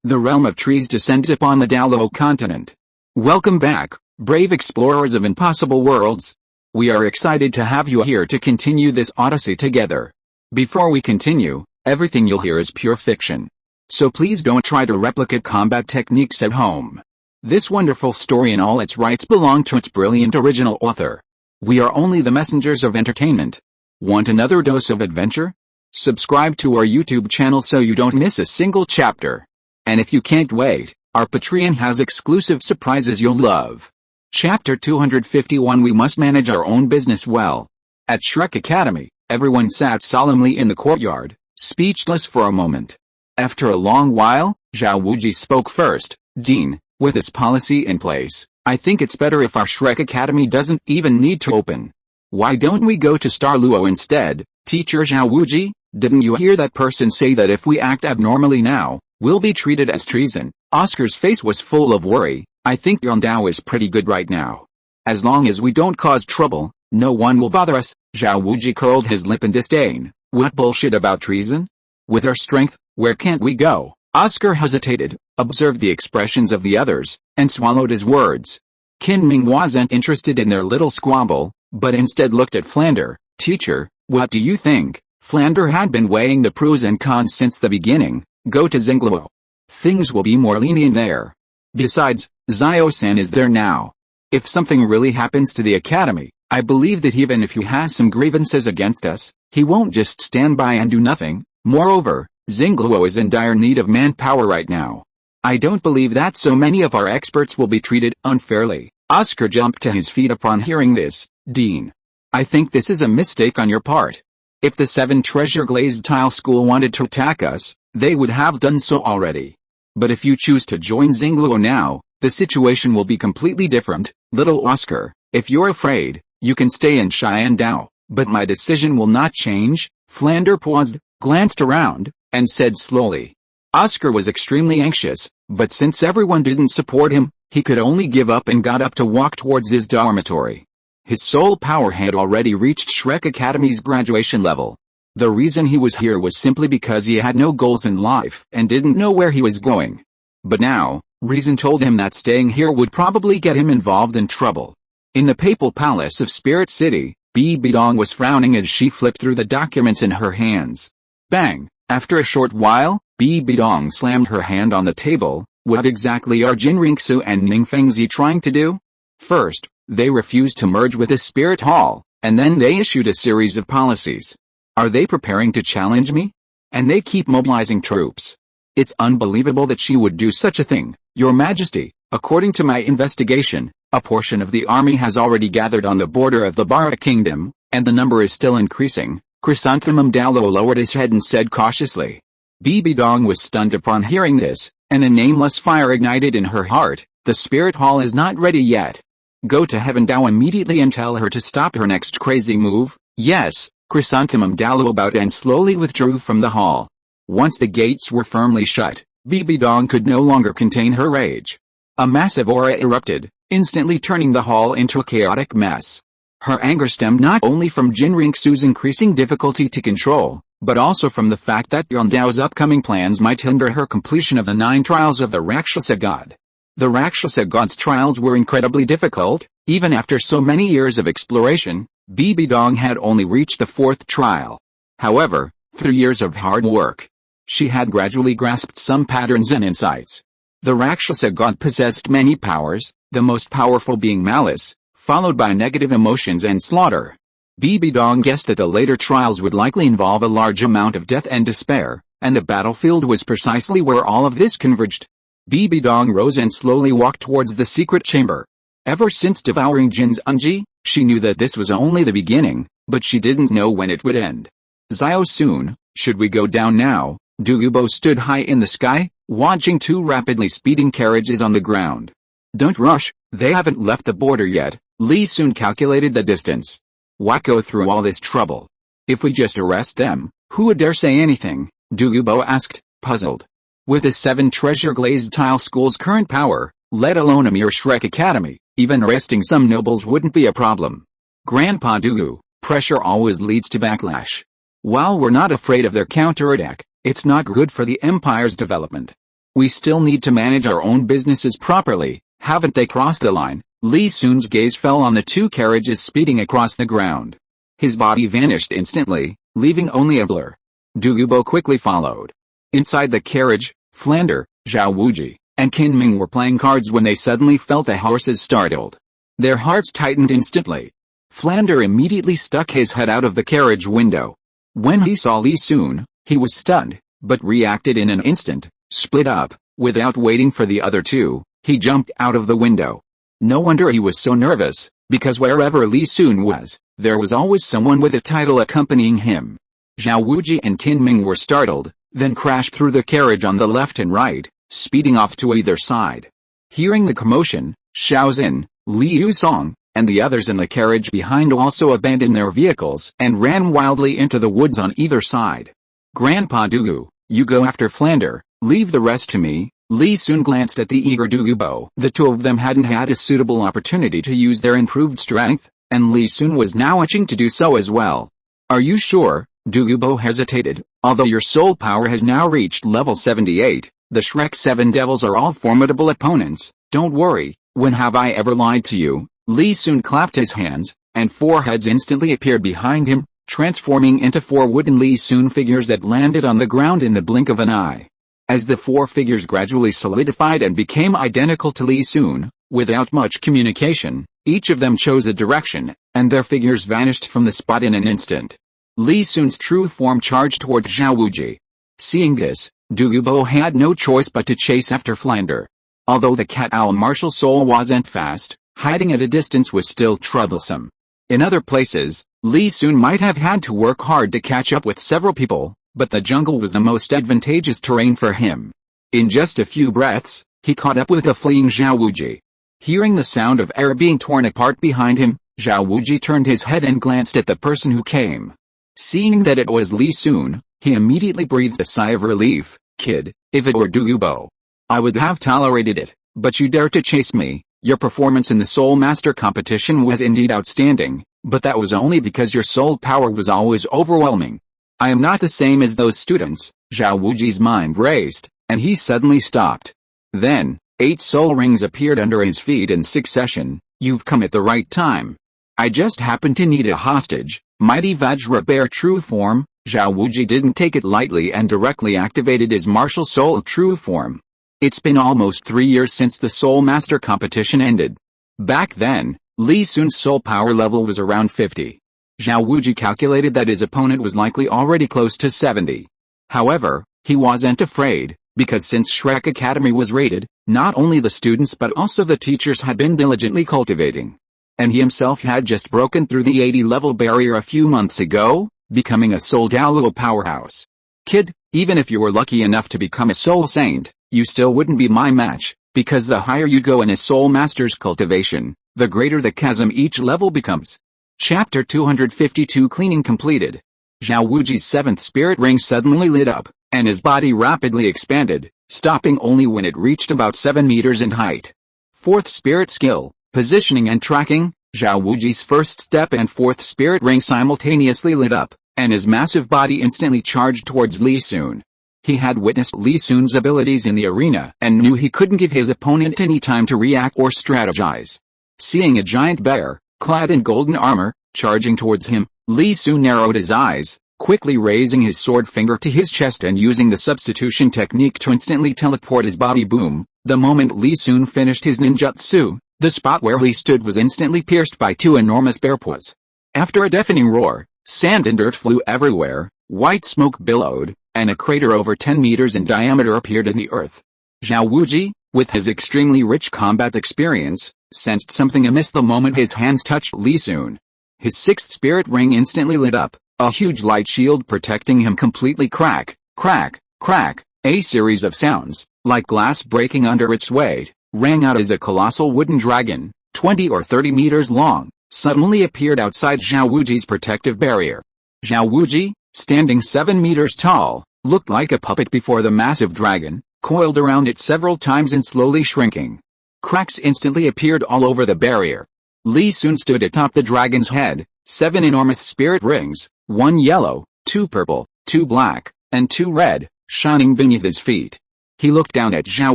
the realm of trees descends upon the Douluo Continent. Welcome back, brave explorers of impossible worlds. We are excited to have you here to continue this odyssey together. Before we continue, everything you'll hear is pure fiction. So please don't try to replicate combat techniques at home. This wonderful story in all its rights belong to its brilliant original author. We are only the messengers of entertainment. Want another dose of adventure? Subscribe to our YouTube channel so you don't miss a single chapter. And if you can't wait, our Patreon has exclusive surprises you'll love. Chapter 251 We must manage our own business well. At Shrek Academy, everyone sat solemnly in the courtyard, speechless for a moment. After a long while, Zhao Wuji spoke first. Dean, with this policy in place, I think it's better if our Shrek Academy doesn't even need to open. Why don't we go to Star Luo instead? Teacher Zhao Wuji, didn't you hear that person say that if we act abnormally now, we'll be treated as treason? Oscar's face was full of worry. I think Yondao is pretty good right now. As long as we don't cause trouble, no one will bother us. Zhao Wuji curled his lip in disdain. What bullshit about treason? With our strength, where can't we go? Oscar hesitated, observed the expressions of the others, and swallowed his words. Qin Ming wasn't interested in their little squabble, but instead looked at Flander. Teacher, what do you think? Flander had been weighing the pros and cons since the beginning. Go to Xingluo. Things will be more lenient there. Besides, Xiao-san is there now. If something really happens to the academy, I believe that even if he has some grievances against us, he won't just stand by and do nothing. Moreover, Xingluo is in dire need of manpower right now. I don't believe that so many of our experts will be treated unfairly. Oscar jumped to his feet upon hearing this. Dean, I think this is a mistake on your part. If the 7 Treasure Glazed Tile School wanted to attack us, they would have done so already. But if you choose to join Xingluo now, the situation will be completely different. Little Oscar, if you're afraid, you can stay in Xiandao, but my decision will not change. Flander paused, glanced around, and said slowly. Oscar was extremely anxious, but since everyone didn't support him, he could only give up and got up to walk towards his dormitory. His soul power had already reached Shrek Academy's graduation level. The reason he was here was simply because he had no goals in life and didn't know where he was going. But now, reason told him that staying here would probably get him involved in trouble. In the Papal Palace of Spirit City, Bibi Dong was frowning as she flipped through the documents in her hands. Bang! After a short while, Bibi Dong slammed her hand on the table. What exactly are Qian Renxue and Ningfengzi trying to do? First, they refused to merge with the Spirit Hall, and then they issued a series of policies. Are they preparing to challenge me? And they keep mobilizing troops. It's unbelievable that she would do such a thing. Your Majesty, according to my investigation, a portion of the army has already gathered on the border of the Barak Kingdom, and the number is still increasing. Chrysanthemum Douluo lowered his head and said cautiously. Bibi Dong was stunned upon hearing this, and a nameless fire ignited in her heart. The Spirit Hall is not ready yet. Go to Heaven Dao immediately and tell her to stop her next crazy move. Yes. Chrysanthemum Douluo bowed and slowly withdrew from the hall. Once the gates were firmly shut, Bibi Dong could no longer contain her rage. A massive aura erupted, instantly turning the hall into a chaotic mess. Her anger stemmed not only from Qian Renxue's increasing difficulty to control, but also from the fact that Yondao's upcoming plans might hinder her completion of the 9 trials of the Rakshasa God. The Rakshasa God's trials were incredibly difficult. Even after so many years of exploration, Bibi Dong had only reached the 4th trial. However, through years of hard work, she had gradually grasped some patterns and insights. The Rakshasa God possessed many powers, the most powerful being malice, followed by negative emotions and slaughter. Bibi Dong guessed that the later trials would likely involve a large amount of death and despair, and the battlefield was precisely where all of this converged. Bibi Dong rose and slowly walked towards the secret chamber. Ever since devouring Jin's Unji, she knew that this was only the beginning, but she didn't know when it would end. Xiao soon, should we go down now? Douluo stood high in the sky, watching 2 rapidly speeding carriages on the ground. Don't rush, they haven't left the border yet. Li soon calculated the distance. Why go through all this trouble? If we just arrest them, who would dare say anything? Douluo asked, puzzled. With the 7 Treasure Glazed Tile School's current power, let alone a mere Shrek Academy, even arresting some nobles wouldn't be a problem. Grandpa Douluo, pressure always leads to backlash. While we're not afraid of their counterattack, it's not good for the Empire's development. We still need to manage our own businesses properly, haven't they crossed the line? Li Sun's gaze fell on the two carriages speeding across the ground. His body vanished instantly, leaving only a blur. Douluo quickly followed. Inside the carriage, Flander, Zhao Wuji, and Qin Ming were playing cards when they suddenly felt the horses startled. Their hearts tightened instantly. Flander immediately stuck his head out of the carriage window. When he saw Li Sun, he was stunned, but reacted in an instant. Split up, without waiting for the other two, he jumped out of the window. No wonder he was so nervous, because wherever Li Sun was, there was always someone with a title accompanying him. Zhao Wuji and Qin Ming were startled, then crashed through the carriage on the left and right, speeding off to either side. Hearing the commotion, Xiao Zin, Li Yusong, and the others in the carriage behind also abandoned their vehicles and ran wildly into the woods on either side. Grandpa Douluo, you go after Flander, leave the rest to me. Li Sun glanced at the eager Douluo. The two of them hadn't had a suitable opportunity to use their improved strength, and Li Sun was now itching to do so as well. Are you sure? Douluo hesitated. Although your soul power has now reached level 78, the Shrek 7 devils are all formidable opponents. Don't worry, when have I ever lied to you? Li Sun clapped his hands, and four heads instantly appeared behind him, transforming into four wooden Li Sun figures that landed on the ground in the blink of an eye. As the four figures gradually solidified and became identical to Li Sun, without much communication, each of them chose a direction, and their figures vanished from the spot in an instant. Li Sun's true form charged towards Zhao Wuji. Seeing this, Douluo had no choice but to chase after Flander. Although the cat-owl martial soul wasn't fast, hiding at a distance was still troublesome. In other places, Li Sun might have had to work hard to catch up with several people, but the jungle was the most advantageous terrain for him. In just a few breaths, he caught up with the fleeing Zhao Wuji. Hearing the sound of air being torn apart behind him, Zhao Wuji turned his head and glanced at the person who came. Seeing that it was Li Sun, he immediately breathed a sigh of relief. Kid, if it were Douluo, I would have tolerated it, but you dare to chase me. Your performance in the Soul Master competition was indeed outstanding, but that was only because your soul power was always overwhelming. I am not the same as those students. Zhao Wuji's mind raced, and he suddenly stopped. Then, 8 soul rings appeared under his feet in succession. You've come at the right time. I just happened to need a hostage. Mighty Vajra Bear true form. Zhao Wuji didn't take it lightly and directly activated his martial soul true form. It's been almost 3 years since the Soul Master competition ended. Back then, Li Sun's soul power level was around 50. Zhao Wuji calculated that his opponent was likely already close to 70. However, he wasn't afraid, because since Shrek Academy was raided, not only the students but also the teachers had been diligently cultivating. And he himself had just broken through the 80-level barrier a few months ago, becoming a Soul Douluo powerhouse. Kid, even if you were lucky enough to become a Soul Saint, you still wouldn't be my match, because the higher you go in a Soul Master's cultivation, the greater the chasm each level becomes. Chapter 252 Cleaning completed. Zhao Wuji's 7th spirit ring suddenly lit up, and his body rapidly expanded, stopping only when it reached about 7 meters in height. 4th spirit skill, positioning and tracking. Zhao Wuji's 1st step and 4th spirit ring simultaneously lit up, and his massive body instantly charged towards Li Sun. He had witnessed Li Sun's abilities in the arena and knew he couldn't give his opponent any time to react or strategize. Seeing a giant bear, clad in golden armor, charging towards him, Li Sun narrowed his eyes, quickly raising his sword finger to his chest and using the substitution technique to instantly teleport his body. Boom! The moment Li Sun finished his ninjutsu, the spot where he stood was instantly pierced by 2 enormous bear paws. After a deafening roar, sand and dirt flew everywhere, white smoke billowed, and a crater over 10 meters in diameter appeared in the earth. Zhao Wuji, with his extremely rich combat experience, sensed something amiss the moment his hands touched Li Sun. His 6th spirit ring instantly lit up, a huge light shield protecting him completely. Crack, crack, crack, a series of sounds, like glass breaking under its weight, rang out as a colossal wooden dragon, 20 or 30 meters long, suddenly appeared outside Zhao Wuji's protective barrier. Zhao Wuji, standing 7 meters tall, looked like a puppet before the massive dragon, coiled around it several times and slowly shrinking. Cracks instantly appeared all over the barrier. Li Sun stood atop the dragon's head, 7 enormous spirit rings, 1 yellow, 2 purple, 2 black, and 2 red, shining beneath his feet. He looked down at Zhao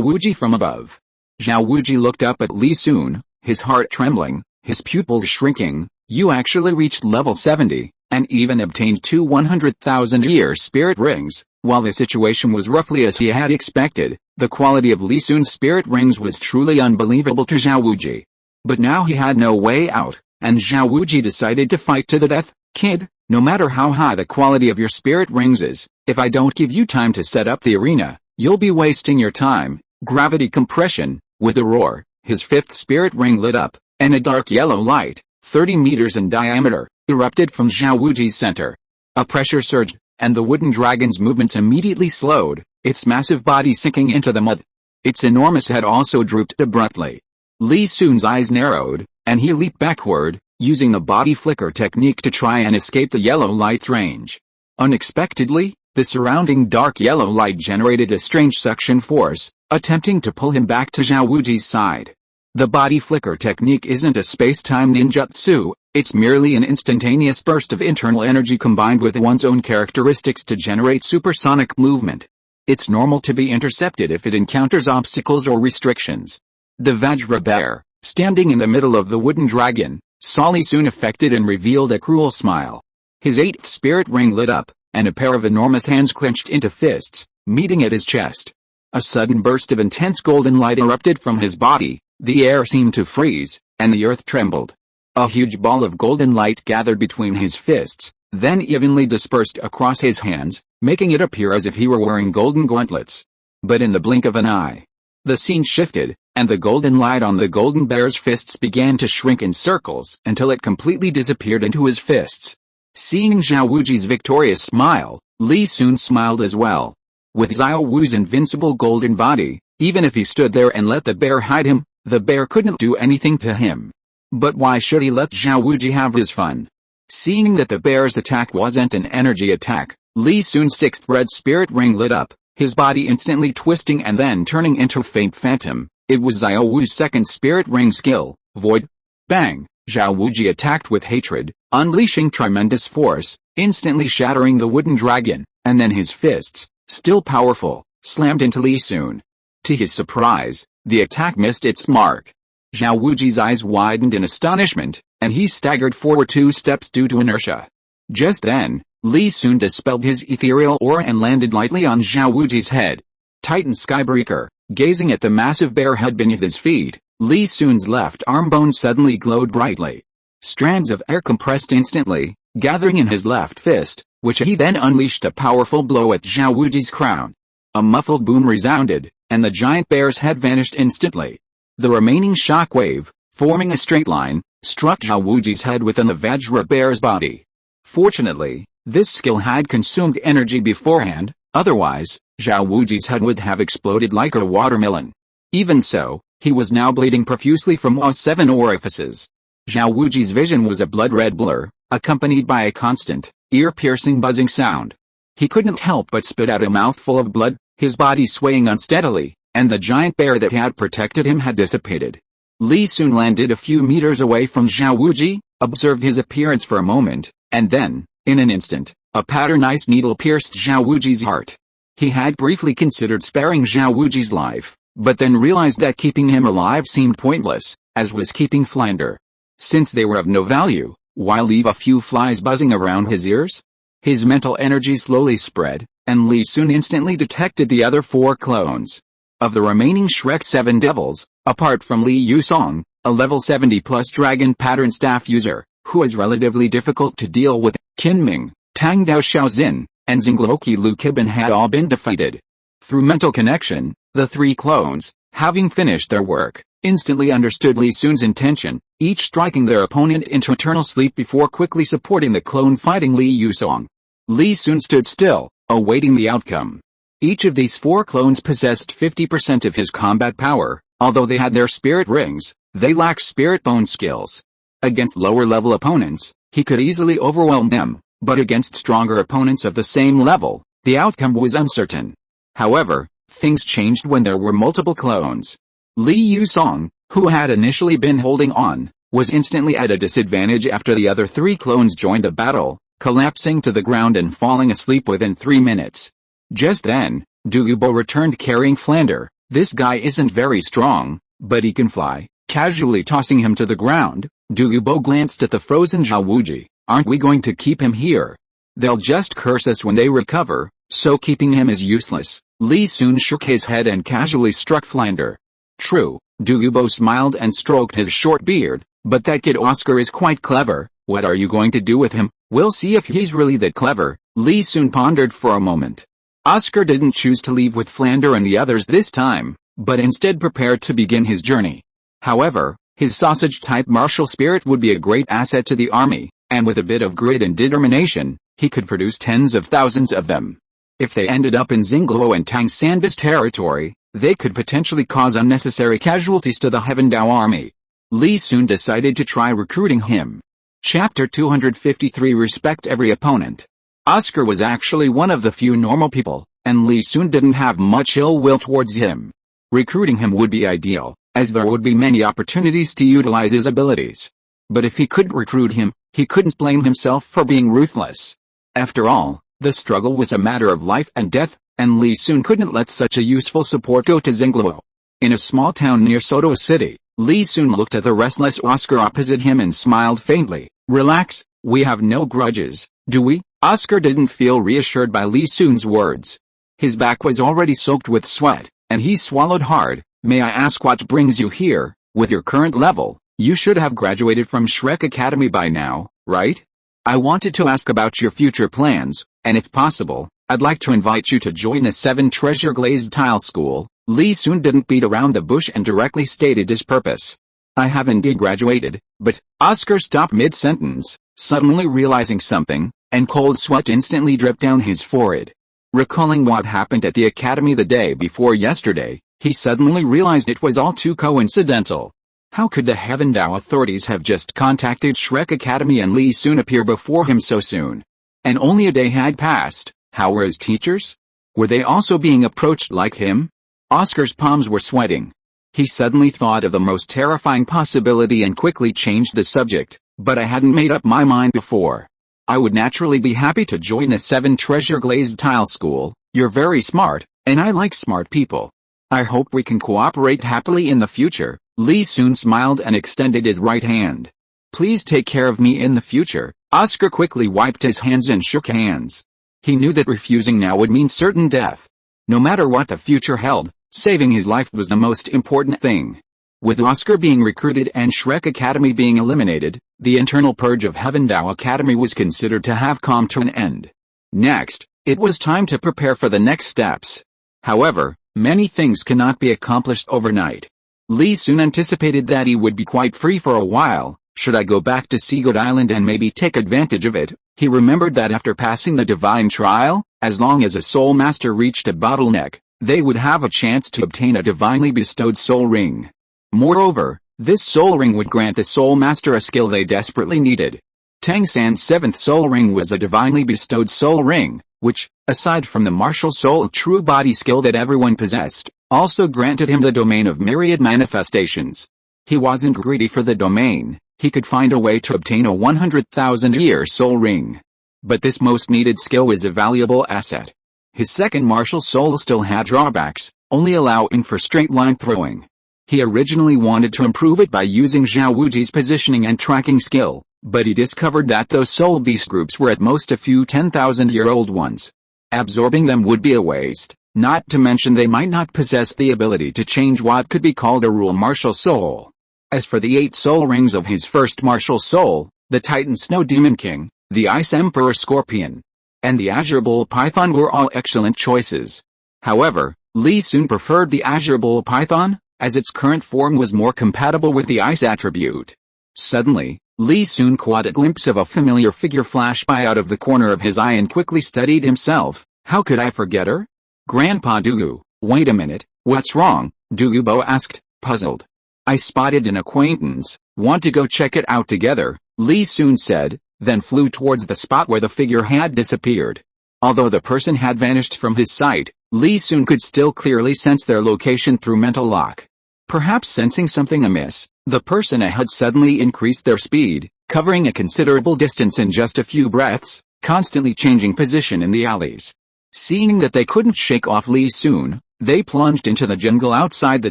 Wuji from above. Zhao Wuji looked up at Li Sun, his heart trembling, his pupils shrinking. You actually reached level 70, and even obtained 2 100,000-year spirit rings. While the situation was roughly as he had expected, the quality of Li Sun's spirit rings was truly unbelievable to Zhao Wuji. But now he had no way out, and Zhao Wuji decided to fight to the death. Kid, no matter how high the quality of your spirit rings is, if I don't give you time to set up the arena, you'll be wasting your time. Gravity compression. With a roar, his 5th spirit ring lit up, and a dark yellow light, 30 meters in diameter, erupted from Zhao Wuji's center. A pressure surged, and the wooden dragon's movements immediately slowed, its massive body sinking into the mud. Its enormous head also drooped abruptly. Li Sun's eyes narrowed, and he leaped backward, using the body flicker technique to try and escape the yellow light's range. Unexpectedly, the surrounding dark yellow light generated a strange suction force, attempting to pull him back to Zhao Wuji's side. The body flicker technique isn't a space-time ninjutsu, it's merely an instantaneous burst of internal energy combined with one's own characteristics to generate supersonic movement. It's normal to be intercepted if it encounters obstacles or restrictions. The Vajra bear, standing in the middle of the wooden dragon, saw Li Sun affected and revealed a cruel smile. His 8th spirit ring lit up, and a pair of enormous hands clenched into fists, meeting at his chest. A sudden burst of intense golden light erupted from his body, the air seemed to freeze, and the earth trembled. A huge ball of golden light gathered between his fists, then evenly dispersed across his hands, making it appear as if he were wearing golden gauntlets. But in the blink of an eye, the scene shifted, and the golden light on the golden bear's fists began to shrink in circles until it completely disappeared into his fists. Seeing Zhao Wuji's victorious smile, Li Sun smiled as well. With Zhao Wu's invincible golden body, even if he stood there and let the bear hide him, the bear couldn't do anything to him. But why should he let Zhao Wuji have his fun? Seeing that the bear's attack wasn't an energy attack, Li Sun's 6th red spirit ring lit up, his body instantly twisting and then turning into a faint phantom. It was Zhao Wu's 2nd spirit ring skill, Void. Bang! Zhao Wuji attacked with hatred, unleashing tremendous force, instantly shattering the wooden dragon, and then his fists, still powerful, slammed into Li Sun. To his surprise, the attack missed its mark. Zhao Wuji's eyes widened in astonishment, and he staggered forward 2 steps due to inertia. Just then, Li Sun dispelled his ethereal aura and landed lightly on Zhao Wuji's head. Titan Skybreaker, gazing at the massive bear head beneath his feet, Li Sun's left arm bone suddenly glowed brightly. Strands of air compressed instantly, gathering in his left fist, which he then unleashed a powerful blow at Zhao Wuji's crown. A muffled boom resounded, and the giant bear's head vanished instantly. The remaining shockwave, forming a straight line, struck Zhao Wuji's head within the Vajra bear's body. Fortunately, this skill had consumed energy beforehand, otherwise, Zhao Wuji's head would have exploded like a watermelon. Even so, he was now bleeding profusely from all 7 orifices. Zhao Wuji's vision was a blood-red blur, accompanied by a constant, ear-piercing buzzing sound. He couldn't help but spit out a mouthful of blood, his body swaying unsteadily, and the giant bear that had protected him had dissipated. Li Sun landed a few meters away from Zhao Wuji, observed his appearance for a moment, and then, in an instant, a pattern-ice needle pierced Zhao Wuji's heart. He had briefly considered sparing Zhao Wuji's life, but then realized that keeping him alive seemed pointless, as was keeping Flounder. Since they were of no value, why leave a few flies buzzing around his ears? His mental energy slowly spread, and Li Sun instantly detected the other 4 clones. Of the remaining Shrek 7 devils, apart from Li Yusong, a level 70+ dragon pattern staff user, who is relatively difficult to deal with, Qinming, Tang Dao Xiaozin, and Zingluoqi Lu Kibin had all been defeated. Through mental connection, the 3 clones, having finished their work, instantly understood Li Sun's intention, each striking their opponent into eternal sleep before quickly supporting the clone fighting Li Yusong. Li Sun stood still, awaiting the outcome. Each of these 4 clones possessed 50% of his combat power, although they had their spirit rings, they lacked spirit bone skills. Against lower-level opponents, he could easily overwhelm them, but against stronger opponents of the same level, the outcome was uncertain. However, things changed when there were multiple clones. Li Yusong, who had initially been holding on, was instantly at a disadvantage after the other 3 clones joined the battle, collapsing to the ground and falling asleep within 3 minutes. Just then, Douluo returned carrying Flander. This guy isn't very strong, but he can fly. Casually tossing him to the ground, Douluo glanced at the frozen Zhaowuji. Aren't we going to keep him here? They'll just curse us when they recover, so keeping him is useless. Li Sun shook his head and casually struck Flander. True, Douluo smiled and stroked his short beard, but that kid Oscar is quite clever. What are you going to do with him? We'll see if he's really that clever. Li Sun pondered for a moment. Oscar didn't choose to leave with Flander and the others this time, but instead prepared to begin his journey. However, his sausage-type martial spirit would be a great asset to the army, and with a bit of grit and determination, he could produce tens of thousands of them. If they ended up in Xingluo and Tang Sanda's territory, they could potentially cause unnecessary casualties to the Heaven Dao army. Li Sun decided to try recruiting him. Chapter 253 Respect every opponent. Oscar was actually one of the few normal people, and Li Sun didn't have much ill will towards him. Recruiting him would be ideal, as there would be many opportunities to utilize his abilities. But if he couldn't recruit him, he couldn't blame himself for being ruthless. After all, the struggle was a matter of life and death, and Li Sun couldn't let such a useful support go to Xingluo. In a small town near Soto City, Li Sun looked at the restless Oscar opposite him and smiled faintly. Relax, we have no grudges, do we? Oscar didn't feel reassured by Li Sun's words. His back was already soaked with sweat, and he swallowed hard. May I ask what brings you here? With your current level, you should have graduated from Shrek Academy by now, right? I wanted to ask about your future plans, and if possible, I'd like to invite you to join the 7 Treasure Glazed Tile School. Li Sun didn't beat around the bush and directly stated his purpose. I have indeed graduated, but Oscar stopped mid-sentence, suddenly realizing something, and cold sweat instantly dripped down his forehead. Recalling what happened at the academy the day before yesterday, he suddenly realized it was all too coincidental. How could the Heaven Dao authorities have just contacted Shrek Academy and Li Sun appear before him so soon? And only a day had passed. How were his teachers? Were they also being approached like him? Oscar's palms were sweating. He suddenly thought of the most terrifying possibility and quickly changed the subject, but I hadn't made up my mind before. I would naturally be happy to join the 7 Treasure Glazed Tile School. You're very smart, and I like smart people. I hope we can cooperate happily in the future. Li Sun smiled and extended his right hand. Please take care of me in the future. Oscar quickly wiped his hands and shook hands. He knew that refusing now would mean certain death. No matter what the future held, saving his life was the most important thing. With Oscar being recruited and Shrek Academy being eliminated, the internal purge of Heaven Dao Academy was considered to have come to an end. Next, it was time to prepare for the next steps. However, many things cannot be accomplished overnight. Li Sun anticipated that he would be quite free for a while. Should I go back to Seagoat Island and maybe take advantage of it? He remembered that after passing the divine trial, as long as a soul master reached a bottleneck, they would have a chance to obtain a divinely bestowed soul ring. Moreover, this soul ring would grant the soul master a skill they desperately needed. Tang San's 7th soul ring was a divinely bestowed soul ring, which, aside from the martial soul true body skill that everyone possessed, also granted him the domain of myriad manifestations. He wasn't greedy for the domain. He could find a way to obtain a 100,000-year soul ring. But this most needed skill was a valuable asset. His 2nd martial soul still had drawbacks, only allowing for straight line throwing. He originally wanted to improve it by using Zhao Wuji's positioning and tracking skill, but he discovered that those soul beast groups were at most a few 10,000-year-old ones. Absorbing them would be a waste, not to mention they might not possess the ability to change what could be called a rule martial soul. As for the 8 soul rings of his 1st martial soul, the Titan Snow Demon King, the Ice Emperor Scorpion, and the Azure Bull Python were all excellent choices. However, Li Sun preferred the Azure Bull Python, as its current form was more compatible with the ice attribute. Suddenly, Li Sun caught a glimpse of a familiar figure flash by out of the corner of his eye and quickly steadied himself. How could I forget her? Grandpa Douluo. Wait a minute, what's wrong? Douluo asked, puzzled. I spotted an acquaintance. Want to go check it out together? Li Sun said, then flew towards the spot where the figure had disappeared. Although the person had vanished from his sight, Li Sun could still clearly sense their location through mental lock. Perhaps sensing something amiss, the person ahead suddenly increased their speed, covering a considerable distance in just a few breaths, constantly changing position in the alleys. Seeing that they couldn't shake off Li Sun, they plunged into the jungle outside the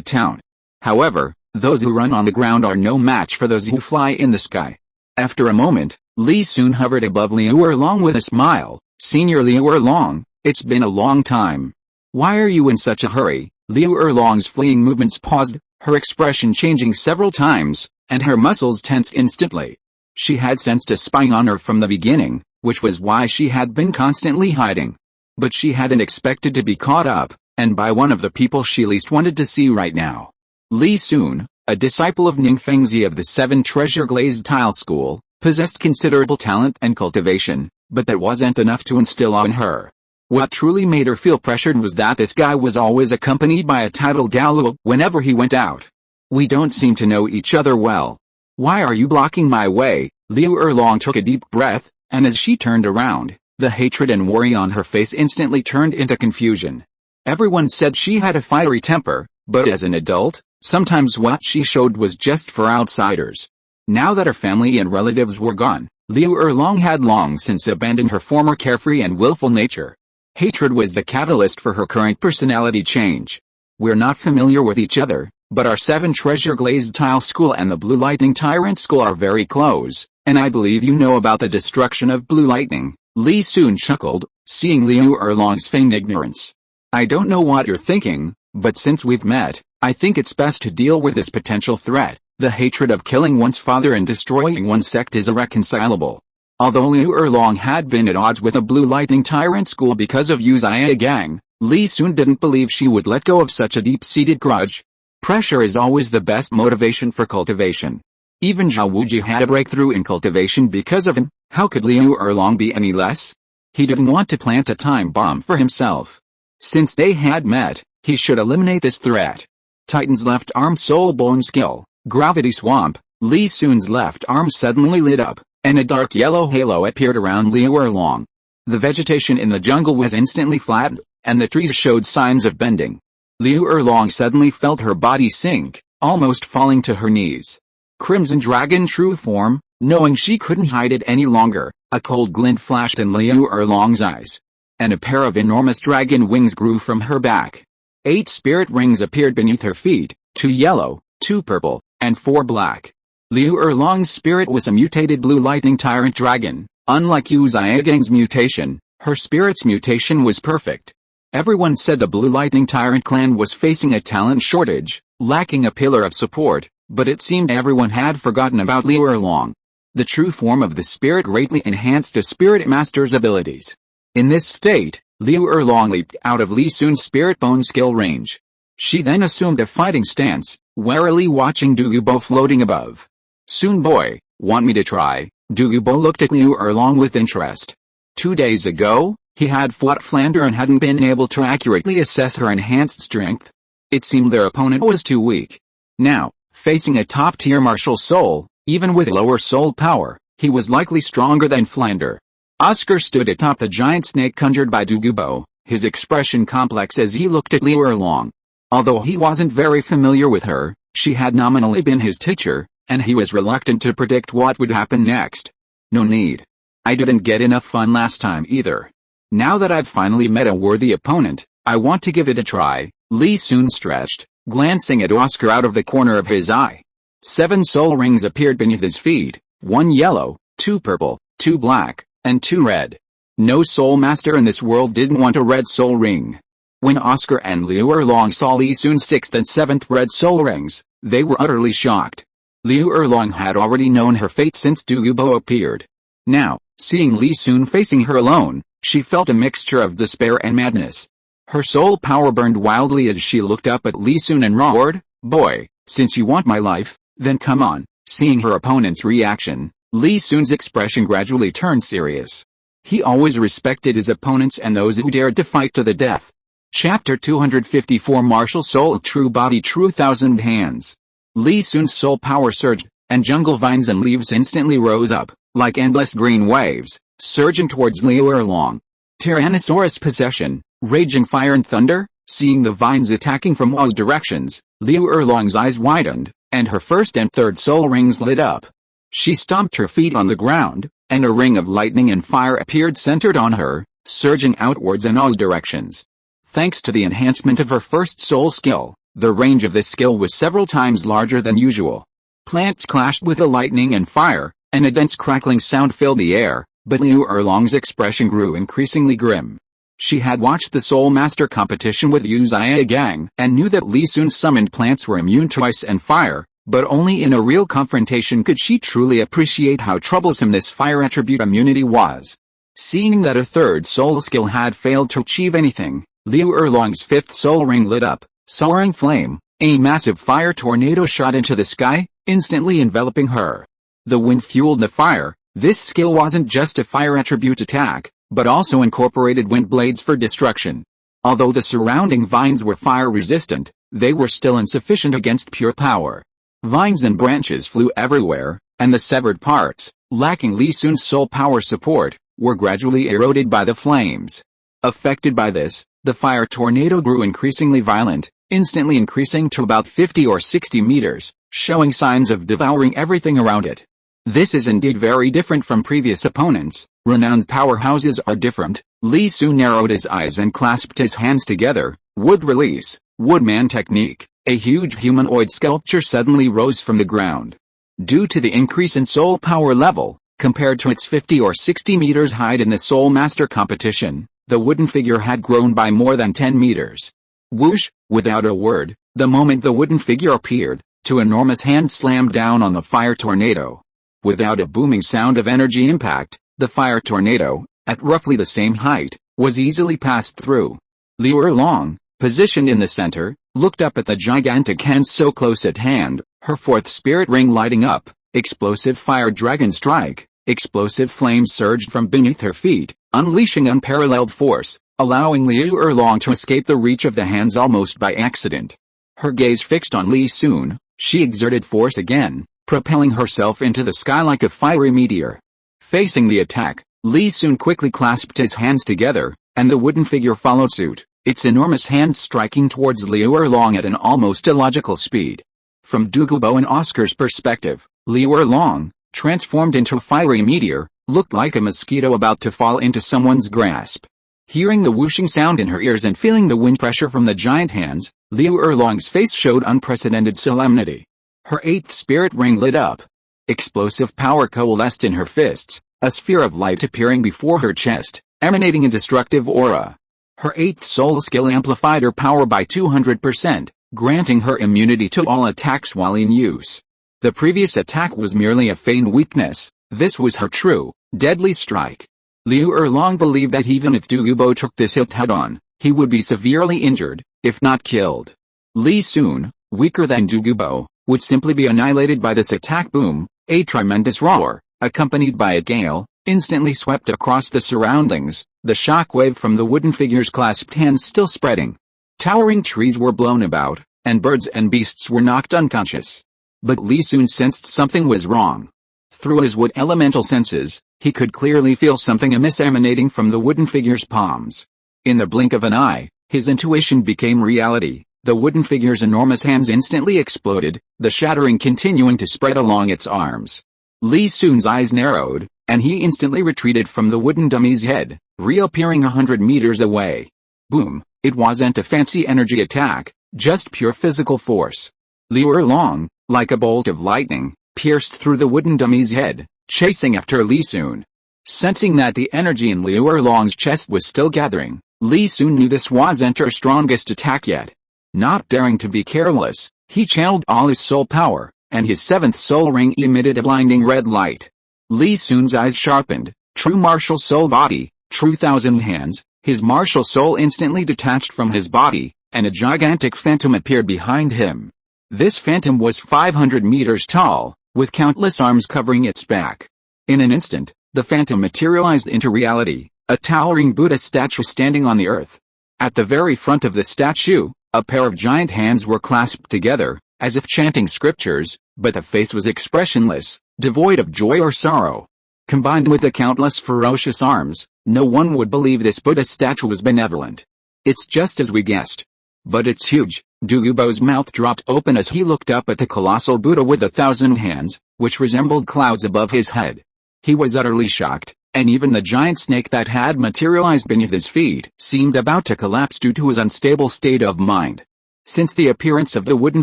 town. However, those who run on the ground are no match for those who fly in the sky. After a moment, Li Sun hovered above Liu Erlong with a smile. "Senior Liu Erlong, it's been a long time. Why are you in such a hurry?" Liu Erlong's fleeing movements paused, her expression changing several times, and her muscles tensed instantly. She had sensed a spy on her from the beginning, which was why she had been constantly hiding. But she hadn't expected to be caught up, and by one of the people she least wanted to see right now. Li Sun, a disciple of Ningfengzi of the Seven Treasure Glazed Tile School, possessed considerable talent and cultivation, but that wasn't enough to instill awe in her. What truly made her feel pressured was that this guy was always accompanied by a titled Douluo whenever he went out. "We don't seem to know each other well. Why are you blocking my way?" Liu Erlong took a deep breath, and as she turned around, the hatred and worry on her face instantly turned into confusion. Everyone said she had a fiery temper, but as an adult, sometimes what she showed was just for outsiders. Now that her family and relatives were gone, Liu Erlong had long since abandoned her former carefree and willful nature. Hatred was the catalyst for her current personality change. "We're not familiar with each other, but our Seven Treasure Glazed Tile School and the Blue Lightning Tyrant School are very close, and I believe you know about the destruction of Blue Lightning." Li Sun chuckled, seeing Liu Erlong's feigned ignorance. "I don't know what you're thinking, but since we've met, I think it's best to deal with this potential threat. The hatred of killing one's father and destroying one's sect is irreconcilable." Although Liu Erlong had been at odds with the Blue Lightning Tyrant School because of Xiaogang, Li Sun didn't believe she would let go of such a deep-seated grudge. Pressure is always the best motivation for cultivation. Even Zhao Wuji had a breakthrough in cultivation because of him. How could Liu Erlong be any less? He didn't want to plant a time bomb for himself. Since they had met, he should eliminate this threat. Titan's left arm soul bone skill, gravity swamp. Li Sun's left arm suddenly lit up, and a dark yellow halo appeared around Liu Erlong. The vegetation in the jungle was instantly flattened, and the trees showed signs of bending. Liu Erlong suddenly felt her body sink, almost falling to her knees. Crimson Dragon true form, knowing she couldn't hide it any longer, a cold glint flashed in Liu Erlong's eyes. And a pair of enormous dragon wings grew from her back. 8 spirit rings appeared beneath her feet, 2 yellow, 2 purple, and 4 black. Liu Erlong's spirit was a mutated blue lightning tyrant dragon. Unlike Yu Xiaogang's mutation, her spirit's mutation was perfect. Everyone said the blue lightning tyrant clan was facing a talent shortage, lacking a pillar of support, but it seemed everyone had forgotten about Liu Erlong. The true form of the spirit greatly enhanced a spirit master's abilities. In this state, Liu Erlong leaped out of Li Sun's spirit bone skill range. She then assumed a fighting stance, warily watching Douluo floating above. "Soon boy, want me to try?" Douluo looked at Liu Erlong with interest. 2 days ago, he had fought Flander and hadn't been able to accurately assess her enhanced strength. It seemed their opponent was too weak. Now, facing a top-tier martial soul, even with lower soul power, he was likely stronger than Flander. Oscar stood atop the giant snake conjured by Douluo, his expression complex as he looked at Liu Erlong. Although he wasn't very familiar with her, she had nominally been his teacher, and he was reluctant to predict what would happen next. "No need. I didn't get enough fun last time either. Now that I've finally met a worthy opponent, I want to give it a try." Li Sun stretched, glancing at Oscar out of the corner of his eye. 7 soul rings appeared beneath his feet, 1 yellow, 2 purple, 2 black, and 2 red. No soul master in this world didn't want a red soul ring. When Oscar and Liu Erlong saw Li Sun's 6th and 7th red soul rings, they were utterly shocked. Liu Erlong had already known her fate since Douluo appeared. Now, seeing Li Sun facing her alone, she felt a mixture of despair and madness. Her soul power burned wildly as she looked up at Li Sun and roared, "Boy, since you want my life, then come on." Seeing her opponent's reaction, Li Sun's expression gradually turned serious. He always respected his opponents and those who dared to fight to the death. Chapter 254 Martial Soul True Body True Thousand Hands. Li Sun's soul power surged, and jungle vines and leaves instantly rose up, like endless green waves, surging towards Liu Erlong. Tyrannosaurus possession, raging fire and thunder. Seeing the vines attacking from all directions, Liu Erlong's eyes widened, and her 1st and 3rd soul rings lit up. She stomped her feet on the ground, and a ring of lightning and fire appeared centered on her, surging outwards in all directions. Thanks to the enhancement of her first soul skill, the range of this skill was several times larger than usual. Plants clashed with the lightning and fire, and a dense crackling sound filled the air, but Liu Erlong's expression grew increasingly grim. She had watched the Soul Master competition with Xiaogang and knew that Li Sun's summoned plants were immune to ice and fire, but only in a real confrontation could she truly appreciate how troublesome this fire attribute immunity was. Seeing that a third soul skill had failed to achieve anything, Liu Erlong's fifth soul ring lit up, soaring flame, a massive fire tornado shot into the sky, instantly enveloping her. The wind fueled the fire. This skill wasn't just a fire attribute attack, but also incorporated wind blades for destruction. Although the surrounding vines were fire-resistant, they were still insufficient against pure power. Vines and branches flew everywhere, and the severed parts, lacking Li Sun's soul power support, were gradually eroded by the flames. Affected by this, the fire tornado grew increasingly violent, instantly increasing to about 50 or 60 meters, showing signs of devouring everything around it. This is indeed very different from previous opponents. Renowned powerhouses are different. Li Sun narrowed his eyes and clasped his hands together. Wood release, Woodman technique. A huge humanoid sculpture suddenly rose from the ground. Due to the increase in soul power level, compared to its 50 or 60 meters height in the Soul Master competition, the wooden figure had grown by more than 10 meters. Whoosh! Without a word, the moment the wooden figure appeared, two enormous hands slammed down on the fire tornado. Without a booming sound of energy impact, the fire tornado, at roughly the same height, was easily passed through. Liu Erlong, positioned in the center, looked up at the gigantic hands so close at hand, her fourth spirit ring lighting up. Explosive fire dragon strike. Explosive flames surged from beneath her feet, unleashing unparalleled force, allowing Liu Erlong to escape the reach of the hands almost by accident. Her gaze fixed on Li Sun, she exerted force again, propelling herself into the sky like a fiery meteor. Facing the attack, Li Sun quickly clasped his hands together, and the wooden figure followed suit, its enormous hands striking towards Liu Erlong at an almost illogical speed. From Douluo and Oscar's perspective, Liu Erlong, transformed into a fiery meteor, looked like a mosquito about to fall into someone's grasp. Hearing the whooshing sound in her ears and feeling the wind pressure from the giant hands, Liu Erlong's face showed unprecedented solemnity. Her eighth spirit ring lit up. Explosive power coalesced in her fists, a sphere of light appearing before her chest, emanating a destructive aura. Her eighth soul skill amplified her power by 200%, granting her immunity to all attacks while in use. The previous attack was merely a feigned weakness. This was her true, deadly strike. Liu Erlong believed that even if Douluo took this hit head-on, he would be severely injured, if not killed. Li Sun, weaker than Douluo, would simply be annihilated by this attack. Boom, a tremendous roar, accompanied by a gale, instantly swept across the surroundings, the shockwave from the wooden figure's clasped hands still spreading. Towering trees were blown about, and birds and beasts were knocked unconscious. But Li Sun sensed something was wrong. Through his wood elemental senses, he could clearly feel something amiss emanating from the wooden figure's palms. In the blink of an eye, his intuition became reality. The wooden figure's enormous hands instantly exploded, the shattering continuing to spread along its arms. Li Sun's eyes narrowed, and he instantly retreated from the wooden dummy's head, reappearing 100 meters away. Boom! It wasn't a fancy energy attack, just pure physical force. Liu Erlong, like a bolt of lightning, pierced through the wooden dummy's head, chasing after Li Sun. Sensing that the energy in Liu Erlong's chest was still gathering, Li Sun knew this wasn't her strongest attack yet. Not daring to be careless, he channeled all his soul power, and his seventh soul ring emitted a blinding red light. Li Sun's eyes sharpened. True martial soul body, true thousand hands. His martial soul instantly detached from his body, and a gigantic phantom appeared behind him. This phantom was 500 meters tall, with countless arms covering its back. In an instant, the phantom materialized into reality, a towering Buddha statue standing on the earth. At the very front of the statue, a pair of giant hands were clasped together, as if chanting scriptures, but the face was expressionless, devoid of joy or sorrow. Combined with the countless ferocious arms, no one would believe this Buddha statue was benevolent. It's just as we guessed. But it's huge. Douluo's mouth dropped open as he looked up at the colossal Buddha with 1,000 hands, which resembled clouds above his head. He was utterly shocked. and even the giant snake that had materialized beneath his feet seemed about to collapse due to his unstable state of mind. Since the appearance of the wooden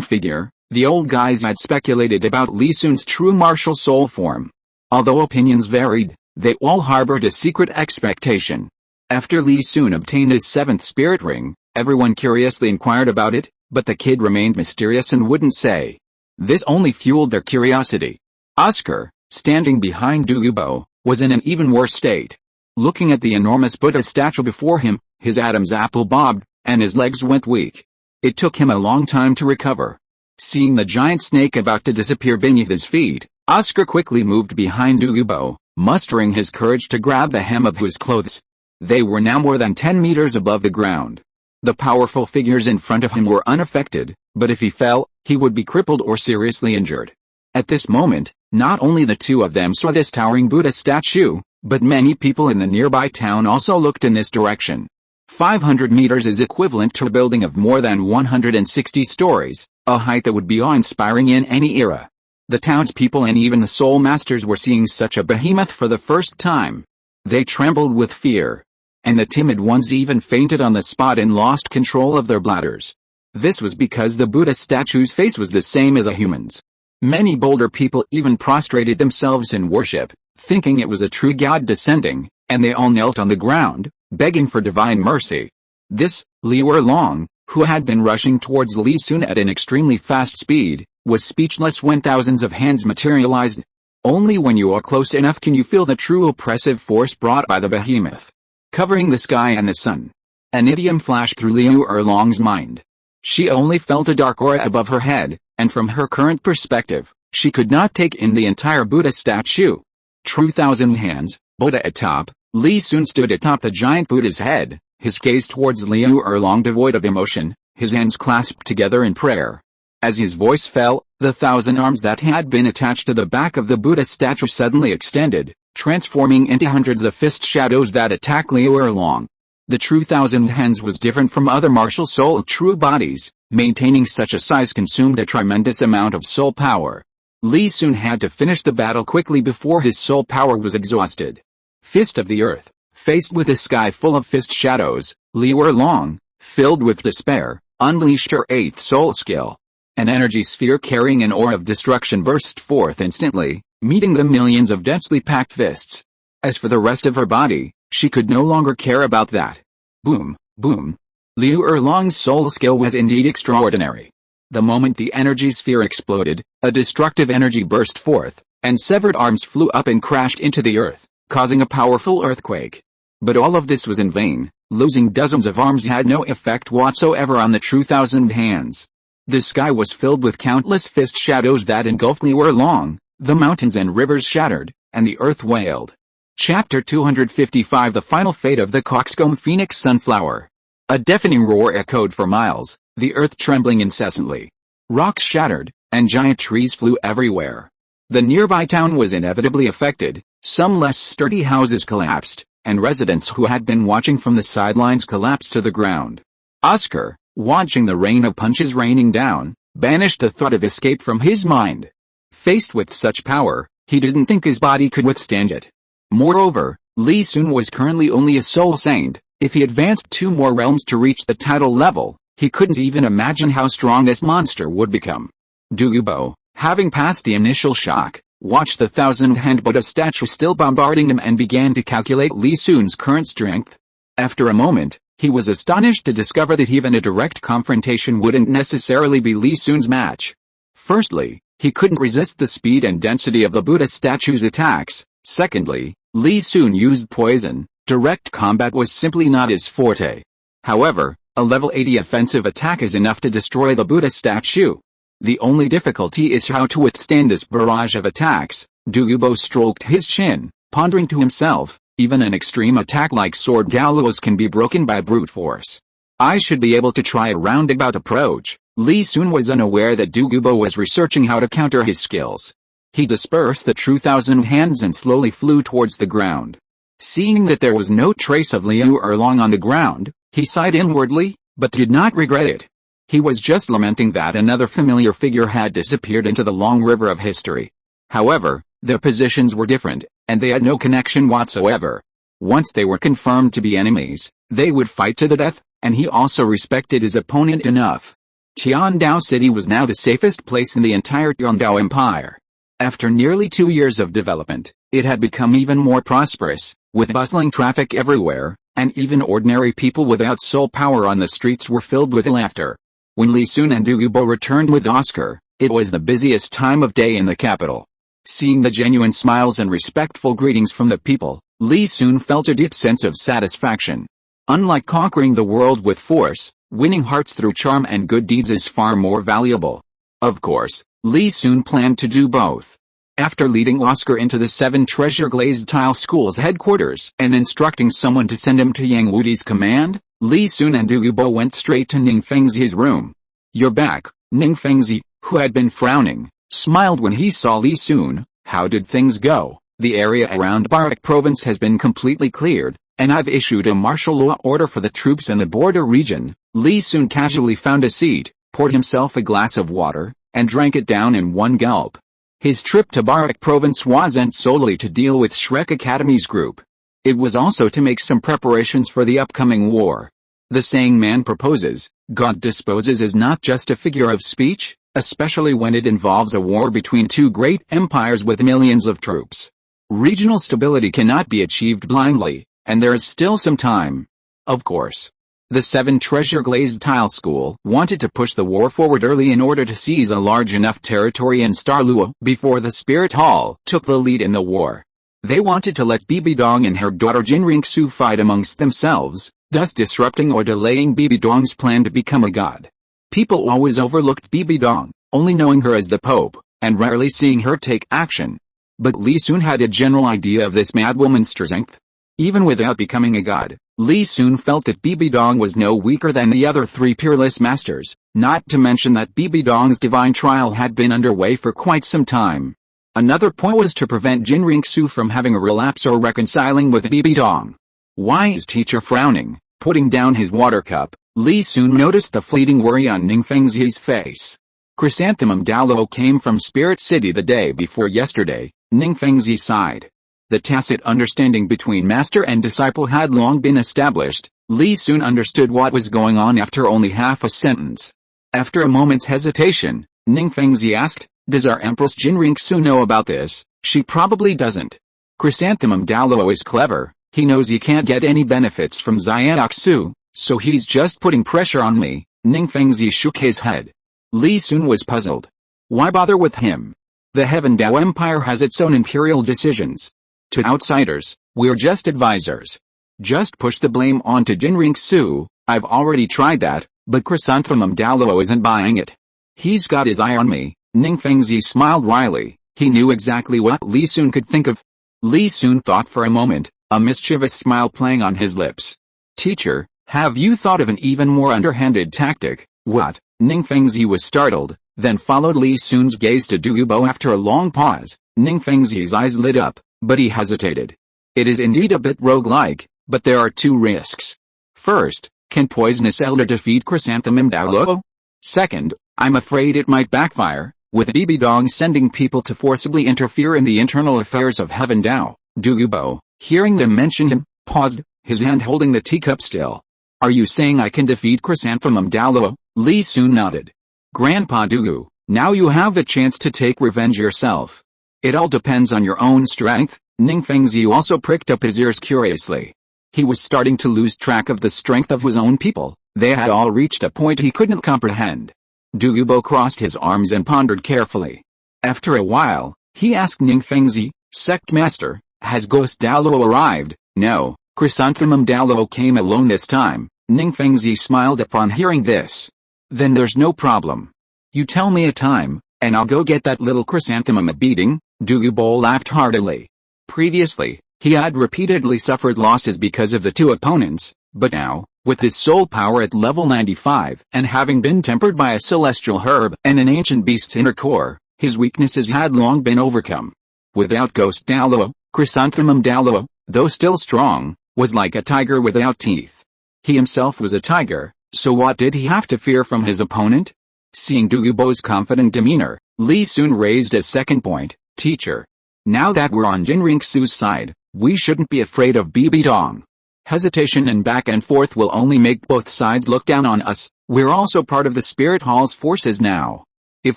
figure, the old guys had speculated about Li Sun's true martial soul form. Although opinions varied, they all harbored a secret expectation. After Li Sun obtained his 7th spirit ring, everyone curiously inquired about it, but the kid remained mysterious and wouldn't say. This only fueled their curiosity. Oscar, standing behind Douluo, was in an even worse state. Looking at the enormous Buddha statue before him, his Adam's apple bobbed, and his legs went weak. It took him a long time to recover. Seeing the giant snake about to disappear beneath his feet, Oscar quickly moved behind Douluo, mustering his courage to grab the hem of his clothes. They were now more than 10 meters above the ground. The powerful figures in front of him were unaffected, but if he fell, he would be crippled or seriously injured. At this moment, not only the two of them saw this towering Buddha statue, but many people in the nearby town also looked in this direction. 500 meters is equivalent to a building of more than 160 stories, a height that would be awe-inspiring in any era. The townspeople and even the soul masters were seeing such a behemoth for the first time. They trembled with fear. And the timid ones even fainted on the spot and lost control of their bladders. This was because the Buddha statue's face was the same as a human's. Many bolder people even prostrated themselves in worship, thinking it was a true god descending, and they all knelt on the ground, begging for divine mercy. This, Liu Erlong, who had been rushing towards Li Sun at an extremely fast speed, was speechless when thousands of hands materialized. Only when you are close enough can you feel the true oppressive force brought by the behemoth. Covering the sky and the sun. An idiom flashed through Liu Erlong's mind. She only felt a dark aura above her head, and from her current perspective, she could not take in the entire Buddha statue. True thousand hands, Buddha atop, Li Sun stood atop the giant Buddha's head, his gaze towards Liu Erlong devoid of emotion, his hands clasped together in prayer. As his voice fell, the 1,000 arms that had been attached to the back of the Buddha statue suddenly extended, transforming into hundreds of fist shadows that attacked Liu Erlong. The true 1,000 hands was different from other martial soul true bodies. Maintaining such a size consumed a tremendous amount of soul power. Li Sun had to finish the battle quickly before his soul power was exhausted. Fist of the Earth, faced with a sky full of fist shadows, Liu Erlong, filled with despair, unleashed her 8th soul skill. An energy sphere carrying an aura of destruction burst forth instantly, meeting the millions of densely packed fists. As for the rest of her body, she could no longer care about that. Boom, boom. Liu Erlong's soul skill was indeed extraordinary. The moment the energy sphere exploded, a destructive energy burst forth, and severed arms flew up and crashed into the earth, causing a powerful earthquake. But all of this was in vain. Losing dozens of arms had no effect whatsoever on the true 1,000 hands. The sky was filled with countless fist shadows that engulfed Liu Erlong, the mountains and rivers shattered, and the earth wailed. Chapter 255 The Final Fate of the Coxcomb Phoenix Sunflower. A deafening roar echoed for miles, the earth trembling incessantly. Rocks shattered, and giant trees flew everywhere. The nearby town was inevitably affected, some less sturdy houses collapsed, and residents who had been watching from the sidelines collapsed to the ground. Oscar, watching the rain of punches raining down, banished the thought of escape from his mind. Faced with such power, he didn't think his body could withstand it. Moreover, Li Sun was currently only a soul saint. If he advanced 2 more realms to reach the title level, he couldn't even imagine how strong this monster would become. Douluo, having passed the initial shock, watched the 1,000-hand Buddha statue still bombarding him and began to calculate Li Sun's current strength. After a moment, he was astonished to discover that even a direct confrontation wouldn't necessarily be Li Sun's match. Firstly, he couldn't resist the speed and density of the Buddha statue's attacks. Secondly, Li Sun used poison. Direct combat was simply not his forte. However, a level 80 offensive attack is enough to destroy the Buddha statue. The only difficulty is how to withstand this barrage of attacks. Douluo stroked his chin, pondering to himself, even an extreme attack like sword gallows can be broken by brute force. I should be able to try a roundabout approach. Li Sun was unaware that Douluo was researching how to counter his skills. He dispersed the true 1,000 hands and slowly flew towards the ground. Seeing that there was no trace of Liu Erlong on the ground, he sighed inwardly, but did not regret it. He was just lamenting that another familiar figure had disappeared into the long river of history. However, Their positions were different, and they had no connection whatsoever. Once they were confirmed to be enemies, they would fight to the death, and he also respected his opponent enough. Tiandao City was now the safest place in the entire Tiandao Empire. After nearly 2 years of development, it had become even more prosperous, with bustling traffic everywhere, and even ordinary people without soul power on the streets were filled with laughter. When Li Sun and Douluo returned with Oscar, it was the busiest time of day in the capital. Seeing the genuine smiles and respectful greetings from the people, Li Sun felt a deep sense of satisfaction. Unlike conquering the world with force, winning hearts through charm and good deeds is far more valuable. Of course, Li Sun planned to do both. After leading Oscar into the 7 treasure glazed tile school's headquarters and instructing someone to send him to Yang Wudi's command, Li Sun and Douluo went straight to Ning Fengzi's room. "You're back." Ning Fengzi, who had been frowning, smiled when he saw Li Sun. "How did things go?" "The area around Barak province has been completely cleared, and I've issued a martial law order for the troops in the border region." Li Sun casually found a seat, poured himself a glass of water, and drank it down in one gulp. His trip to Barak province wasn't solely to deal with Shrek Academy's group. It was also to make some preparations for the upcoming war. The saying "man proposes, God disposes" is not just a figure of speech, especially when it involves a war between 2 great empires with millions of troops. Regional stability cannot be achieved blindly, and there is still some time. Of course, the 7 treasure glazed tile school wanted to push the war forward early in order to seize a large enough territory in Starluo before the Spirit Hall took the lead in the war. They wanted to let Bibi Dong and her daughter Qian Renxue fight amongst themselves, thus disrupting or delaying Bibi Dong's plan to become a god. People always overlooked Bibi Dong, only knowing her as the Pope, and rarely seeing her take action. But Li Sun had a general idea of this madwoman's strength. Even without becoming a god, Li Sun felt that Bibi Dong was no weaker than the other 3 peerless masters, not to mention that Bibi Dong's divine trial had been underway for quite some time. Another point was to prevent Qian Renxue from having a relapse or reconciling with Bibi Dong. Wise teacher frowning, putting down his water cup, Li Sun noticed the fleeting worry on Ning Fengzi's face. Chrysanthemum Douluo came from Spirit City the day before yesterday. Ning Fengzi sighed. The tacit understanding between master and disciple had long been established. Li Sun understood what was going on after only half a sentence. After a moment's hesitation, Ning Fengzi asked, "Does our Empress Qian Renxue know about this?" "She probably doesn't. Chrysanthemum Douluo is clever. He knows he can't get any benefits from Xiaogang, so he's just putting pressure on me." Ning Fengzi shook his head. Li Sun was puzzled. Why bother with him? The Heaven Dao Empire has its own imperial decisions. To outsiders, we're just advisors. Just push the blame onto Qian Renxue. I've already tried that, but Chrysanthemum Douluo isn't buying it. He's got his eye on me. Ning Fengzi smiled wryly. He knew exactly what Li Sun could think of. Li Sun thought for a moment, a mischievous smile playing on his lips. "Teacher, have you thought of an even more underhanded tactic?" "What?" Ning Fengzi was startled, then followed Li Sun's gaze to Douluo. After a long pause, Ning Fengzi's eyes lit up, but he hesitated. "It is indeed a bit roguelike, but there are 2 risks. First, can Poisonous Elder defeat Chrysanthemum Douluo? Second, I'm afraid it might backfire, with Bibi Dong sending people to forcibly interfere in the internal affairs of Heaven Dao." Douluo, hearing them mention him, paused, his hand holding the teacup still. "Are you saying I can defeat Chrysanthemum Douluo?" Li Sun nodded. "Grandpa Douluo, now you have the chance to take revenge yourself. It all depends on your own strength." Ning Fengzi also pricked up his ears curiously. He was starting to lose track of the strength of his own people. They had all reached a point he couldn't comprehend. Douluo crossed his arms and pondered carefully. After a while, he asked Ning Fengzi, "Sect Master, has Ghost Douluo arrived?" "No, Chrysanthemum Douluo came alone this time." Ning Fengzi smiled upon hearing this. "Then there's no problem. You tell me a time, and I'll go get that little chrysanthemum a beating." Douluo laughed heartily. Previously, he had repeatedly suffered losses because of the 2 opponents, but now, with his soul power at level 95 and having been tempered by a celestial herb and an ancient beast's inner core, his weaknesses had long been overcome. Without Ghost Douluo, Chrysanthemum Douluo, though still strong, was like a tiger without teeth. He himself was a tiger, so what did he have to fear from his opponent? Seeing Douluo's confident demeanor, Li Sun raised a second point. "Teacher, Now that we're on Qian Renxue's side, we shouldn't be afraid of Bibi Dong. Hesitation and back and forth will only make both sides look down on us. We're also part of the Spirit Hall's forces now. If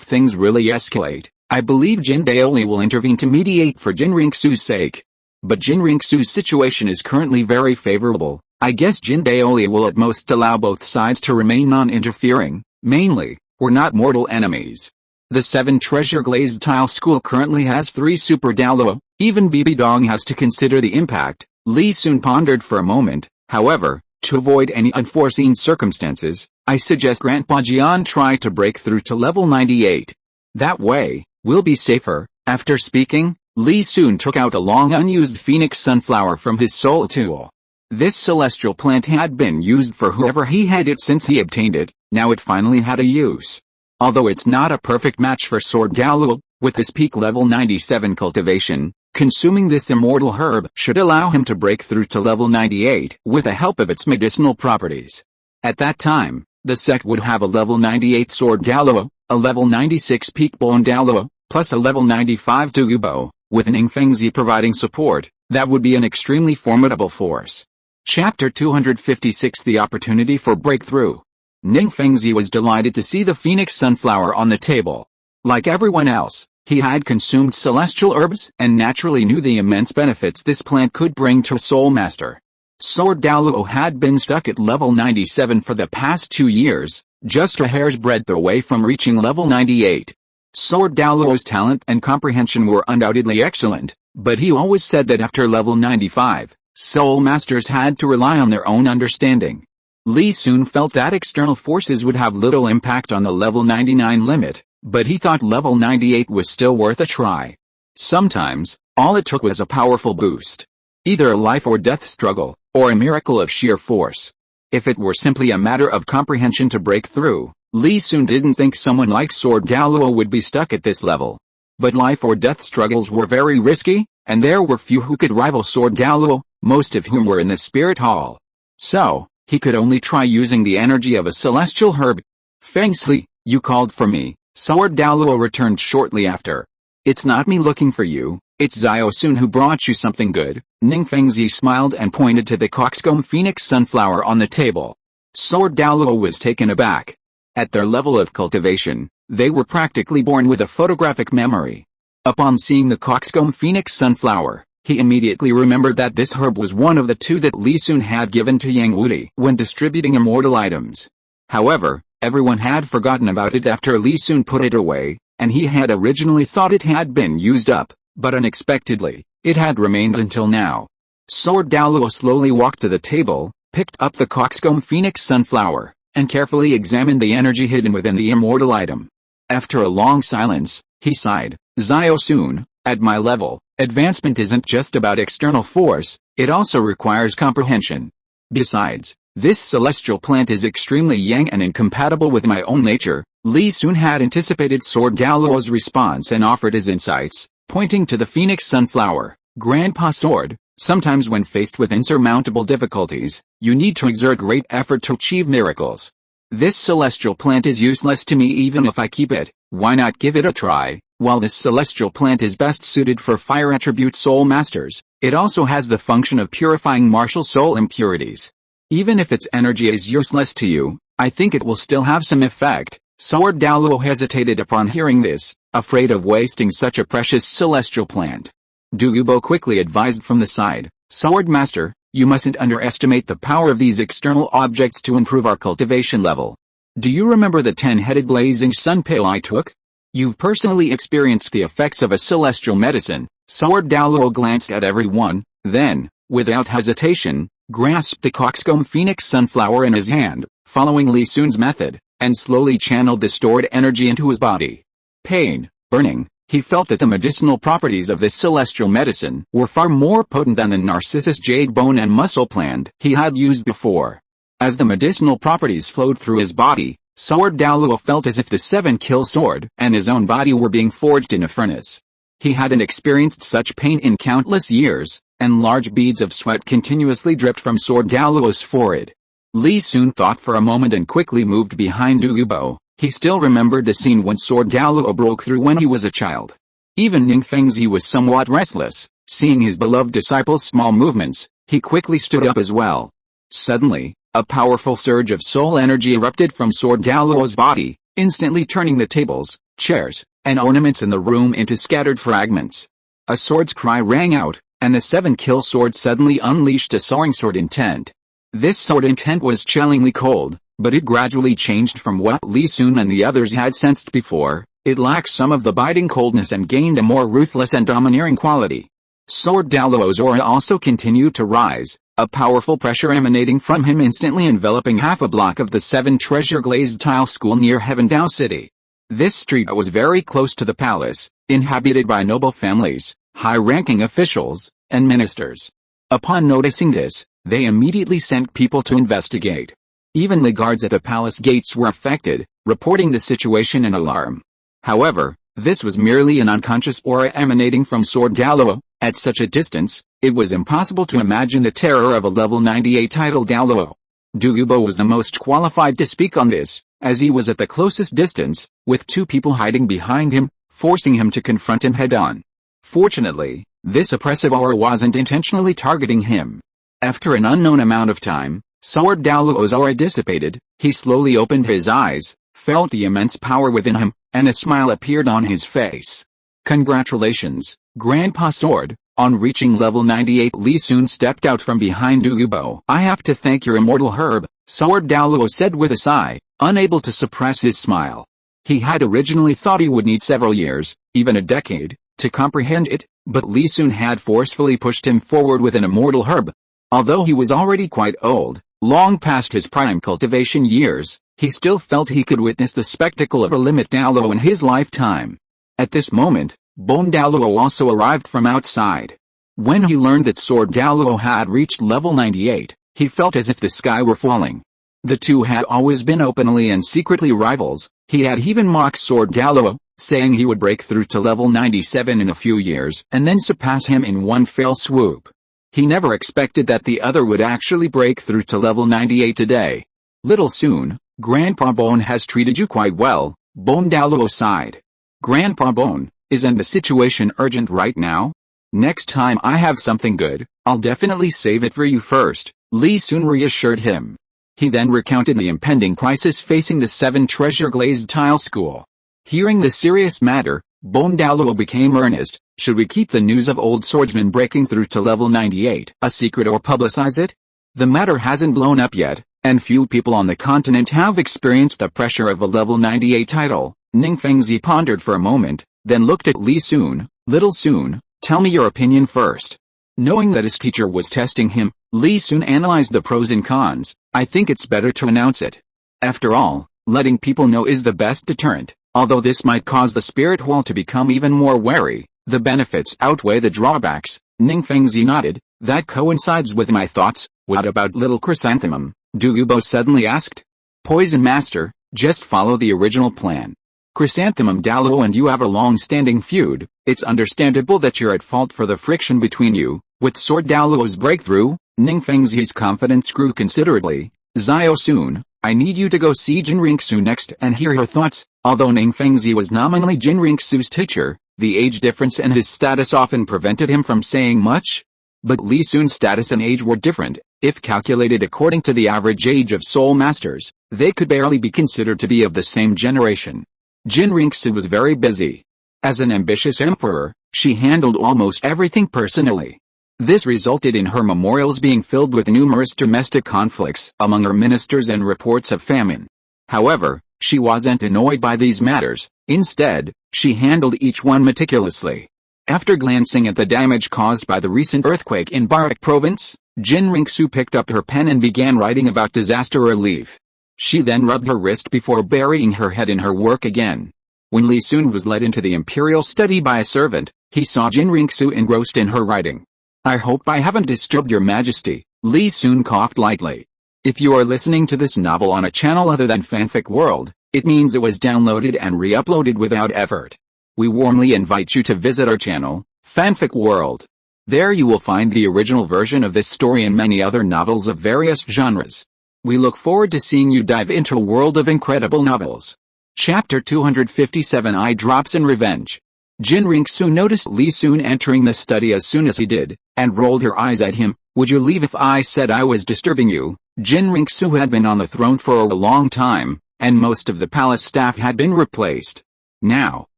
things really escalate, I believe Jin Daoli will intervene to mediate for Qian Renxue's sake. But Qian Renxue's situation is currently very favorable. I guess Jin Daoli will at most allow both sides to remain non-interfering. Mainly, we're not mortal enemies. The 7 Treasure Glazed Tile School currently has 3 Super Douluo. Even Bibi Dong has to consider the impact. Li Sun pondered for a moment. However, to avoid any unforeseen circumstances, I suggest Grandpa Jian try to break through to level 98. That way, we'll be safer. After speaking, Li Sun took out a long unused phoenix sunflower from his soul tool. This celestial plant had been used for whoever he had it since he obtained it. Now it finally had a use. Although it's not a perfect match for Sword Douluo, with his peak level 97 cultivation, consuming this immortal herb should allow him to break through to level 98 with the help of its medicinal properties. At that time, the sect would have a level 98 Sword Douluo, a level 96 Peak Bone Douluo, plus a level 95 Douluo, with Ningfengzi providing support. That would be an extremely formidable force. Chapter 256 The Opportunity for Breakthrough. Ningfengzi was delighted to see the phoenix sunflower on the table. Like everyone else, he had consumed celestial herbs and naturally knew the immense benefits this plant could bring to a soul master. Sword Douluo had been stuck at level 97 for the past 2 years, just a hair's breadth away from reaching level 98. Sword Douluo's talent and comprehension were undoubtedly excellent, but he always said that after level 95, soul masters had to rely on their own understanding. Li Sun felt that external forces would have little impact on the level 99 limit, but he thought level 98 was still worth a try. Sometimes, all it took was a powerful boost. Either a life or death struggle, or a miracle of sheer force. If it were simply a matter of comprehension to break through, Li Sun didn't think someone like Sword Douluo would be stuck at this level. But life or death struggles were very risky, and there were few who could rival Sword Douluo, most of whom were in the Spirit Hall. So, he could only try using the energy of a celestial herb. Fengsli, you called for me. Sword Douluo returned shortly after. It's not me looking for you, it's Xiao Sun who brought you something good. Ningfengzi smiled and pointed to the coxcomb phoenix sunflower on the table. Sword Douluo was taken aback. At their level of cultivation, they were practically born with a photographic memory. Upon seeing the coxcomb phoenix sunflower, he immediately remembered that this herb was one of the 2 that Li Sun had given to Yang Wudi when distributing immortal items. However, everyone had forgotten about it after Li Sun put it away, and he had originally thought it had been used up, but unexpectedly, it had remained until now. Sword Douluo slowly walked to the table, picked up the coxcomb phoenix sunflower, and carefully examined the energy hidden within the immortal item. After a long silence, he sighed, Xiao Sun, at my level, advancement isn't just about external force, it also requires comprehension. Besides, this celestial plant is extremely yang and incompatible with my own nature. Li Sun had anticipated Sword Douluo's response and offered his insights, pointing to the phoenix sunflower. Grandpa Sword, sometimes when faced with insurmountable difficulties, you need to exert great effort to achieve miracles. This celestial plant is useless to me even if I keep it, why not give it a try? While this celestial plant is best suited for fire attribute soul masters, it also has the function of purifying martial soul impurities. Even if its energy is useless to you, I think it will still have some effect. Sword Douluo hesitated upon hearing this, afraid of wasting such a precious celestial plant. Douluo quickly advised from the side, Sword Master, you mustn't underestimate the power of these external objects to improve our cultivation level. Do you remember the 10-headed blazing sun pill I took? You've personally experienced the effects of a celestial medicine. Sword Douluo glanced at everyone, then, without hesitation, grasped the coxcomb phoenix sunflower in his hand, following Li Sun's method, and slowly channeled the stored energy into his body. Pain, burning, he felt that the medicinal properties of this celestial medicine were far more potent than the Narcissus jade bone and muscle plant he had used before. As the medicinal properties flowed through his body, Sword Douluo felt as if the 7-kill sword and his own body were being forged in a furnace. He hadn't experienced such pain in countless years, and large beads of sweat continuously dripped from Sword Douluo's forehead. Li Sun thought for a moment and quickly moved behind Douluo. He still remembered the scene when Sword Douluo broke through when he was a child. Even Ning Fengzi was somewhat restless. Seeing his beloved disciple's small movements, he quickly stood up as well. Suddenly, a powerful surge of soul energy erupted from Sword Douluo's body, instantly turning the tables, chairs, and ornaments in the room into scattered fragments. A sword's cry rang out, and the 7-kill sword suddenly unleashed a soaring sword intent. This sword intent was chillingly cold, but it gradually changed from what Li Sun and the others had sensed before. It lacked some of the biting coldness and gained a more ruthless and domineering quality. Sword Douluo's aura also continued to rise, a powerful pressure emanating from him instantly enveloping half a block of the 7 treasure glazed tile school near Heaven Dao City. This street was very close to the palace, inhabited by noble families, high-ranking officials, and ministers. Upon noticing this, they immediately sent people to investigate. Even the guards at the palace gates were affected, reporting the situation in alarm. However, this was merely an unconscious aura emanating from Sword Douluo. At such a distance, it was impossible to imagine the terror of a level 98 Titled Douluo. Douluo was the most qualified to speak on this, as he was at the closest distance, with 2 people hiding behind him, forcing him to confront him head-on. Fortunately, this oppressive aura wasn't intentionally targeting him. After an unknown amount of time, Sword Douluo's aura dissipated, he slowly opened his eyes, felt the immense power within him, and a smile appeared on his face. Congratulations, Grandpa Sword. On reaching level 98, Li Sun stepped out from behind Douluo. I have to thank your immortal herb, Sword Douluo said with a sigh, unable to suppress his smile. He had originally thought he would need several years, even a decade, to comprehend it, but Li Sun had forcefully pushed him forward with an immortal herb. Although he was already quite old, long past his prime cultivation years, he still felt he could witness the spectacle of a limit Douluo in his lifetime. At this moment, Bone Douluo also arrived from outside. When he learned that Sword Douluo had reached level 98, he felt as if the sky were falling. The two had always been openly and secretly rivals. He had even mocked Sword Douluo, saying he would break through to level 97 in a few years and then surpass him in one fell swoop. He never expected that the other would actually break through to level 98 today. Little soon, Grandpa Bone has treated you quite well, Bone Douluo sighed. Grandpa Bone, isn't the situation urgent right now? Next time I have something good, I'll definitely save it for you first, Li Sun reassured him. He then recounted the impending crisis facing the 7 treasure glazed tile school. Hearing the serious matter, Bone Douluo became earnest. Should we keep the news of old swordsman breaking through to level 98 a secret or publicize it? The matter hasn't blown up yet, and few people on the continent have experienced the pressure of a level 98 title. Ning Fengzi pondered for a moment, then looked at Li Sun. Little Sun, tell me your opinion first. Knowing that his teacher was testing him, Li Sun analyzed the pros and cons. I think it's better to announce it. After all, letting people know is the best deterrent. Although this might cause the spirit wall to become even more wary, the benefits outweigh the drawbacks. Ning Fengzi nodded. That coincides with my thoughts. What about little chrysanthemum? Douluo suddenly asked. Poison Master, just follow the original plan. Chrysanthemum Douluo and you have a long-standing feud. It's understandable that you're at fault for the friction between you. With Sword Douluo's breakthrough, Ning Fengzi's confidence grew considerably. Xiao Sun, I need you to go see Qian Renxue next and hear her thoughts. Although Ning Fengzi was nominally Qian Renxue's teacher, the age difference and his status often prevented him from saying much. But Li Sun's status and age were different. If calculated according to the average age of soul masters, they could barely be considered to be of the same generation. Qian Renxue was very busy. As an ambitious emperor, she handled almost everything personally. This resulted in her memorials being filled with numerous domestic conflicts among her ministers and reports of famine. However, she wasn't annoyed by these matters. Instead, she handled each one meticulously. After glancing at the damage caused by the recent earthquake in Barak province, Qian Renxue picked up her pen and began writing about disaster relief. She then rubbed her wrist before burying her head in her work again. When Li Sun was led into the imperial study by a servant, he saw Qian Renxue engrossed in her writing. I hope I haven't disturbed your majesty, Li Sun coughed lightly. If you are listening to this novel on a channel other than Fanfic World, it means it was downloaded and re-uploaded without effort. We warmly invite you to visit our channel, Fanfic World. There you will find the original version of this story and many other novels of various genres. We look forward to seeing you dive into a world of incredible novels. Chapter 257 Eye Drops and Revenge. Qian Renxue noticed Li Sun entering the study as soon as he did, and rolled her eyes at him. Would you leave if I said I was disturbing you? Qian Renxue had been on the throne for a long time, and most of the palace staff had been replaced. Now,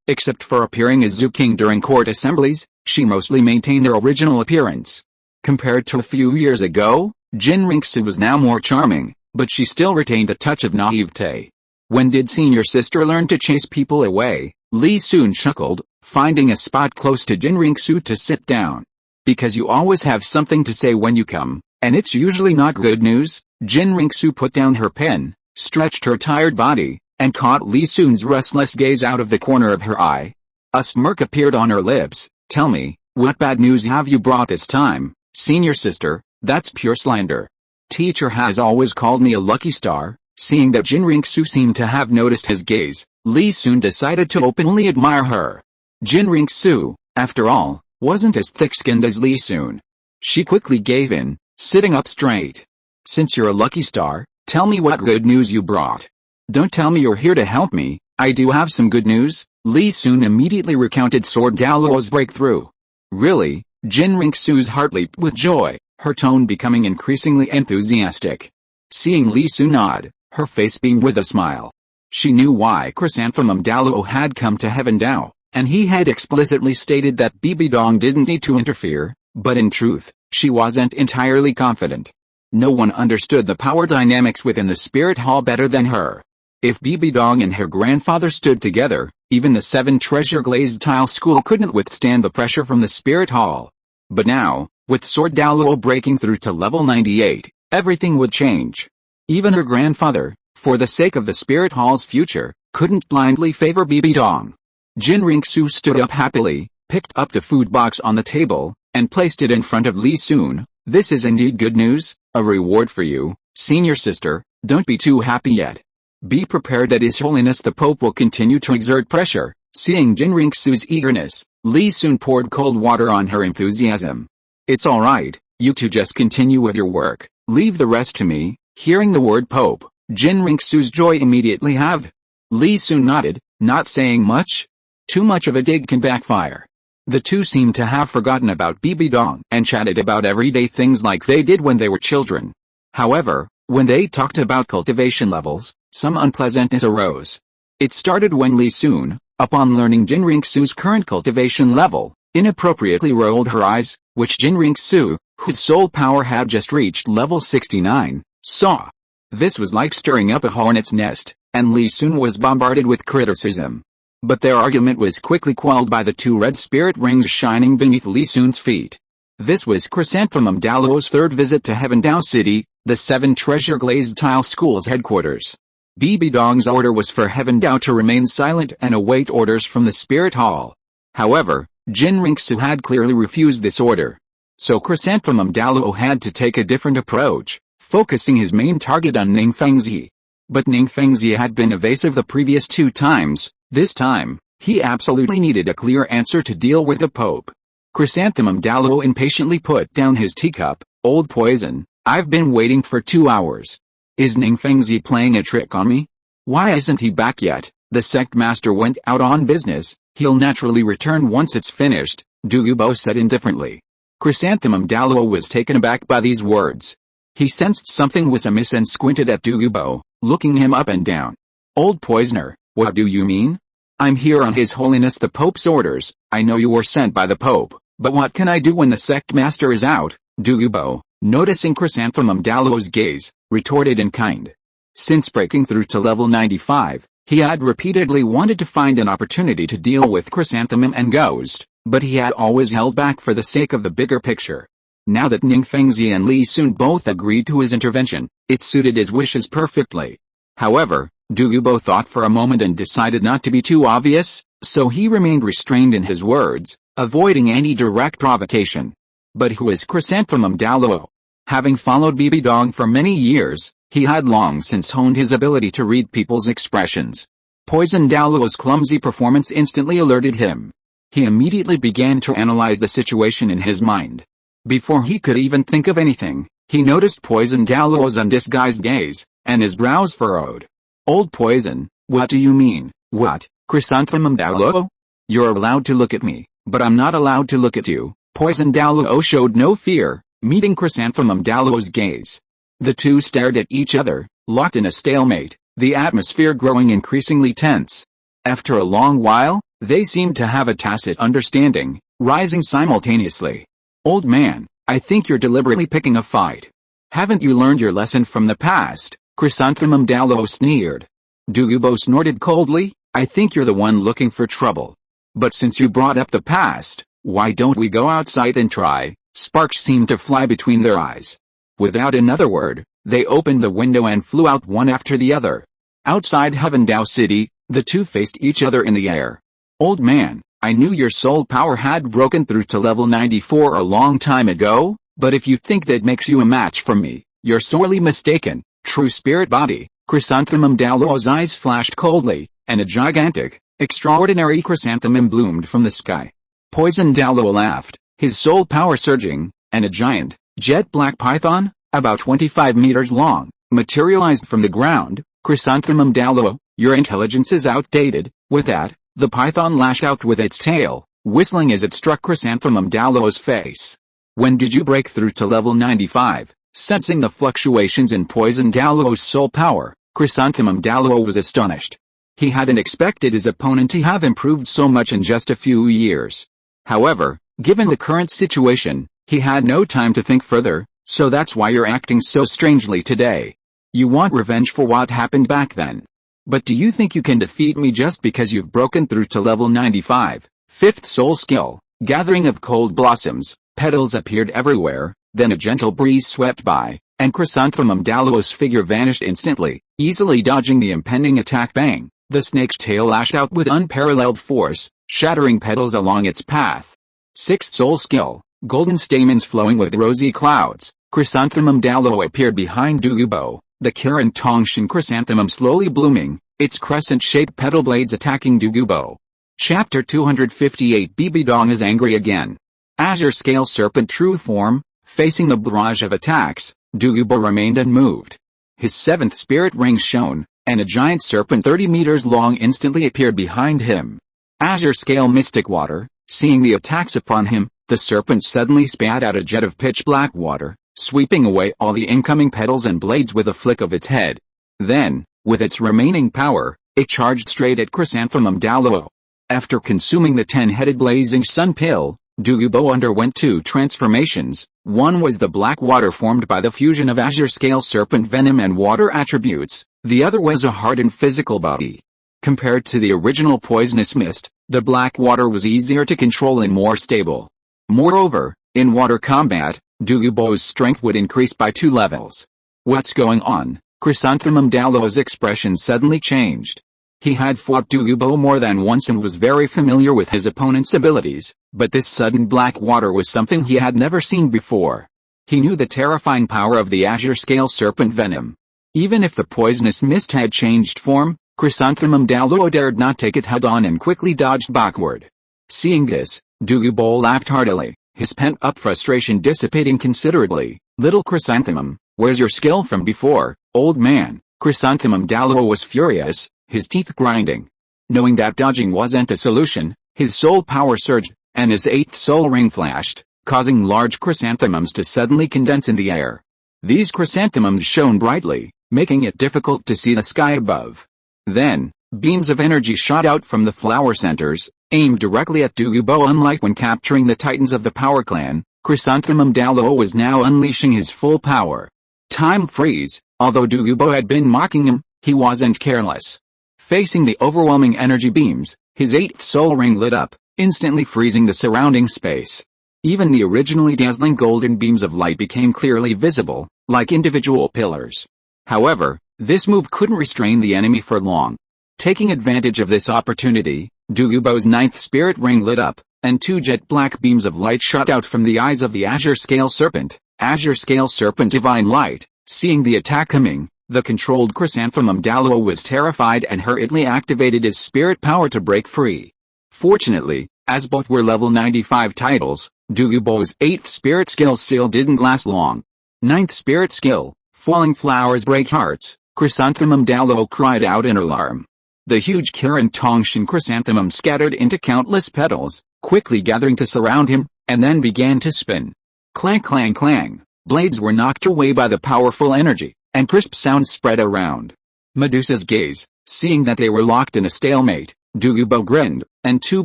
except for appearing as Zhu King during court assemblies, she mostly maintained her original appearance. Compared to a few years ago, Qian Renxue was now more charming, but she still retained a touch of naivete. When did senior sister learn to chase people away? Li Sun chuckled, finding a spot close to Qian Renxue to sit down. Because you always have something to say when you come, and it's usually not good news. Qian Renxue put down her pen, stretched her tired body, and caught Li Sun's restless gaze out of the corner of her eye. A smirk appeared on her lips. Tell me, what bad news have you brought this time, senior sister? That's pure slander. Teacher has always called me a lucky star. Seeing that Qian Renxue seemed to have noticed his gaze, Li Sun decided to openly admire her. Qian Renxue, after all, wasn't as thick-skinned as Li Sun. She quickly gave in, sitting up straight. Since you're a lucky star, tell me what good news you brought. Don't tell me you're here to help me. I do have some good news. Li Sun immediately recounted Sword Douluo's breakthrough. Really? Qian Renxue's heart leaped with joy, her tone becoming increasingly enthusiastic. Seeing Li Sun nod, her face beamed with a smile. She knew why Chrysanthemum Douluo had come to Heaven Dao, and he had explicitly stated that Bibi Dong didn't need to interfere, but in truth, she wasn't entirely confident. No one understood the power dynamics within the spirit hall better than her. If Bibi Dong and her grandfather stood together, even the 7 treasure glazed tile school couldn't withstand the pressure from the spirit hall. But now, with Sword Douluo breaking through to level 98, everything would change. Even her grandfather, for the sake of the spirit hall's future, couldn't blindly favor Bibi Dong. Qian Renxue stood up happily, picked up the food box on the table, and placed it in front of Li Sun. This is indeed good news, a reward for you, senior sister. Don't be too happy yet. Be prepared that His Holiness the Pope will continue to exert pressure. Seeing Qian Renxue's eagerness, Li Sun poured cold water on her enthusiasm. It's alright, you two just continue with your work, leave the rest to me. Hearing the word Pope, Qian Renxue's joy immediately halved. Li Sun nodded, not saying much. Too much of a dig can backfire. The two seemed to have forgotten about Bibi Dong and chatted about everyday things like they did when they were children. However, when they talked about cultivation levels, some unpleasantness arose. It started when Li Sun, upon learning Qian Renxue's current cultivation level, inappropriately rolled her eyes, which Qian Renxue, whose soul power had just reached level 69, saw. This was like stirring up a hornet's nest, and Li Sun was bombarded with criticism. But their argument was quickly quelled by the 2 red spirit rings shining beneath Li Sun's feet. This was Chrysanthemum Douluo's 3rd visit to Heaven Dao City, the 7 treasure glazed tile school's headquarters. Bibi Dong's order was for Heaven Dao to remain silent and await orders from the spirit hall. However, Qian Renxue had clearly refused this order. So Chrysanthemum Douluo had to take a different approach, focusing his main target on Ningfengzi. But Ningfengzi had been evasive the previous 2 times. This time, he absolutely needed a clear answer to deal with the Pope. Chrysanthemum Douluo impatiently put down his teacup. Old poison, I've been waiting for 2 hours. Is Ningfengzi playing a trick on me? Why isn't he back yet? The sect master went out on business. He'll naturally return once it's finished, Douluo said indifferently. Chrysanthemum Douluo was taken aback by these words. He sensed something was amiss and squinted at Douluo, looking him up and down. Old poisoner, what do you mean? I'm here on His Holiness the Pope's orders. I know you were sent by the Pope, but what can I do when the sect master is out? Douluo, noticing Chrysanthemum Douluo's gaze, retorted in kind. Since breaking through to level 95, he had repeatedly wanted to find an opportunity to deal with Chrysanthemum and Ghost, but he had always held back for the sake of the bigger picture. Now that Ningfengzi and Li Sun both agreed to his intervention, it suited his wishes perfectly. However, Douluo thought for a moment and decided not to be too obvious, so he remained restrained in his words, avoiding any direct provocation. But who is Chrysanthemum Douluo? Having followed Bibi Dong for many years, he had long since honed his ability to read people's expressions. Poison Douluo's clumsy performance instantly alerted him. He immediately began to analyze the situation in his mind. Before he could even think of anything, he noticed Poison Douluo's undisguised gaze, and his brows furrowed. Old Poison, what do you mean? What, Chrysanthemum Douluo? You're allowed to look at me, but I'm not allowed to look at you. Poison Douluo showed no fear, meeting Chrysanthemum Douluo's gaze. The two stared at each other, locked in a stalemate, the atmosphere growing increasingly tense. After a long while, they seemed to have a tacit understanding, rising simultaneously. Old man, I think you're deliberately picking a fight. Haven't you learned your lesson from the past? Chrysanthemum Douluo sneered. Douluo snorted coldly, I think you're the one looking for trouble. But since you brought up the past, why don't we go outside and try? Sparks seemed to fly between their eyes. Without another word, they opened the window and flew out one after the other. Outside Heavendao City, the two faced each other in the air. Old man, I knew your soul power had broken through to level 94 a long time ago, but if you think that makes you a match for me, you're sorely mistaken. True spirit body. Chrysanthemum Douluo's eyes flashed coldly, and a gigantic, extraordinary chrysanthemum bloomed from the sky. Poison Douluo laughed, his soul power surging, and a giant, jet-black python, about 25 meters long, materialized from the ground. Chrysanthemum Douluo, your intelligence is outdated. With that, the python lashed out with its tail, whistling as it struck Chrysanthemum Douluo's face. When did you break through to level 95? Sensing the fluctuations in Poison Douluo's soul power, Chrysanthemum Douluo was astonished. He hadn't expected his opponent to have improved so much in just a few years. However, given the current situation, he had no time to think further, so that's why you're acting so strangely today. You want revenge for what happened back then. But do you think you can defeat me just because you've broken through to level 95? Fifth soul skill, gathering of cold blossoms, petals appeared everywhere, then a gentle breeze swept by, and Chrysanthemum Douluo's figure vanished instantly, easily dodging the impending attack. Bang! The snake's tail lashed out with unparalleled force, shattering petals along its path. Sixth soul skill, golden stamens flowing with rosy clouds. Chrysanthemum Douluo appeared behind Douluo, the Qian Renxue chrysanthemum slowly blooming, its crescent-shaped petal blades attacking Douluo. Chapter 258. Bibi Dong is angry again. Azure Scale Serpent true form. Facing the barrage of attacks, Douluo remained unmoved. His seventh spirit ring shone, and a giant serpent 30 meters long instantly appeared behind him. Azure Scale Mystic Water. Seeing the attacks upon him, the serpent suddenly spat out a jet of pitch-black water, sweeping away all the incoming petals and blades with a flick of its head. Then, with its remaining power, it charged straight at Chrysanthemum Douluo. After consuming the 10-headed blazing sun pill, Douluo underwent two transformations. One was the black water formed by the fusion of Azure Scale Serpent venom and water attributes, the other was a hardened physical body. Compared to the original poisonous mist, the black water was easier to control and more stable. Moreover, in water combat, Douluo's strength would increase by 2 levels. What's going on? Chrysanthemum Douluo's expression suddenly changed. He had fought Douluo more than once and was very familiar with his opponent's abilities, but this sudden black water was something he had never seen before. He knew the terrifying power of the Azure Scale Serpent venom. Even if the poisonous mist had changed form, Chrysanthemum Douluo dared not take it head-on and quickly dodged backward. Seeing this, Douluo laughed heartily, his pent-up frustration dissipating considerably. Little Chrysanthemum, where's your skill from before, old man? Chrysanthemum Douluo was furious, his teeth grinding. Knowing that dodging wasn't a solution, his soul power surged, and his 8th soul ring flashed, causing large chrysanthemums to suddenly condense in the air. These chrysanthemums shone brightly, making it difficult to see the sky above. Then, beams of energy shot out from the flower centers, aimed directly at Douluo. Unlike when capturing the titans of the Power Clan, Chrysanthemum Douluo was now unleashing his full power. Time freeze. Although Douluo had been mocking him, he wasn't careless. Facing the overwhelming energy beams, his 8th soul ring lit up, instantly freezing the surrounding space. Even the originally dazzling golden beams of light became clearly visible, like individual pillars. However, this move couldn't restrain the enemy for long. Taking advantage of this opportunity, Douluo's 9th spirit ring lit up, and 2 jet black beams of light shot out from the eyes of the Azure Scale Serpent. Azure Scale Serpent Divine Light. Seeing the attack coming, the controlled Chrysanthemum Douluo was terrified and hurriedly activated his spirit power to break free. Fortunately, as both were level 95 titles, Douluo's 8th spirit skill still didn't last long. 9th spirit skill, Falling Flowers Break Hearts. Chrysanthemum Douluo cried out in alarm. The huge Qian Renxue chrysanthemum scattered into countless petals, quickly gathering to surround him, and then began to spin. Clang clang clang, blades were knocked away by the powerful energy, and crisp sounds spread around. Medusa's gaze, seeing that they were locked in a stalemate, Douluo grinned, and two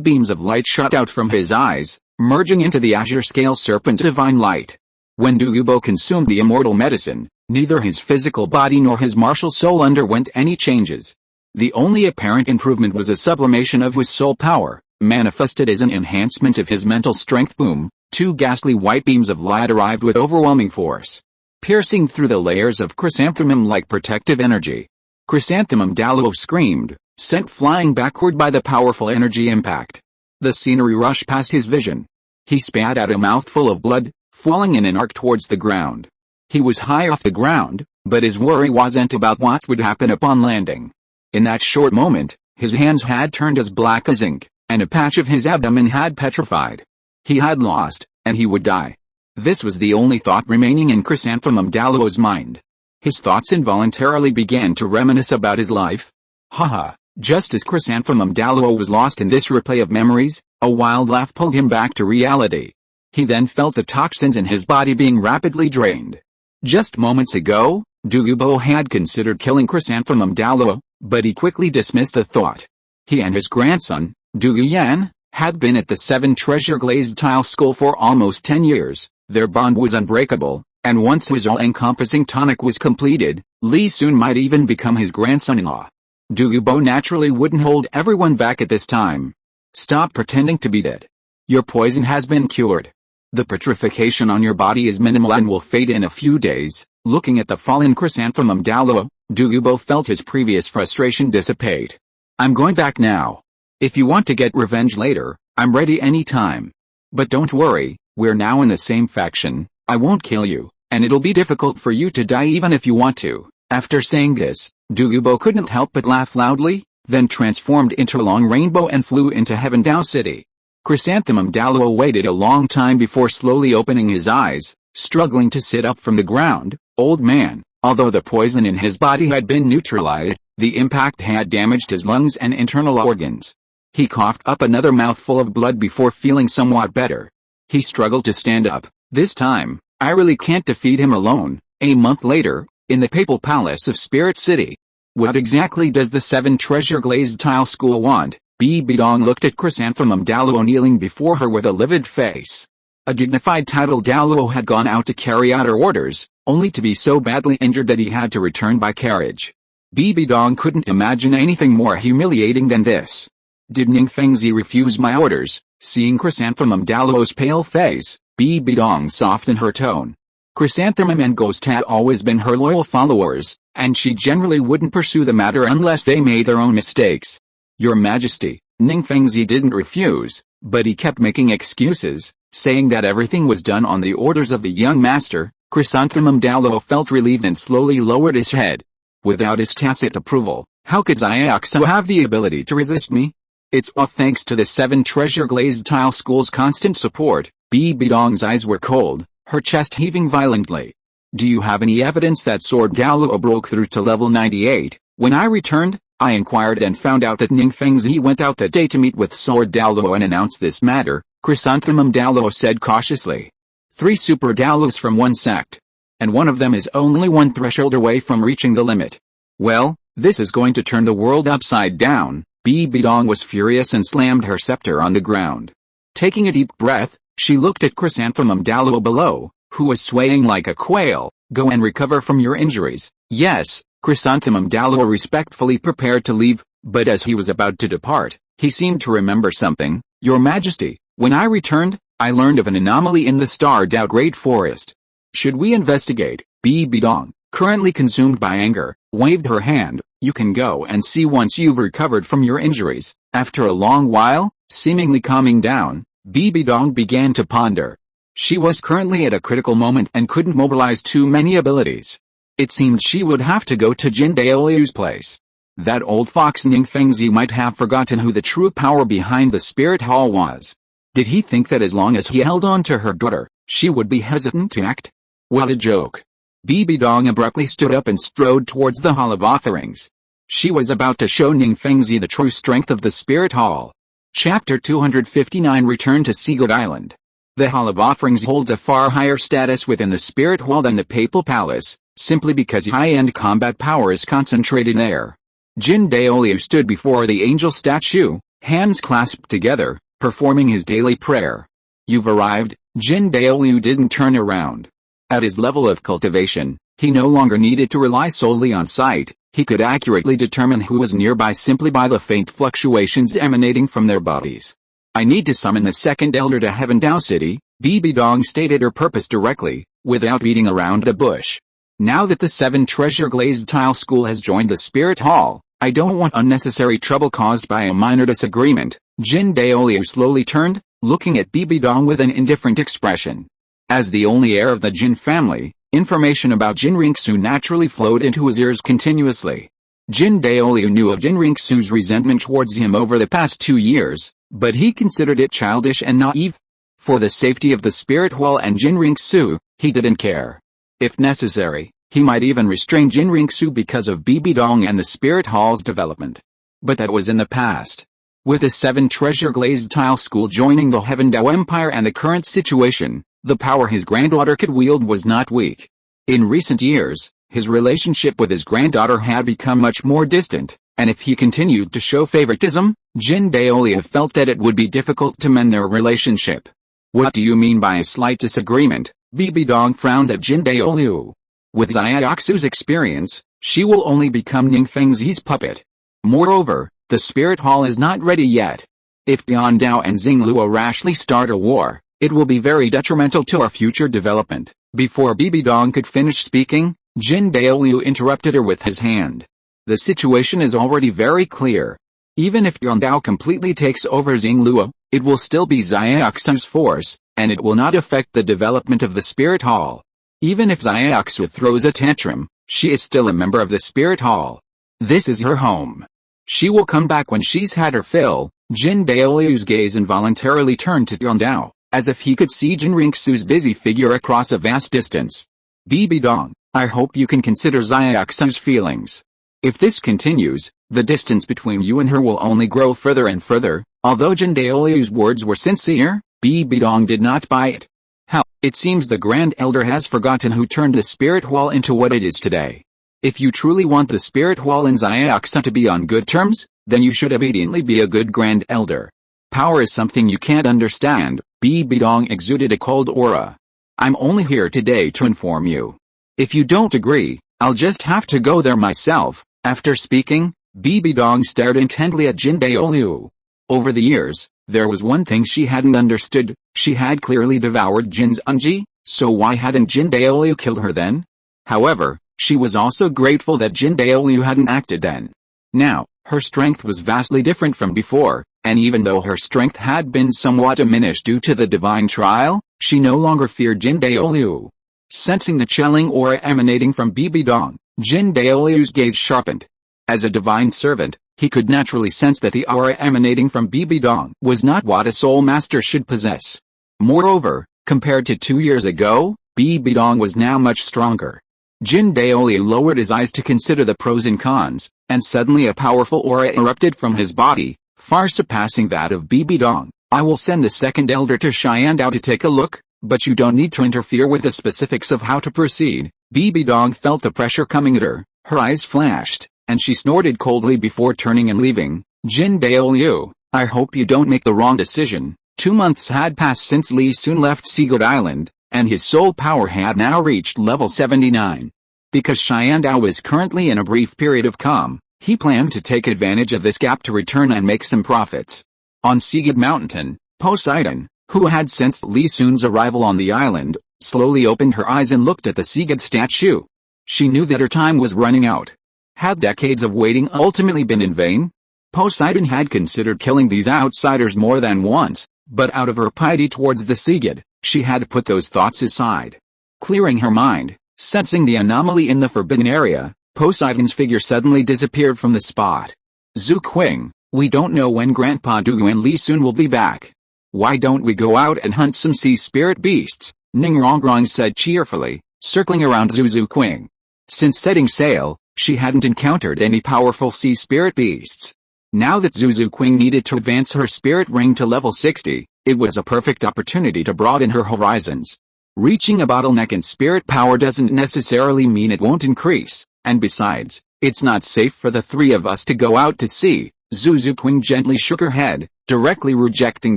beams of light shot out from his eyes, merging into the azure scale serpent's divine light. When Douluo consumed the immortal medicine, neither his physical body nor his martial soul underwent any changes. The only apparent improvement was a sublimation of his soul power, manifested as an enhancement of his mental strength. Boom, two ghastly white beams of light arrived with overwhelming force, piercing through the layers of chrysanthemum-like protective energy. Chrysanthemum Douluo screamed, sent flying backward by the powerful energy impact. The scenery rushed past his vision. He spat out a mouthful of blood, falling in an arc towards the ground. He was high off the ground, but his worry wasn't about what would happen upon landing. In that short moment, his hands had turned as black as ink, and a patch of his abdomen had petrified. He had lost, and he would die. This was the only thought remaining in Chrysanthemum Douluo's mind. His thoughts involuntarily began to reminisce about his life. Haha, just as Chrysanthemum Douluo was lost in this replay of memories, a wild laugh pulled him back to reality. He then felt the toxins in his body being rapidly drained. Just moments ago, Douluo had considered killing Chrysanthemum Douluo, but he quickly dismissed the thought. He and his grandson, Douluo, had been at the Seven Treasure Glazed tile school for almost 10 years. Their bond was unbreakable, and once his all-encompassing tonic was completed, Li soon might even become his grandson-in-law. Douluo naturally wouldn't hold everyone back at this time. Stop pretending to be dead. Your poison has been cured. The petrification on your body is minimal and will fade in a few days. Looking at the fallen Chrysanthemum Douluo, Douluo felt his previous frustration dissipate. I'm going back now. If you want to get revenge later, I'm ready anytime. But don't worry, we're now in the same faction. I won't kill you, and it'll be difficult for you to die even if you want to. After saying this, Douluo couldn't help but laugh loudly, then transformed into a long rainbow and flew into Heaven Dao City. Chrysanthemum Douluo waited a long time before slowly opening his eyes, struggling to sit up from the ground. Old man, although the poison in his body had been neutralized, the impact had damaged his lungs and internal organs. He coughed up another mouthful of blood before feeling somewhat better. He struggled to stand up. This time, I really can't defeat him alone. A month later, in the Papal Palace of Spirit City. What exactly does the Seven Treasure Glazed tile school want? Bibi Dong looked at Chrysanthemum Douluo kneeling before her with a livid face. A dignified Titled Douluo had gone out to carry out her orders, only to be so badly injured that he had to return by carriage. Bibi Dong couldn't imagine anything more humiliating than this. Did Ningfengzi refuse my orders? Seeing Chrysanthemum Douluo's pale face, Bibi Dong softened her tone. Chrysanthemum and Ghost had always been her loyal followers, and she generally wouldn't pursue the matter unless they made their own mistakes. Your Majesty, Ningfengzi didn't refuse, but he kept making excuses, saying that everything was done on the orders of the young master. Chrysanthemum Douluo felt relieved and slowly lowered his head. Without his tacit approval, how could Xiaogang have the ability to resist me? It's all thanks to the Seven Treasure Glazed tile school's constant support. Bibi Dong's eyes were cold, her chest heaving violently. Do you have any evidence that Sword Douluo broke through to level 98? When I returned, I inquired and found out that Ningfengzi went out that day to meet with Sword Douluo and announce this matter, Chrysanthemum Douluo said cautiously. 3 Super Douluos from one sect. And one of them is only one threshold away from reaching the limit. Well, this is going to turn the world upside down. Bibi Dong was furious and slammed her scepter on the ground. Taking a deep breath, she looked at Chrysanthemum Douluo below, who was swaying like a quail. Go and recover from your injuries. Yes, Chrysanthemum Douluo respectfully prepared to leave, but as he was about to depart, he seemed to remember something. Your Majesty, when I returned, I learned of an anomaly in the Star Dao Great Forest. Should we investigate? Bibi Dong, currently consumed by anger, waved her hand. You can go and see once you've recovered from your injuries. After a long while, seemingly calming down, Bibi Dong began to ponder. She was currently at a critical moment and couldn't mobilize too many abilities. It seemed she would have to go to Jin Daoliu's place. That old fox Ningfengzi might have forgotten who the true power behind the Spirit Hall was. Did he think that as long as he held on to her daughter, she would be hesitant to act? What a joke. Bibi Dong abruptly stood up and strode towards the Hall of Offerings. She was about to show Ningfengzi the true strength of the Spirit Hall. Chapter 259 Return to Seagoat Island. The Hall of Offerings holds a far higher status within the Spirit Hall than the Papal Palace, simply because high-end combat power is concentrated there. Jin Daoliu stood before the angel statue, hands clasped together, performing his daily prayer. You've arrived. Jin Daoliu didn't turn around. At his level of cultivation, he no longer needed to rely solely on sight. He could accurately determine who was nearby simply by the faint fluctuations emanating from their bodies. I need to summon the second elder to Heaven Dao City, Bibi Dong stated her purpose directly, without beating around the bush. Now that the 7 Treasure Glazed Tile School has joined the Spirit Hall, I don't want unnecessary trouble caused by a minor disagreement. Jin Daoliu slowly turned, looking at Bibi Dong with an indifferent expression. As the only heir of the Jin family, information about Qian Renxue naturally flowed into his ears continuously. Jin Daoliu knew of Qian Renxue's resentment towards him over the past 2 years, but he considered it childish and naive. For the safety of the Spirit Hall and Qian Renxue, he didn't care. If necessary, he might even restrain Qian Renxue because of Bibi Dong and the Spirit Hall's development. But that was in the past. With the 7 Treasure Glazed Tile School joining the Heaven Dao Empire and the current situation, the power his granddaughter could wield was not weak. In recent years, his relationship with his granddaughter had become much more distant, and if he continued to show favoritism, Jin Daoliu felt that it would be difficult to mend their relationship. What do you mean by a slight disagreement? Bibi Dong frowned at Jin Daoliu. With Xiaoxu's experience, she will only become Ningfengzi's puppet. Moreover, the Spirit Hall is not ready yet. If Bian Dao and Xingluo rashly start a war, it will be very detrimental to our future development. Before Bibi Dong could finish speaking, Jin Daoliu interrupted her with his hand. The situation is already very clear. Even if Bian Dao completely takes over Xingluo, it will still be Xiaoxu's force, and it will not affect the development of the Spirit Hall. Even if Xiaoxu throws a tantrum, she is still a member of the Spirit Hall. This is her home. She will come back when she's had her fill. Jin Daoliu's gaze involuntarily turned to Bian Dao, as if he could see Qian Renxue's busy figure across a vast distance. Bibi Dong, I hope you can consider Xiaoxu's feelings. If this continues, the distance between you and her will only grow further and further. Although Jin Daoliu's words were sincere, Bibi Dong did not buy it. How, it seems the Grand Elder has forgotten who turned the Spirit Hall into what it is today. If you truly want the Spirit Hall and Xiaoxu to be on good terms, then you should obediently be a good Grand Elder. Power is something you can't understand. Bibi Dong exuded a cold aura. I'm only here today to inform you. If you don't agree, I'll just have to go there myself. After speaking, Bibi Dong stared intently at Jin Daoliu. Over the years, there was one thing she hadn't understood. She had clearly devoured Jin's Unji, so why hadn't Jin Daoliu killed her then? However, she was also grateful that Jin Daoliu hadn't acted then. Now, her strength was vastly different from before, and even though her strength had been somewhat diminished due to the divine trial, she no longer feared Jin Daoliu. Sensing the chilling aura emanating from Bibi Dong, Jin Daoliu's gaze sharpened. As a divine servant, he could naturally sense that the aura emanating from Bibi Dong was not what a soul master should possess. Moreover, compared to 2 years ago, Bibi Dong was now much stronger. Jin Daoliu lowered his eyes to consider the pros and cons, and suddenly a powerful aura erupted from his body, far surpassing that of Bibi Dong. I will send the second elder to Xian Dao to take a look, but you don't need to interfere with the specifics of how to proceed. Bibi Dong felt the pressure coming at her, her eyes flashed, and she snorted coldly before turning and leaving. Jin Daoliu, I hope you don't make the wrong decision. 2 months had passed since Li Sun left Seagoat Island, and his soul power had now reached level 79. Because Xian Dao was currently in a brief period of calm, he planned to take advantage of this gap to return and make some profits. On Seagoat Mountain, Poseidon, who had sensed Li Sun's arrival on the island, slowly opened her eyes and looked at the Seagoat statue. She knew that her time was running out. Had decades of waiting ultimately been in vain? Poseidon had considered killing these outsiders more than once, but out of her piety towards the Seagoat, she had put those thoughts aside. Clearing her mind, sensing the anomaly in the forbidden area, Poseidon's figure suddenly disappeared from the spot. Zhu Qing, we don't know when Grandpa Douluo and Li Sun will be back. Why don't we go out and hunt some sea spirit beasts? Ning Rongrong said cheerfully, circling around Zhu Qing. Since setting sail, she hadn't encountered any powerful sea spirit beasts. Now that Zhu Zuqing needed to advance her spirit ring to level 60, it was a perfect opportunity to broaden her horizons. Reaching a bottleneck in spirit power doesn't necessarily mean it won't increase, and besides, it's not safe for the three of us to go out to sea. Zhu Zuqing gently shook her head, directly rejecting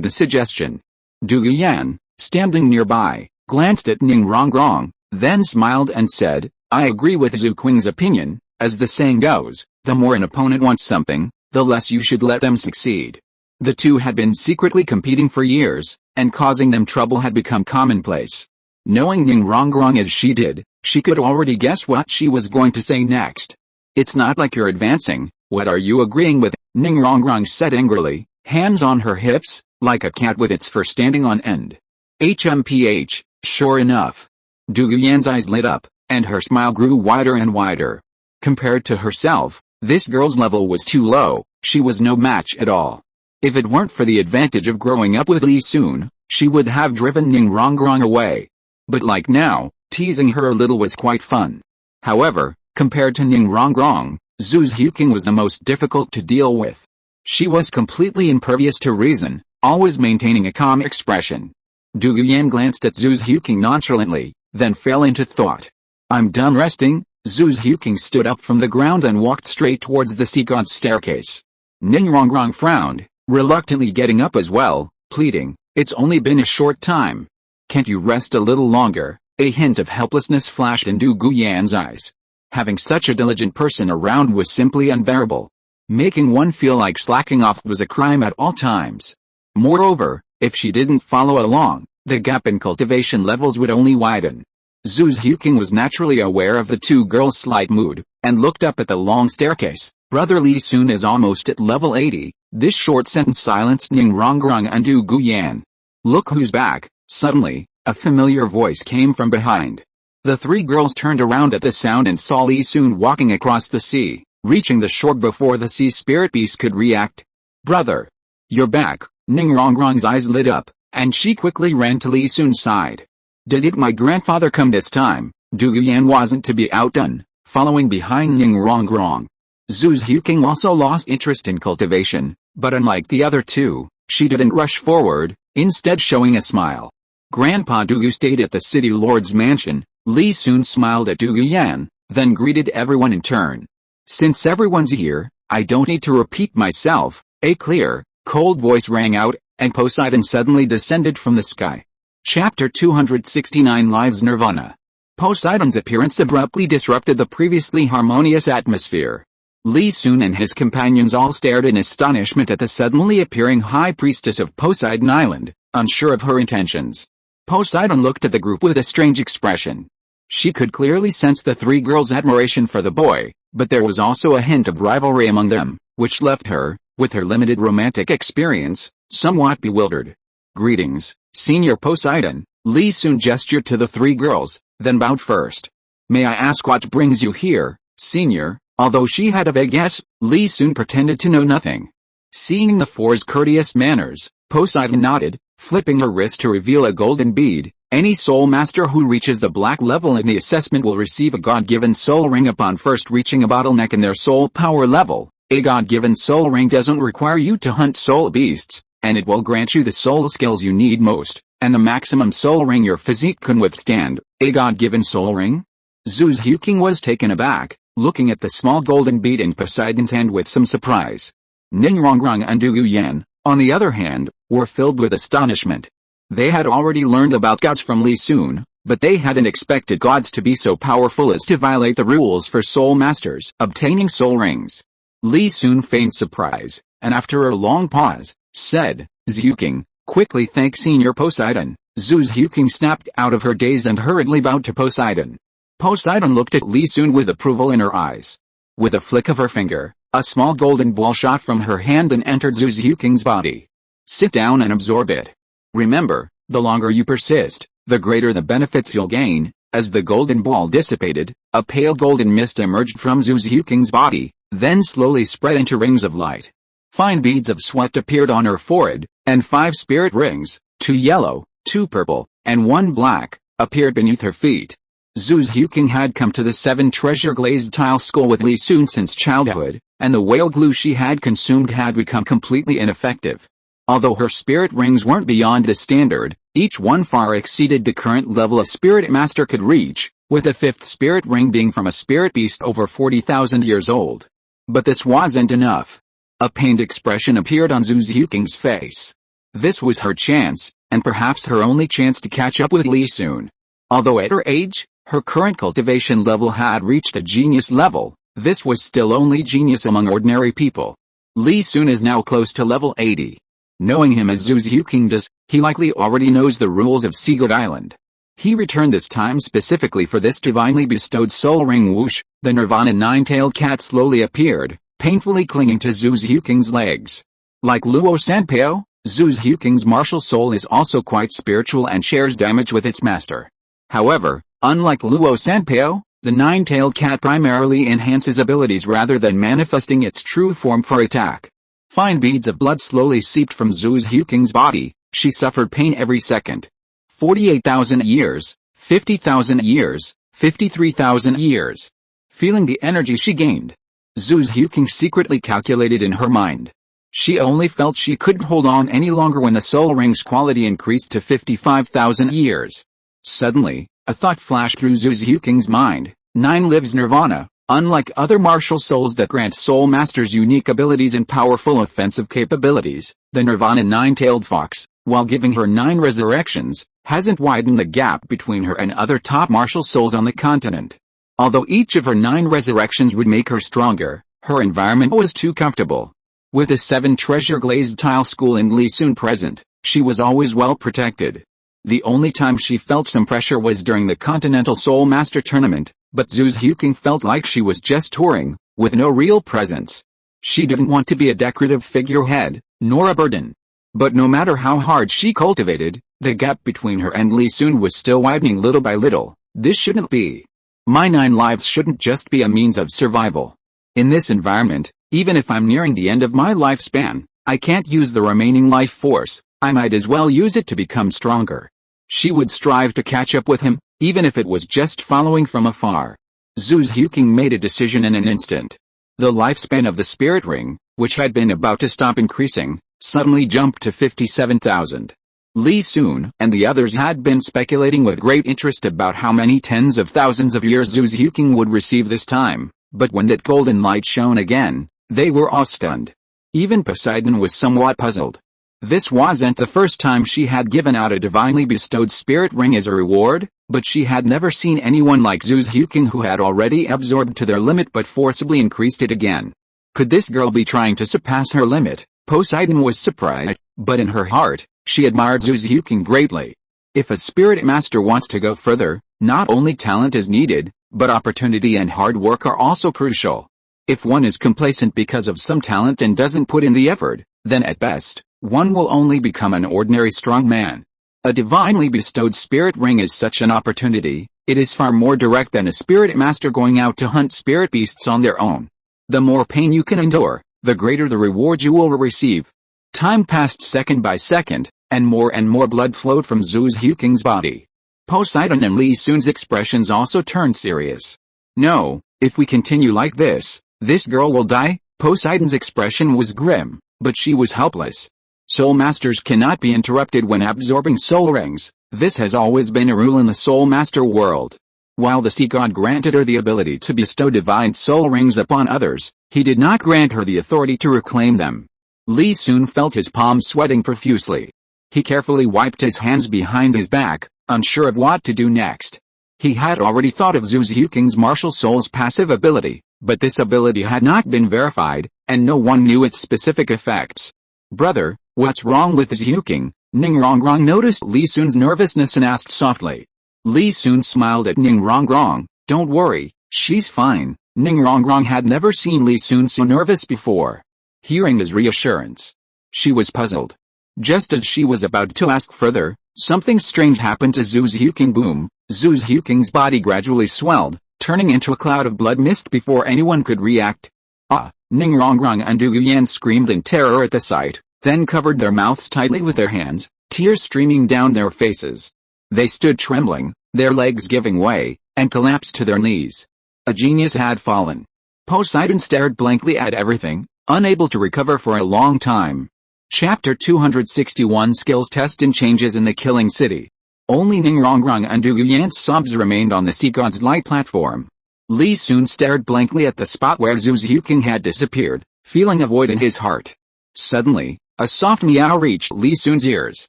the suggestion. Du Yuyan, standing nearby, glanced at Ning Rongrong, then smiled and said, I agree with Zuqing's opinion. As the saying goes, the more an opponent wants something, the less you should let them succeed. The two had been secretly competing for years, and causing them trouble had become commonplace. Knowing Ning Rongrong as she did, she could already guess what she was going to say next. It's not like you're advancing, what are you agreeing with? Ning Rongrong said angrily, hands on her hips, like a cat with its fur standing on end. HMPH, sure enough. Du Yuyan's eyes lit up, and her smile grew wider and wider. Compared to herself, this girl's level was too low, she was no match at all. If it weren't for the advantage of growing up with Li Sun, she would have driven Ning Rongrong away. But like now, teasing her a little was quite fun. However, compared to Ning Rongrong, Zhu Zuqing was the most difficult to deal with. She was completely impervious to reason, always maintaining a calm expression. Du Yuyan glanced at Zhu Zuqing nonchalantly, then fell into thought. I'm done resting. Zhu Zuqing stood up from the ground and walked straight towards the sea god's staircase. Ning Rongrong frowned, reluctantly getting up as well, pleading, it's only been a short time. Can't you rest a little longer? A hint of helplessness flashed in Du Yuyan's eyes. Having such a diligent person around was simply unbearable. Making one feel like slacking off was a crime at all times. Moreover, if she didn't follow along, the gap in cultivation levels would only widen. Zhu Zuqing was naturally aware of the two girls' slight mood, and looked up at the long staircase. Brother Li Sun is almost at level 80. This short sentence silenced Ning Rongrong and Du Yuyan. Look who's back. Suddenly, a familiar voice came from behind. The three girls turned around at the sound and saw Li Sun walking across the sea, reaching the shore before the sea spirit beast could react. Brother! You're back. Ning Rongrong's eyes lit up, and she quickly ran to Li Sun's side. Did my grandfather come this time? Du Yuyan wasn't to be outdone, following behind Ning Rongrong. Zhu Zuqing also lost interest in cultivation, but unlike the other two, she didn't rush forward, instead showing a smile. Grandpa Du stayed at the city lord's mansion. Li Sun smiled at Du Yuyan, then greeted everyone in turn. Since everyone's here, I don't need to repeat myself. A clear, cold voice rang out, and Poseidon suddenly descended from the sky. Chapter 269 Lives Nirvana. Poseidon's appearance abruptly disrupted the previously harmonious atmosphere. Li Sun and his companions all stared in astonishment at the suddenly appearing high priestess of Poseidon Island, unsure of her intentions. Poseidon looked at the group with a strange expression. She could clearly sense the three girls' admiration for the boy, but there was also a hint of rivalry among them, which left her, with her limited romantic experience, somewhat bewildered. Greetings, Senior Poseidon. Li Sun gestured to the three girls, then bowed first. May I ask what brings you here, Senior? Although she had a vague guess, Li Sun pretended to know nothing. Seeing the four's courteous manners, Poseidon nodded, flipping her wrist to reveal a golden bead. Any soul master who reaches the black level in the assessment will receive a God-given soul ring upon first reaching a bottleneck in their soul power level. A God-given soul ring doesn't require you to hunt soul beasts, and it will grant you the soul skills you need most, and the maximum soul ring your physique can withstand. A God-given soul ring? Zhu Zuqing was taken aback, looking at the small golden bead in Poseidon's hand with some surprise. Ning Rongrong and Du Yuyan, on the other hand, were filled with astonishment. They had already learned about gods from Li Sun, but they hadn't expected gods to be so powerful as to violate the rules for soul masters obtaining soul rings. Li Sun feigned surprise, and after a long pause, said, Zuqing, quickly thank Senior Poseidon. Zhu Zuqing snapped out of her daze and hurriedly bowed to Poseidon. Poseidon looked at Li Sun with approval in her eyes. With a flick of her finger, a small golden ball shot from her hand and entered Zhu Zuqing's body. Sit down and absorb it. Remember, the longer you persist, the greater the benefits you'll gain. As the golden ball dissipated, a pale golden mist emerged from Zhu Zuqing's body, then slowly spread into rings of light. Fine beads of sweat appeared on her forehead, and 5 spirit rings, 2 yellow, 2 purple, and 1 black, appeared beneath her feet. Zhu Xiuqing had come to the 7-treasure glazed tile school with Li Sun since childhood, and the whale glue she had consumed had become completely ineffective. Although her spirit rings weren't beyond the standard, each one far exceeded the current level a spirit master could reach, with the 5th spirit ring being from a spirit beast over 40,000 years old. But this wasn't enough. A pained expression appeared on Zhu Xiuqing's face. This was her chance, and perhaps her only chance to catch up with Li Sun. Although at her age, her current cultivation level had reached a genius level, this was still only genius among ordinary people. Li Sun is now close to level 80. Knowing him as Zhu Xiuqing does, he likely already knows the rules of Seagoat Island. He returned this time specifically for this divinely bestowed soul ring. Whoosh, the Nirvana 9-tailed cat slowly appeared, painfully clinging to Zhu Xiuqing's legs. Like Luo Sanpao, Zhu Xiuqing's martial soul is also quite spiritual and shares damage with its master. However, unlike Luo Sanpao, the 9-tailed cat primarily enhances abilities rather than manifesting its true form for attack. Fine beads of blood slowly seeped from Zhu Xiuqing's body. She suffered pain every second. 48,000 years, 50,000 years, 53,000 years. Feeling the energy she gained, Zhu Xiuqing secretly calculated in her mind. She only felt she couldn't hold on any longer when the soul ring's quality increased to 55,000 years. Suddenly, a thought flashed through Zhu Xiuqing's mind. 9 lives Nirvana. Unlike other martial souls that grant soul masters unique abilities and powerful offensive capabilities, the Nirvana 9-tailed fox, while giving her 9 resurrections, hasn't widened the gap between her and other top martial souls on the continent. Although each of her 9 resurrections would make her stronger, her environment was too comfortable. With the 7-treasure glazed tile school and Li Sun present, she was always well protected. The only time she felt some pressure was during the Continental Soul Master Tournament, but Zhu Xiuqing felt like she was just touring, with no real presence. She didn't want to be a decorative figurehead, nor a burden. But no matter how hard she cultivated, the gap between her and Li Sun was still widening little by little. This shouldn't be. My 9 lives shouldn't just be a means of survival. In this environment, even if I'm nearing the end of my lifespan, I can't use the remaining life force. I might as well use it to become stronger. She would strive to catch up with him, even if it was just following from afar. Zhu Xiuqing made a decision in an instant. The lifespan of the spirit ring, which had been about to stop increasing, suddenly jumped to 57,000. Li Sun and the others had been speculating with great interest about how many tens of thousands of years Zhu Xiuqing would receive this time, but when that golden light shone again, they were all stunned. Even Poseidon was somewhat puzzled. This wasn't the first time she had given out a divinely bestowed spirit ring as a reward, but she had never seen anyone like Zhu Xiuqing who had already absorbed to their limit but forcibly increased it again. Could this girl be trying to surpass her limit? Poseidon was surprised, but in her heart, she admired Zhu Xiuqing greatly. If a spirit master wants to go further, not only talent is needed, but opportunity and hard work are also crucial. If one is complacent because of some talent and doesn't put in the effort, then at best, one will only become an ordinary strong man. A divinely bestowed spirit ring is such an opportunity. It is far more direct than a spirit master going out to hunt spirit beasts on their own. The more pain you can endure, the greater the reward you will receive. Time passed second by second, and more blood flowed from Zhu Xiuqing's body. Poseidon and Li Sun's expressions also turned serious. No, if we continue like this girl will die. Poseidon's expression was grim, but she was helpless. Soul masters cannot be interrupted when absorbing soul rings. This has always been a rule in the soul master world. While the sea god granted her the ability to bestow divine soul rings upon others, he did not grant her the authority to reclaim them. Li Sun felt his palms sweating profusely. He carefully wiped his hands behind his back, unsure of what to do next. He had already thought of Zhu Xiuqing's martial soul's passive ability, but this ability had not been verified, and no one knew its specific effects. Brother, what's wrong with Xiuqing? Ningrongrong noticed Li Sun's nervousness and asked softly. Li Sun smiled at Ningrongrong. Don't worry, she's fine. Ningrongrong had never seen Li Sun so nervous before. Hearing his reassurance, she was puzzled. Just as she was about to ask further, something strange happened to Zhu Xiuqing. Boom! Zhu Xiuqing's body gradually swelled, turning into a cloud of blood mist before anyone could react. Ah! Ningrongrong and Du Yuyan screamed in terror at the sight, then covered their mouths tightly with their hands, tears streaming down their faces. They stood trembling, their legs giving way, and collapsed to their knees. A genius had fallen. Poseidon stared blankly at everything, unable to recover for a long time. Chapter 261 Skills Test and Changes in the Killing City. Only Ninjutsu and Doulouo's sobs remained on the sea god's light platform. Li Sun stared blankly at the spot where Xiaogang had disappeared, feeling a void in his heart. Suddenly, a soft meow reached Li Sun's ears.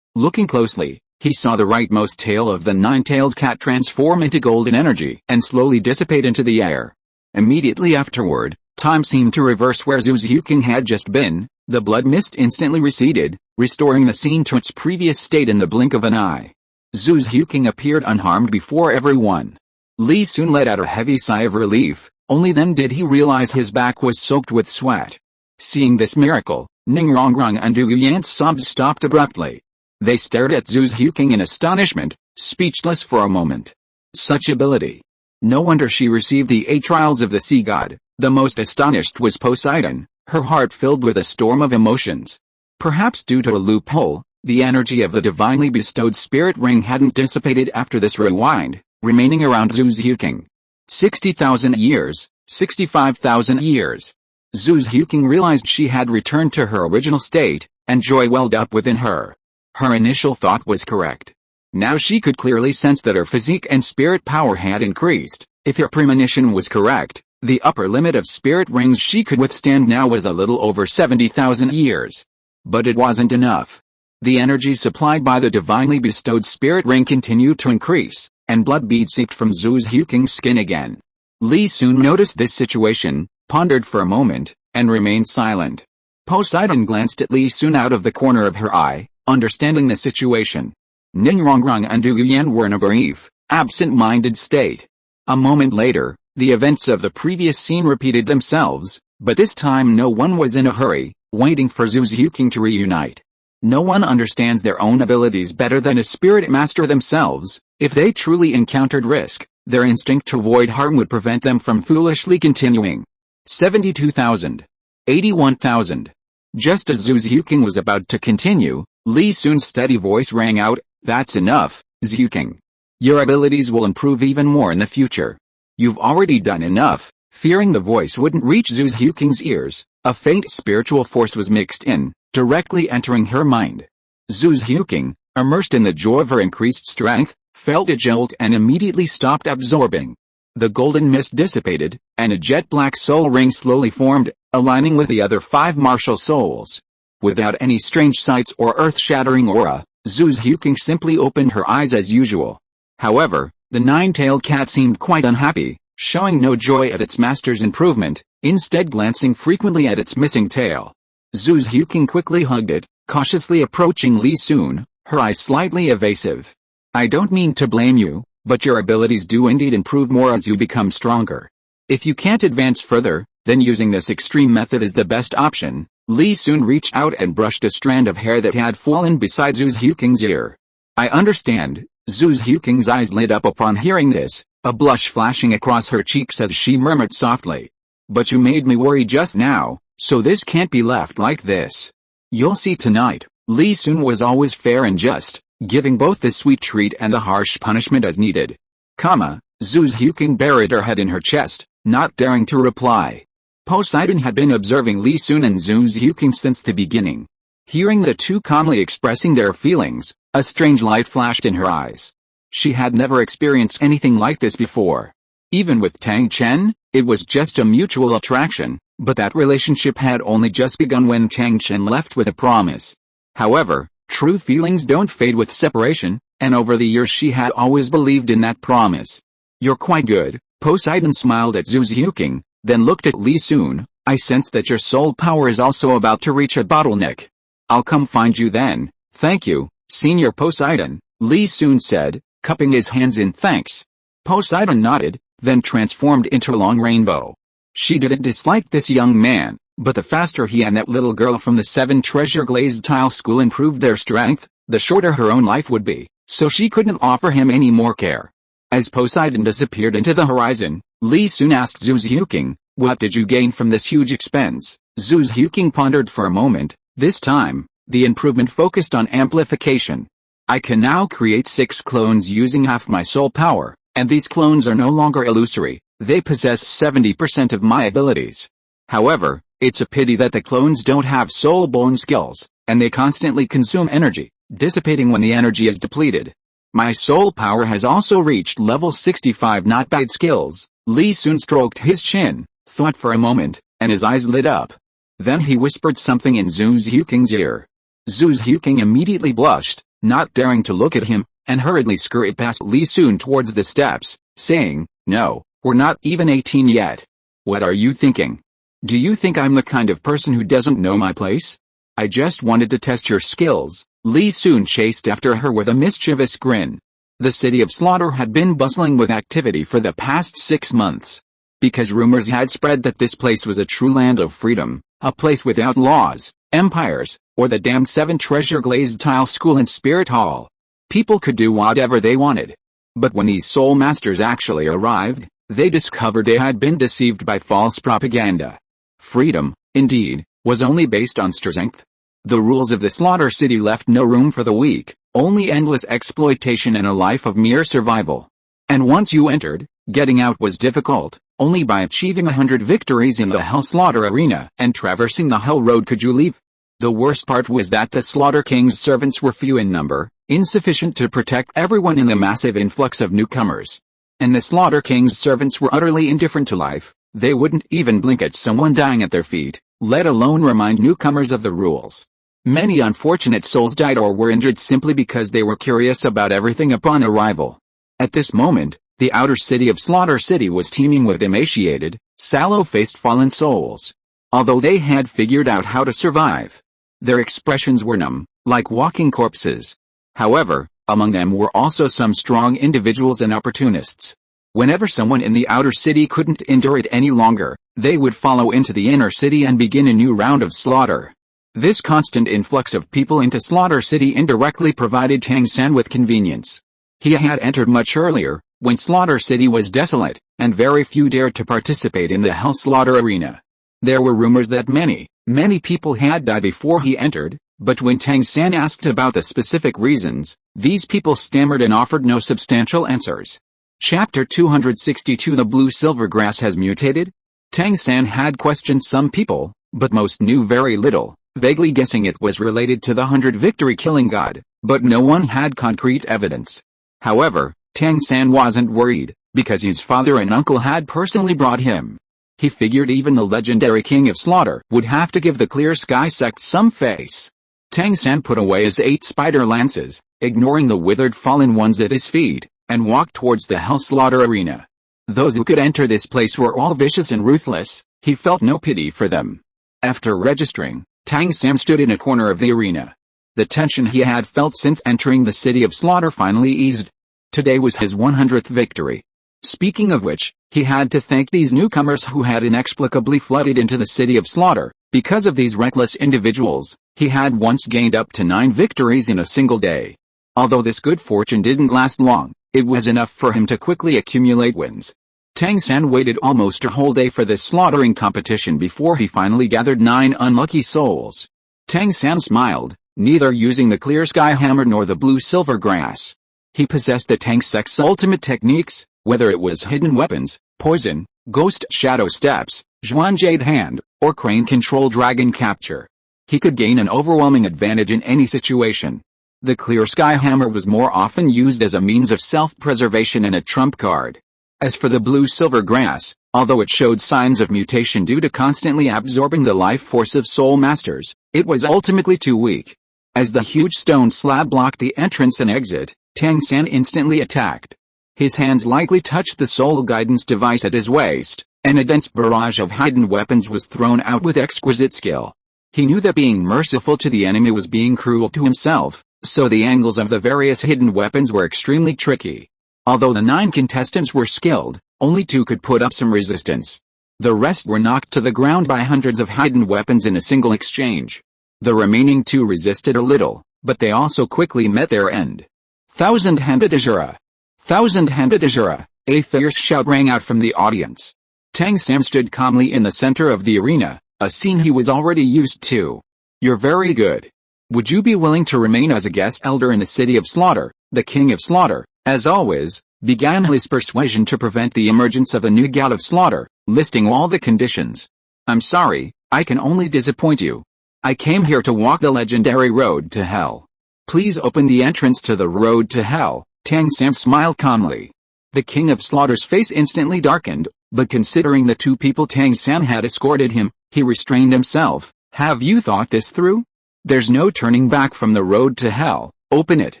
Looking closely, he saw the rightmost tail of the nine-tailed cat transform into golden energy and slowly dissipate into the air. Immediately afterward, time seemed to reverse where Xiaogang had just been. The blood mist instantly receded, restoring the scene to its previous state in the blink of an eye. Xiaogang appeared unharmed before everyone. Li Sun let out a heavy sigh of relief, only then did he realize his back was soaked with sweat. Seeing this miracle, Ninjutsu and Doulouo's sobs stopped abruptly. They stared at Xiaogang in astonishment, speechless for a moment. Such ability. No wonder she received the 8 trials of the sea god. The most astonished was Poseidon, her heart filled with a storm of emotions. Perhaps due to a loophole, the energy of the divinely bestowed spirit ring hadn't dissipated after this rewind, remaining around Xiaogang. 60,000 years, 65,000 years. Xiaogang realized she had returned to her original state, and joy welled up within her. Her initial thought was correct. Now she could clearly sense that her physique and spirit power had increased. If her premonition was correct, the upper limit of spirit rings she could withstand now was a little over 70,000 years. But it wasn't enough. The energy supplied by the divinely bestowed spirit ring continued to increase, and blood beads seeped from Xiaogang's skin again. Li Sun noticed this situation, pondered for a moment, and remained silent. Poseidon glanced at Li Sun out of the corner of her eye, understanding the situation. Ninjutsu and Doulouo were in a brief, absent-minded state. A moment later, the events of the previous scene repeated themselves, but this time no one was in a hurry, waiting for Xiaogang to reunite. No one understands their own abilities better than a spirit master themselves. If they truly encountered risk, their instinct to avoid harm would prevent them from foolishly continuing. 72,000. 81,000. Just as Xiaogang was about to continue, Li Sun's steady voice rang out, "That's enough, Xiaogang. Your abilities will improve even more in the future. You've already done enough." Fearing the voice wouldn't reach Xiaogang's ears, a faint spiritual force was mixed in, directly entering her mind. Xiaogang, immersed in the joy of her increased strength, felt a jolt and immediately stopped absorbing. The golden mist dissipated, and a jet-black soul ring slowly formed, aligning with the other 5 martial souls. Without any strange sights or earth-shattering aura, Xiaogang simply opened her eyes as usual. However, the 9-tailed cat seemed quite unhappy, showing no joy at its master's improvement, instead glancing frequently at its missing tail. Xiaogang quickly hugged it, cautiously approaching Li Sun, her eyes slightly evasive. "I don't mean to blame you, but your abilities do indeed improve more as you become stronger. If you can't advance further, then using this extreme method is the best option." Li Sun reached out and brushed a strand of hair that had fallen beside Xiaogang's ear. "I understand." Xiaogang's eyes lit up upon hearing this, a blush flashing across her cheeks as she murmured softly. "But you made me worry just now, so this can't be left like this. You'll see tonight." Li Sun was always fair and just, giving both the sweet treat and the harsh punishment as needed. Xiaogang buried her head in her chest, not daring to reply. Poseidon had been observing Li Sun and Xiaogang since the beginning. Hearing the two calmly expressing their feelings, a strange light flashed in her eyes. She had never experienced anything like this before. Even with Tang, it was just a mutual attraction, but that relationship had only just begun when Tang left with a promise. However, true feelings don't fade with separation, and over the years she had always believed in that promise. "You're quite good." Poseidon smiled at Xiaogang, then looked at Li Sun. "I sense that your soul power is also about to reach a bottleneck. I'll come find you then." "Thank you, Senior Poseidon," Li Sun said, cupping his hands in thanks. Poseidon nodded, then transformed into a long rainbow. She didn't dislike this young man, but the faster he and that little girl from the 7 Treasure Glazed tile school improved their strength, the shorter her own life would be, so she couldn't offer him any more care. As Poseidon disappeared into the horizon, Li Sun asked Xiaogang, "What did you gain from this huge expense?" Xiaogang pondered for a moment. This time, the improvement focused on amplification. "I can now create 6 clones using half my soul power, And these clones are no longer illusory, they possess 70% of my abilities. However, it's a pity that the clones don't have soul-born skills, and they constantly consume energy, dissipating when the energy is depleted. My soul power has also reached level 65. Not bad skills. Li Sun stroked his chin, thought for a moment, and his eyes lit up. Then he whispered something in Zhu Xiaoking's ear. Zhu Xiaogang immediately blushed, not daring to look at him, and hurriedly scurried past Li Sun towards the steps, saying, "No, we're not even 18 yet. What are you thinking? Do you think I'm the kind of person who doesn't know my place? I just wanted to test your skills." Li Sun chased after her with a mischievous grin. The city of Slaughter had been bustling with activity for the past 6 months. Because rumors had spread that this place was a true land of freedom, a place without laws, empires, or the damned 7 treasure glazed tile school and spirit hall. People could do whatever they wanted. But when these soul masters actually arrived, they discovered they had been deceived by false propaganda. Freedom, indeed, was only based on strength. The rules of the Slaughter City left no room for the weak, only endless exploitation and a life of mere survival. And once you entered, getting out was difficult. Only by achieving 100 victories in the Hell Slaughter arena and traversing the Hell Road could you leave. The worst part was that the Slaughter King's servants were few in number, insufficient to protect everyone in the massive influx of newcomers. And the Slaughter King's servants were utterly indifferent to life. They wouldn't even blink at someone dying at their feet, let alone remind newcomers of the rules. Many unfortunate souls died or were injured simply because they were curious about everything upon arrival. At this moment, the outer city of Slaughter City was teeming with emaciated, sallow-faced fallen souls. Although they had figured out how to survive, their expressions were numb, like walking corpses. However, among them were also some strong individuals and opportunists. Whenever someone in the outer city couldn't endure it any longer, they would follow into the inner city and begin a new round of slaughter. This constant influx of people into Slaughter City indirectly provided Tang San with convenience. He had entered much earlier, when Slaughter City was desolate, and very few dared to participate in the Hell Slaughter arena. There were rumors that many people had died before he entered, but when Tang San asked about the specific reasons, these people stammered and offered no substantial answers. Chapter 262 The Blue Silver Grass has mutated? Tang San had questioned some people, but most knew very little, vaguely guessing it was related to the 100 victory killing god, but no one had concrete evidence. However, Tang San wasn't worried, because his father and uncle had personally brought him. He figured even the legendary king of slaughter would have to give the Clear Sky sect some face. Tang San put away his 8 spider lances, ignoring the withered fallen ones at his feet, and walked towards the Hell Slaughter arena. Those who could enter this place were all vicious and ruthless. He felt no pity for them. After registering, Tang San stood in a corner of the arena. The tension he had felt since entering the city of slaughter finally eased. Today was his 100th victory. Speaking of which, he had to thank these newcomers who had inexplicably flooded into the city of slaughter. Because of these reckless individuals, he had once gained up to 9 victories in a single day. Although this good fortune didn't last long, it was enough for him to quickly accumulate wins. Tang San waited almost a whole day for this slaughtering competition before he finally gathered 9 unlucky souls. Tang San smiled, neither using the Clear Sky Hammer nor the Blue Silver Grass. He possessed the Tang sect's ultimate techniques, whether it was hidden weapons, poison, ghost shadow steps, Zhuan Jade Hand, or crane control dragon capture. He could gain an overwhelming advantage in any situation. The Clear Sky Hammer was more often used as a means of self-preservation and a trump card. As for the Blue Silver Grass, although it showed signs of mutation due to constantly absorbing the life force of soul masters, it was ultimately too weak. As the huge stone slab blocked the entrance and exit, Tang San instantly attacked. His hands lightly touched the soul guidance device at his waist, and a dense barrage of hidden weapons was thrown out with exquisite skill. He knew that being merciful to the enemy was being cruel to himself, so the angles of the various hidden weapons were extremely tricky. Although the 9 contestants were skilled, only 2 could put up some resistance. The rest were knocked to the ground by hundreds of hidden weapons in a single exchange. The remaining 2 resisted a little, but they also quickly met their end. Thousand-handed Azura! Thousand-handed Azura! A fierce shout rang out from the audience. Tang San stood calmly in the center of the arena, a scene he was already used to. You're very good. Would you be willing to remain as a guest elder in the city of slaughter, the king of slaughter, as always, began his persuasion to prevent the emergence of a new god of slaughter, listing all the conditions. I'm sorry, I can only disappoint you. I came here to walk the legendary road to hell. Please open the entrance to the road to hell. Tang San smiled calmly. The king of slaughter's face instantly darkened, but considering the two people Tang San had escorted him, he restrained himself. Have you thought this through? There's no turning back from the road to hell. Open it.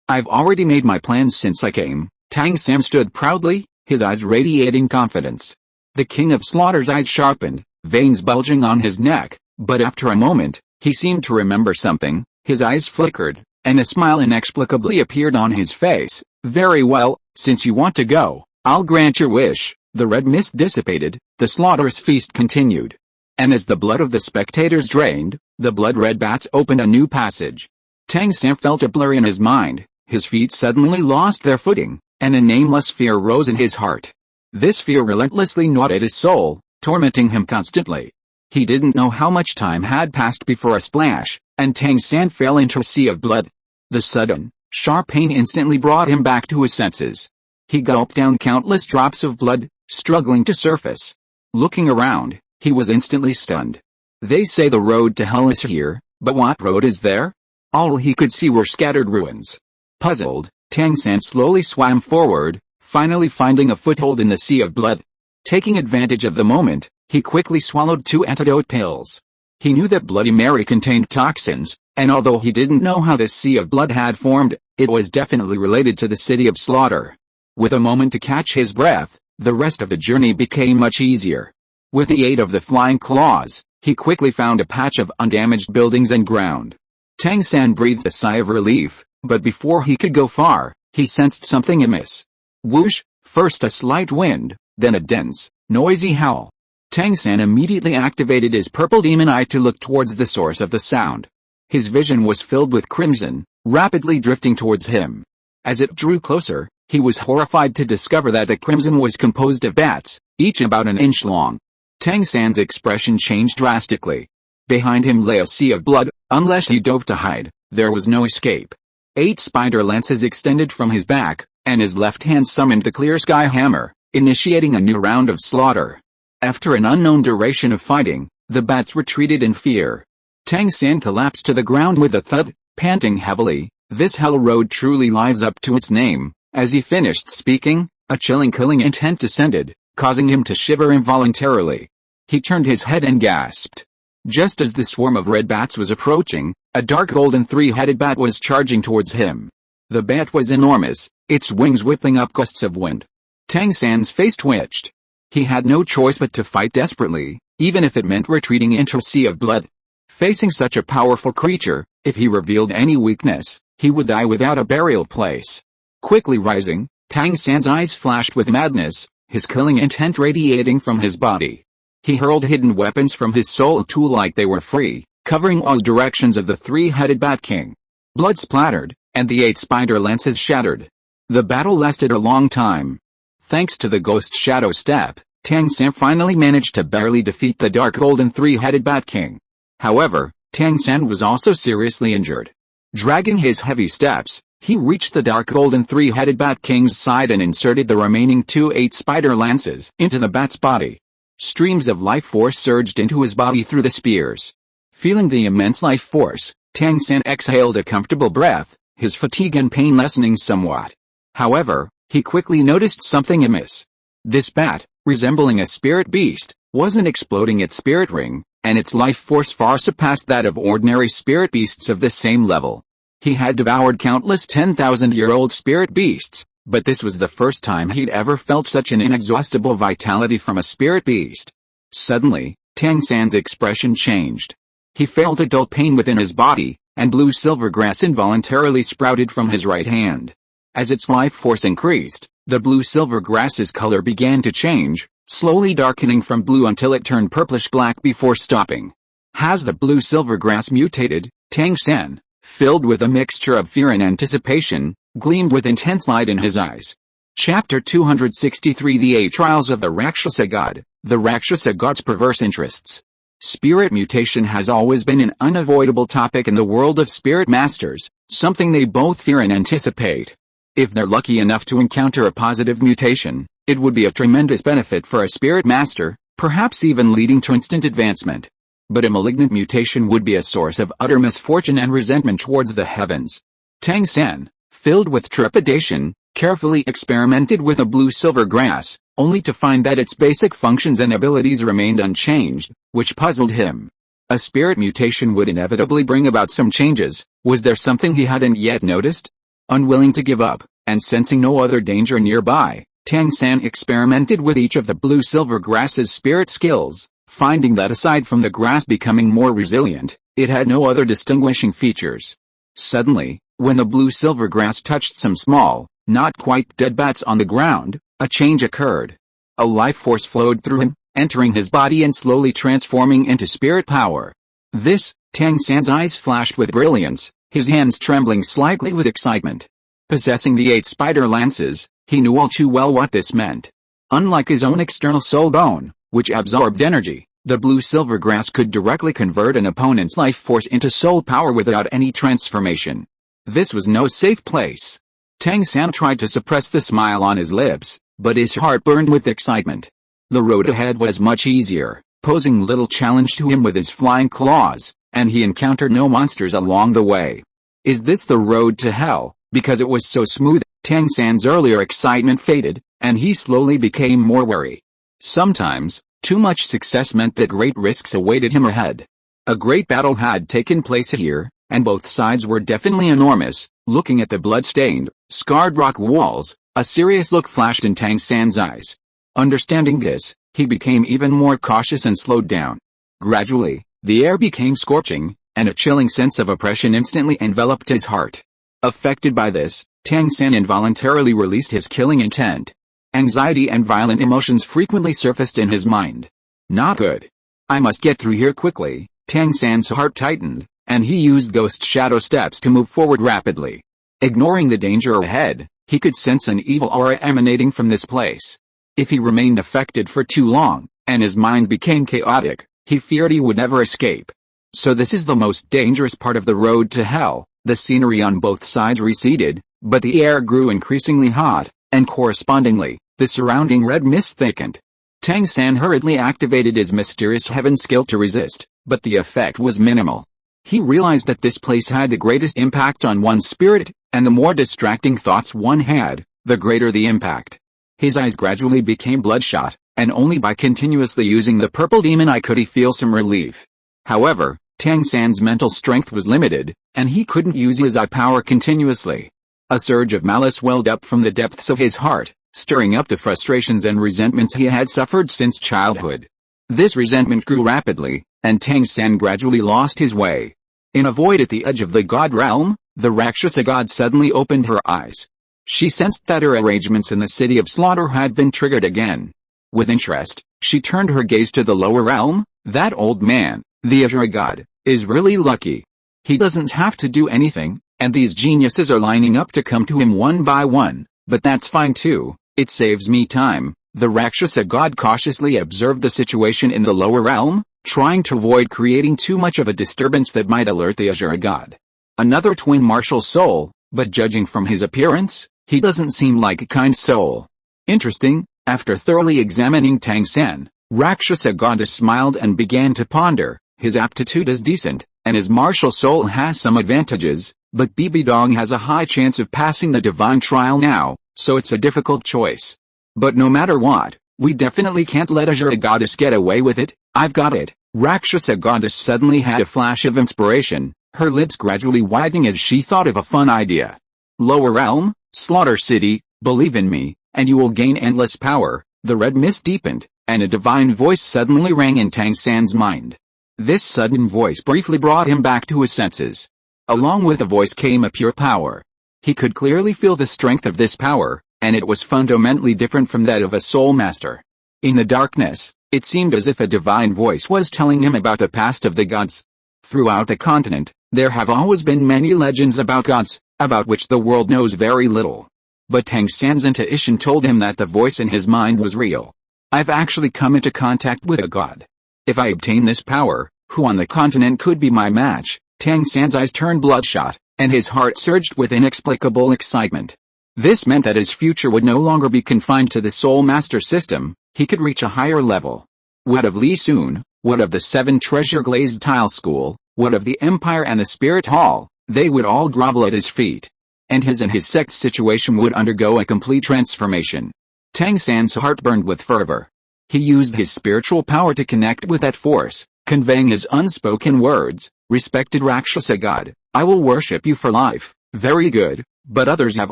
I've already made my plans since I came. Tang San stood proudly, his eyes radiating confidence. The king of slaughter's eyes sharpened, veins bulging on his neck, but after a moment, he seemed to remember something, his eyes flickered, and a smile inexplicably appeared on his face. Very well, since you want to go, I'll grant your wish. The red mist dissipated, the slaughter's feast continued. And as the blood of the spectators drained, the blood-red bats opened a new passage. Tang San felt a blur in his mind, his feet suddenly lost their footing, and a nameless fear rose in his heart. This fear relentlessly gnawed at his soul, tormenting him constantly. He didn't know how much time had passed before a splash, and Tang San fell into a sea of blood. The sudden, sharp pain instantly brought him back to his senses. He gulped down countless drops of blood, struggling to surface. Looking around, he was instantly stunned. They say the road to hell is here, but what road is there? All he could see were scattered ruins. Puzzled, Tang San slowly swam forward, finally finding a foothold in the sea of blood. Taking advantage of the moment, he quickly swallowed 2 antidote pills. He knew that Bloody Mary contained toxins, and although he didn't know how this sea of blood had formed, it was definitely related to the city of slaughter. With a moment to catch his breath, the rest of the journey became much easier. With the aid of the flying claws, he quickly found a patch of undamaged buildings and ground. Tang San breathed a sigh of relief, but before he could go far, he sensed something amiss. Whoosh, first a slight wind, then a dense, noisy howl. Tang San immediately activated his purple demon eye to look towards the source of the sound. His vision was filled with crimson, rapidly drifting towards him. As it drew closer, he was horrified to discover that the crimson was composed of bats, each about an inch long. Tang San's expression changed drastically. Behind him lay a sea of blood, unless he dove to hide, there was no escape. 8 spider lances extended from his back, and his left hand summoned the clear sky hammer, initiating a new round of slaughter. After an unknown duration of fighting, the bats retreated in fear. Tang San collapsed to the ground with a thud, panting heavily. This hell road truly lives up to its name. As he finished speaking, a chilling killing intent descended, causing him to shiver involuntarily. He turned his head and gasped. Just as the swarm of red bats was approaching, a dark golden 3-headed bat was charging towards him. The bat was enormous, its wings whipping up gusts of wind. Tang San's face twitched. He had no choice but to fight desperately, even if it meant retreating into a sea of blood. Facing such a powerful creature, if he revealed any weakness, he would die without a burial place. Quickly rising, Tang San's eyes flashed with madness, his killing intent radiating from his body. He hurled hidden weapons from his soul tool like they were free, covering all directions of the 3-headed Bat King. Blood splattered, and the 8 spider lances shattered. The battle lasted a long time. Thanks to the Ghost Shadow Step, Tang San finally managed to barely defeat the dark golden 3-headed Bat King. However, Tang San was also seriously injured. Dragging his heavy steps, he reached the dark golden 3-headed Bat King's side and inserted the remaining 2 8 spider lances into the bat's body. Streams of life force surged into his body through the spears. Feeling the immense life force, Tang San exhaled a comfortable breath, his fatigue and pain lessening somewhat. However, he quickly noticed something amiss. This bat, resembling a spirit beast, wasn't exploding its spirit ring, and its life force far surpassed that of ordinary spirit beasts of the same level. He had devoured countless 10,000-year-old spirit beasts, but this was the first time he'd ever felt such an inexhaustible vitality from a spirit beast. Suddenly, Tang San's expression changed. He felt a dull pain within his body, and blue silver grass involuntarily sprouted from his right hand. As its life force increased, the blue silver grass's color began to change, slowly darkening from blue until it turned purplish-black before stopping. Has the blue silver grass mutated? Tang San, filled with a mixture of fear and anticipation, gleamed with intense light in his eyes. Chapter 263 The 8 Trials of the Rakshasa God, the Rakshasa God's Perverse Interests. Spirit mutation has always been an unavoidable topic in the world of spirit masters, something they both fear and anticipate. If they're lucky enough to encounter a positive mutation, it would be a tremendous benefit for a spirit master, perhaps even leading to instant advancement. But a malignant mutation would be a source of utter misfortune and resentment towards the heavens. Tang San, filled with trepidation, carefully experimented with a blue-silver grass, only to find that its basic functions and abilities remained unchanged, which puzzled him. A spirit mutation would inevitably bring about some changes. Was there something he hadn't yet noticed? Unwilling to give up, and sensing no other danger nearby, Tang San experimented with each of the blue-silver grass's spirit skills, finding that aside from the grass becoming more resilient, it had no other distinguishing features. Suddenly, when the blue-silver grass touched some small, not quite dead bats on the ground, a change occurred. A life force flowed through him, entering his body and slowly transforming into spirit power. This, Tang San's eyes flashed with brilliance, his hands trembling slightly with excitement. Possessing the 8 spider lances, he knew all too well what this meant. Unlike his own external soul bone, which absorbed energy, the blue-silver grass could directly convert an opponent's life force into soul power without any transformation. This was no safe place. Tang San tried to suppress the smile on his lips, but his heart burned with excitement. The road ahead was much easier, posing little challenge to him with his flying claws, and he encountered no monsters along the way. Is this the road to hell? Because it was so smooth, Tang San's earlier excitement faded, and he slowly became more wary. Sometimes, too much success meant that great risks awaited him ahead. A great battle had taken place here, and both sides were definitely enormous. Looking at the blood-stained, scarred rock walls, a serious look flashed in Tang San's eyes. Understanding this, he became even more cautious and slowed down. Gradually, the air became scorching, and a chilling sense of oppression instantly enveloped his heart. Affected by this, Tang San involuntarily released his killing intent. Anxiety and violent emotions frequently surfaced in his mind. Not good. I must get through here quickly. Tang San's heart tightened, and he used ghost shadow steps to move forward rapidly. Ignoring the danger ahead, he could sense an evil aura emanating from this place. If he remained affected for too long, and his mind became chaotic, he feared he would never escape. So this is the most dangerous part of the road to hell. The scenery on both sides receded, but the air grew increasingly hot, and correspondingly, the surrounding red mist thickened. Tang San hurriedly activated his mysterious heaven skill to resist, but the effect was minimal. He realized that this place had the greatest impact on one's spirit, and the more distracting thoughts one had, the greater the impact. His eyes gradually became bloodshot, and only by continuously using the purple demon eye could he feel some relief. However, Tang San's mental strength was limited, and he couldn't use his eye power continuously. A surge of malice welled up from the depths of his heart, stirring up the frustrations and resentments he had suffered since childhood. This resentment grew rapidly, and Tang San gradually lost his way. In a void at the edge of the god realm, the Rakshasa god suddenly opened her eyes. She sensed that her arrangements in the city of slaughter had been triggered again. With interest, she turned her gaze to the lower realm. That old man, the Azure god, is really lucky. He doesn't have to do anything, and these geniuses are lining up to come to him one by one, but that's fine too, it saves me time. The Rakshasa god cautiously observed the situation in the lower realm, trying to avoid creating too much of a disturbance that might alert the Azure god. Another twin martial soul, but judging from his appearance, he doesn't seem like a kind soul. Interesting. After thoroughly examining Tang San, Rakshasa goddess smiled and began to ponder. His aptitude is decent, and his martial soul has some advantages, but Bibi Dong has a high chance of passing the divine trial now, so it's a difficult choice. But no matter what, we definitely can't let Azure goddess get away with it. I've got it. Rakshasa goddess suddenly had a flash of inspiration, her lips gradually widening as she thought of a fun idea. Lower realm, Slaughter City, believe in me, and you will gain endless power. The red mist deepened, and a divine voice suddenly rang in Tang San's mind. This sudden voice briefly brought him back to his senses. Along with the voice came a pure power. He could clearly feel the strength of this power, and it was fundamentally different from that of a soul master. In the darkness, it seemed as if a divine voice was telling him about the past of the gods. Throughout the continent, there have always been many legends about gods, about which the world knows very little. But Tang San's intuition told him that the voice in his mind was real. I've actually come into contact with a god. If I obtain this power, who on the continent could be my match? Tang San's eyes turned bloodshot, and his heart surged with inexplicable excitement. This meant that his future would no longer be confined to the Soul Master system, he could reach a higher level. What of Li Sun? What of the 7 Treasure Glazed Tile School? What of the Empire and the Spirit Hall? They would all grovel at his feet. And his sect's situation would undergo a complete transformation. Tang San's heart burned with fervor. He used his spiritual power to connect with that force, conveying his unspoken words, "Respected Rakshasa God, I will worship you for life." "Very good, but others have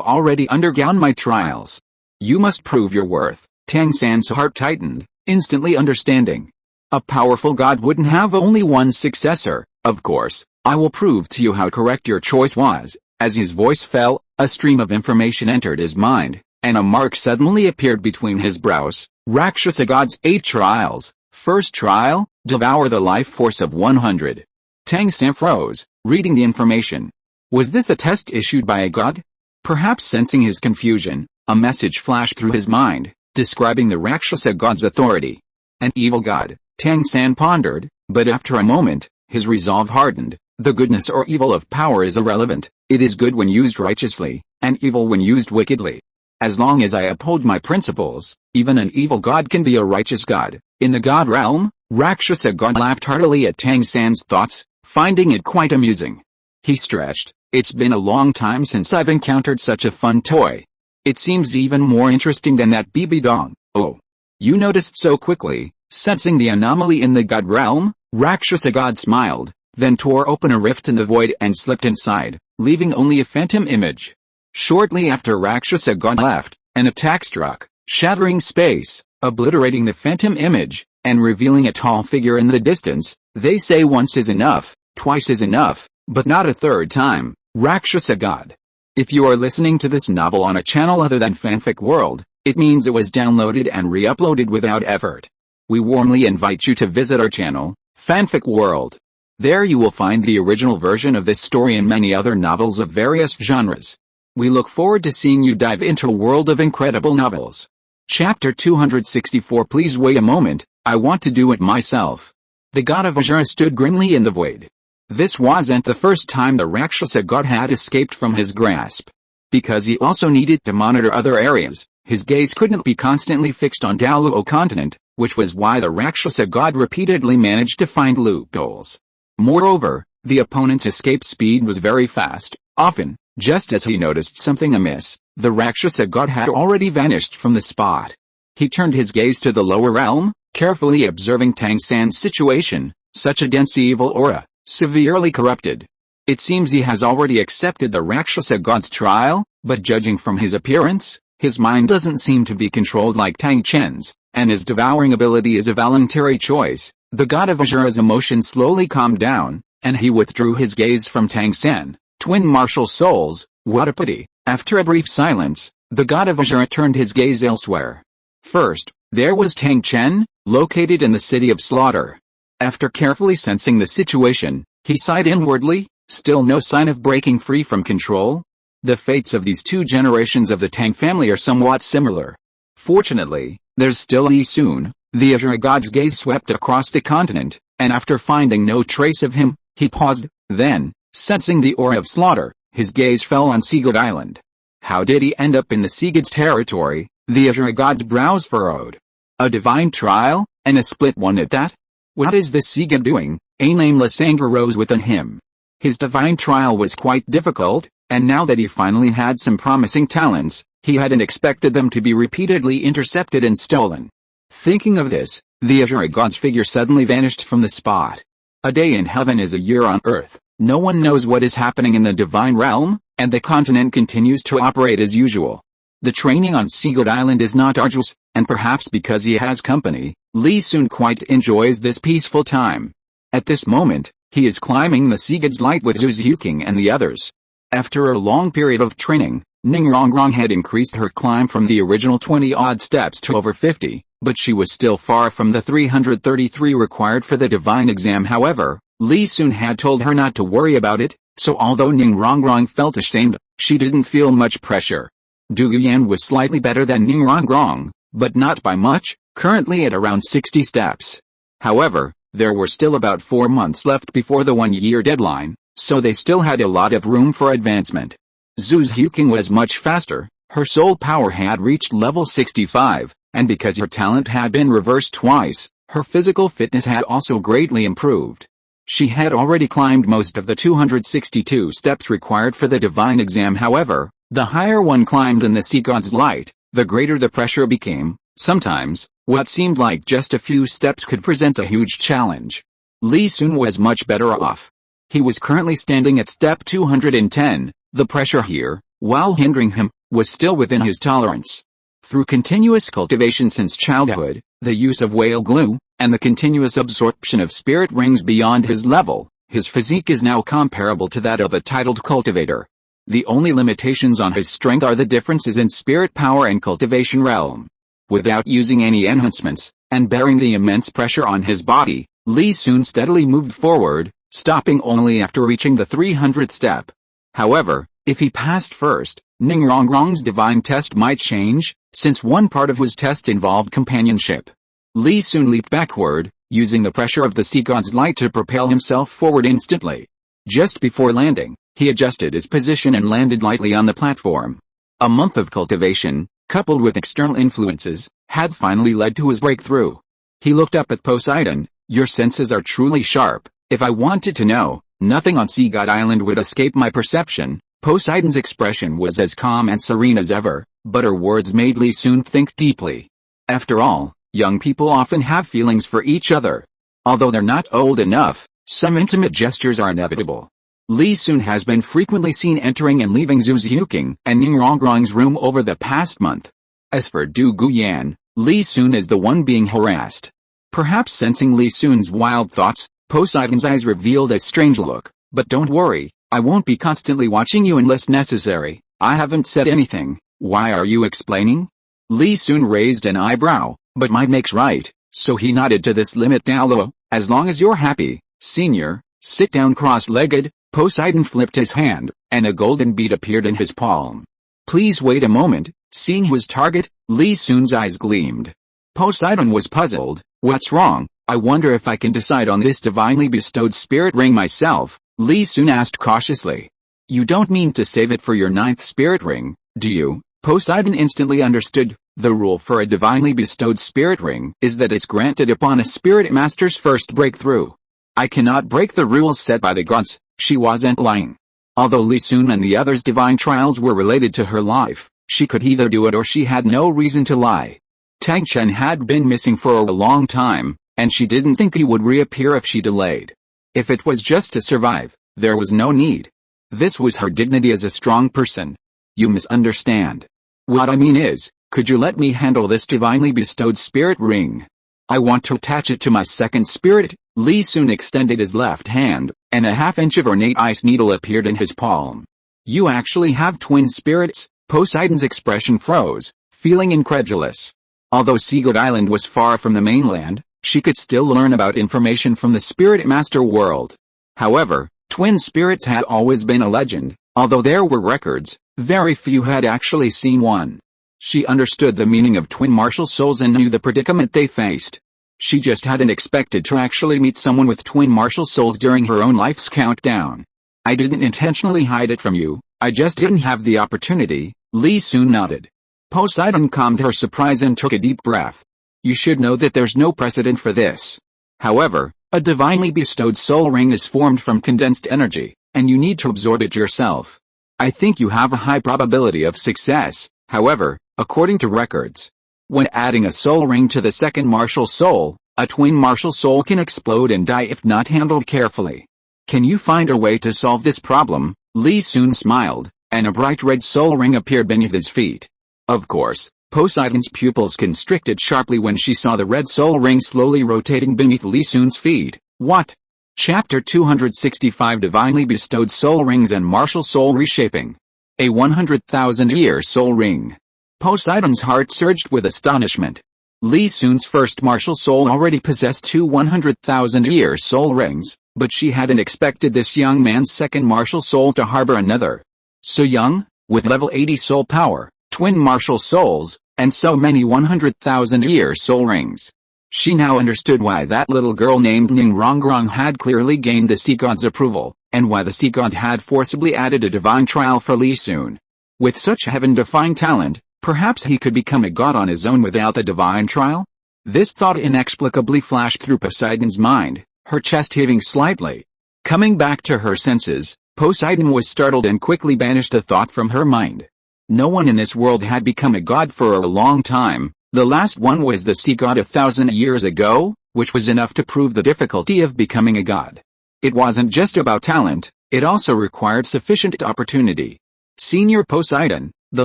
already undergone my trials. You must prove your worth." Tang San's heart tightened, instantly understanding. A powerful god wouldn't have only one successor. "Of course, I will prove to you how correct your choice was." As his voice fell, a stream of information entered his mind, and a mark suddenly appeared between his brows. Rakshasa God's 8 trials. First trial, devour the life force of 100. Tang San froze, reading the information. Was this a test issued by a god? Perhaps sensing his confusion, a message flashed through his mind, describing the Rakshasa God's authority. An evil god, Tang San pondered, but after a moment, his resolve hardened. The goodness or evil of power is irrelevant. It is good when used righteously, and evil when used wickedly. As long as I uphold my principles, even an evil god can be a righteous god. In the god realm, Rakshasa God laughed heartily at Tang San's thoughts, finding it quite amusing. He stretched. "It's been a long time since I've encountered such a fun toy. It seems even more interesting than that Bibi Dong." "Oh. You noticed so quickly." Sensing the anomaly in the god realm, Rakshasa God smiled, then tore open a rift in the void and slipped inside, leaving only a phantom image. Shortly after Rakshasa God left, an attack struck, shattering space, obliterating the phantom image, and revealing a tall figure in the distance. They say once is enough, twice is enough, but not a third time. Rakshasa God. If you are listening to this novel on a channel other than Fanfic World, it means it was downloaded and re-uploaded without effort. We warmly invite you to visit our channel, Fanfic World. There you will find the original version of this story and many other novels of various genres. We look forward to seeing you dive into a world of incredible novels. Chapter 264. Please wait a moment, I want to do it myself. The god of Azure stood grimly in the void. This wasn't the first time the Rakshasa god had escaped from his grasp. Because he also needed to monitor other areas, his gaze couldn't be constantly fixed on Douluo Continent, which was why the Rakshasa god repeatedly managed to find loopholes. Moreover, the opponent's escape speed was very fast. Often, just as he noticed something amiss, the Rakshasa god had already vanished from the spot. He turned his gaze to the lower realm, carefully observing Tang San's situation. Such a dense evil aura, severely corrupted. It seems he has already accepted the Rakshasa god's trial, but judging from his appearance, his mind doesn't seem to be controlled like Tang Chen's, and his devouring ability is a voluntary choice. The god of Azure's emotions slowly calmed down, and he withdrew his gaze from Tang San. Twin martial souls, what a pity. After a brief silence, the god of Azure turned his gaze elsewhere. First, there was Tang Chen, located in the city of Slaughter. After carefully sensing the situation, he sighed inwardly, still no sign of breaking free from control. The fates of these 2 generations of the Tang family are somewhat similar. Fortunately, there's still Li Sun. The Azure god's gaze swept across the continent, and after finding no trace of him, he paused. Then, sensing the aura of slaughter, his gaze fell on Seagod Island. How did he end up in the Seagod's territory? The Azure god's brows furrowed. A divine trial, and a split one at that? What is this Seagod doing? A nameless anger rose within him. His divine trial was quite difficult, and now that he finally had some promising talents, he hadn't expected them to be repeatedly intercepted and stolen. Thinking of this, the Azure god's figure suddenly vanished from the spot. A day in heaven is a year on earth. No one knows what is happening in the divine realm, and the continent continues to operate as usual. The training on Seagod Island is not arduous, and perhaps because he has company, Li Sun quite enjoys this peaceful time. At this moment, he is climbing the Seagod's light with Zhu Xiaogang and the others. After a long period of training, Ning Rongrong had increased her climb from the original 20-odd steps to over 50, but she was still far from the 333 required for the divine exam. However, Li Sun had told her not to worry about it, so although Ning Rongrong felt ashamed, she didn't feel much pressure. Du Yuan was slightly better than Ning Rongrong, but not by much, currently at around 60 steps. However, there were still about 4 months left before the 1-year deadline, so they still had a lot of room for advancement. Zhu Xiaogang was much faster, Her soul power had reached level 65, and because her talent had been reversed twice, her physical fitness had also greatly improved. She had already climbed most of the 262 steps required for the divine exam. However, the higher one climbed in the sea god's light, the greater the pressure became. Sometimes, what seemed like just a few steps could present a huge challenge. Li Sun was much better off. He was currently standing at step 210, the pressure here, while hindering him, was still within his tolerance. Through continuous cultivation since childhood, the use of whale glue, and the continuous absorption of spirit rings beyond his level, his physique is now comparable to that of a titled cultivator. The only limitations on his strength are the differences in spirit power and cultivation realm. Without using any enhancements, and bearing the immense pressure on his body, Li Sun steadily moved forward, stopping only after reaching the 300th step. However, if he passed first, Ningrongrong's divine test might change, since one part of his test involved companionship. Li Sun leaped backward, using the pressure of the sea god's light to propel himself forward instantly. Just before landing, he adjusted his position and landed lightly on the platform. A month of cultivation, coupled with external influences, had finally led to his breakthrough. He looked up at Poseidon. Your senses are truly sharp. If I wanted to know, nothing on Sea God Island would escape my perception. Poseidon's expression was as calm and serene as ever, but her words made Li Sun think deeply. After all, young people often have feelings for each other. Although they're not old enough, some intimate gestures are inevitable. Li Sun has been frequently seen entering and leaving Zhu Xiuqing and Ningrongrong's room over the past month. As for Du Guyan, Li Sun is the one being harassed. Perhaps sensing Li Sun's wild thoughts, Poseidon's eyes revealed a strange look. But don't worry, I won't be constantly watching you unless necessary. I haven't said anything. Why are you explaining? Li Sun raised an eyebrow, but might makes right, so he nodded to this limit. Douluo, as long as you're happy, senior, sit down cross-legged. Poseidon flipped his hand, and a golden bead appeared in his palm. Please wait a moment. Seeing his target, Li Sun's eyes gleamed. Poseidon was puzzled. What's wrong? I wonder if I can decide on this divinely bestowed spirit ring myself, Li Sun asked cautiously. You don't mean to save it for your 9th spirit ring, do you? Poseidon instantly understood. The rule for a divinely bestowed spirit ring is that it's granted upon a spirit master's first breakthrough. I cannot break the rules set by the gods. She wasn't lying. Although Li Sun and the others' divine trials were related to her life, she could either do it or she had no reason to lie. Tang Chen had been missing for a long time, and she didn't think he would reappear if she delayed. If it was just to survive, there was no need. This was her dignity as a strong person. You misunderstand. What I mean is, could you let me handle this divinely bestowed spirit ring? I want to attach it to my 2nd spirit. Li Sun extended his left hand, and a half-inch of ornate ice needle appeared in his palm. You actually have twin spirits? Poseidon's expression froze, feeling incredulous. Although Sea God Island was far from the mainland, she could still learn about information from the Spirit Master world. However, twin spirits had always been a legend. Although there were records, very few had actually seen one. She understood the meaning of twin martial souls and knew the predicament they faced. She just hadn't expected to actually meet someone with twin martial souls during her own life's countdown. I didn't intentionally hide it from you, I just didn't have the opportunity, Li Sun nodded. Poseidon calmed her surprise and took a deep breath. You should know that there's no precedent for this. However, a divinely bestowed soul ring is formed from condensed energy, and you need to absorb it yourself. I think you have a high probability of success. However, according to records, when adding a soul ring to the 2nd martial soul, a twin martial soul can explode and die if not handled carefully. Can you find a way to solve this problem? Li Sun smiled, and a bright red soul ring appeared beneath his feet. Of course, Poseidon's pupils constricted sharply when she saw the red soul ring slowly rotating beneath Li Sun's feet. What? Chapter 265 Divinely Bestowed Soul Rings and Martial Soul Reshaping. A 100,000-year soul ring. Poseidon's heart surged with astonishment. Li Sun's first martial soul already possessed 2 100,000-year soul rings, but she hadn't expected this young man's 2nd martial soul to harbor another. So young, with level 80 soul power, twin martial souls, and so many 100,000-year soul rings. She now understood why that little girl named Ningrongrong had clearly gained the Sea God's approval, and why the Sea God had forcibly added a divine trial for Li Sun. With such heaven-defying talent, perhaps he could become a god on his own without the divine trial? This thought inexplicably flashed through Poseidon's mind, her chest heaving slightly. Coming back to her senses, Poseidon was startled and quickly banished the thought from her mind. No one in this world had become a god for a long time. The last one was the sea god 1,000 years ago, which was enough to prove the difficulty of becoming a god. It wasn't just about talent, it also required sufficient opportunity. Senior Poseidon, the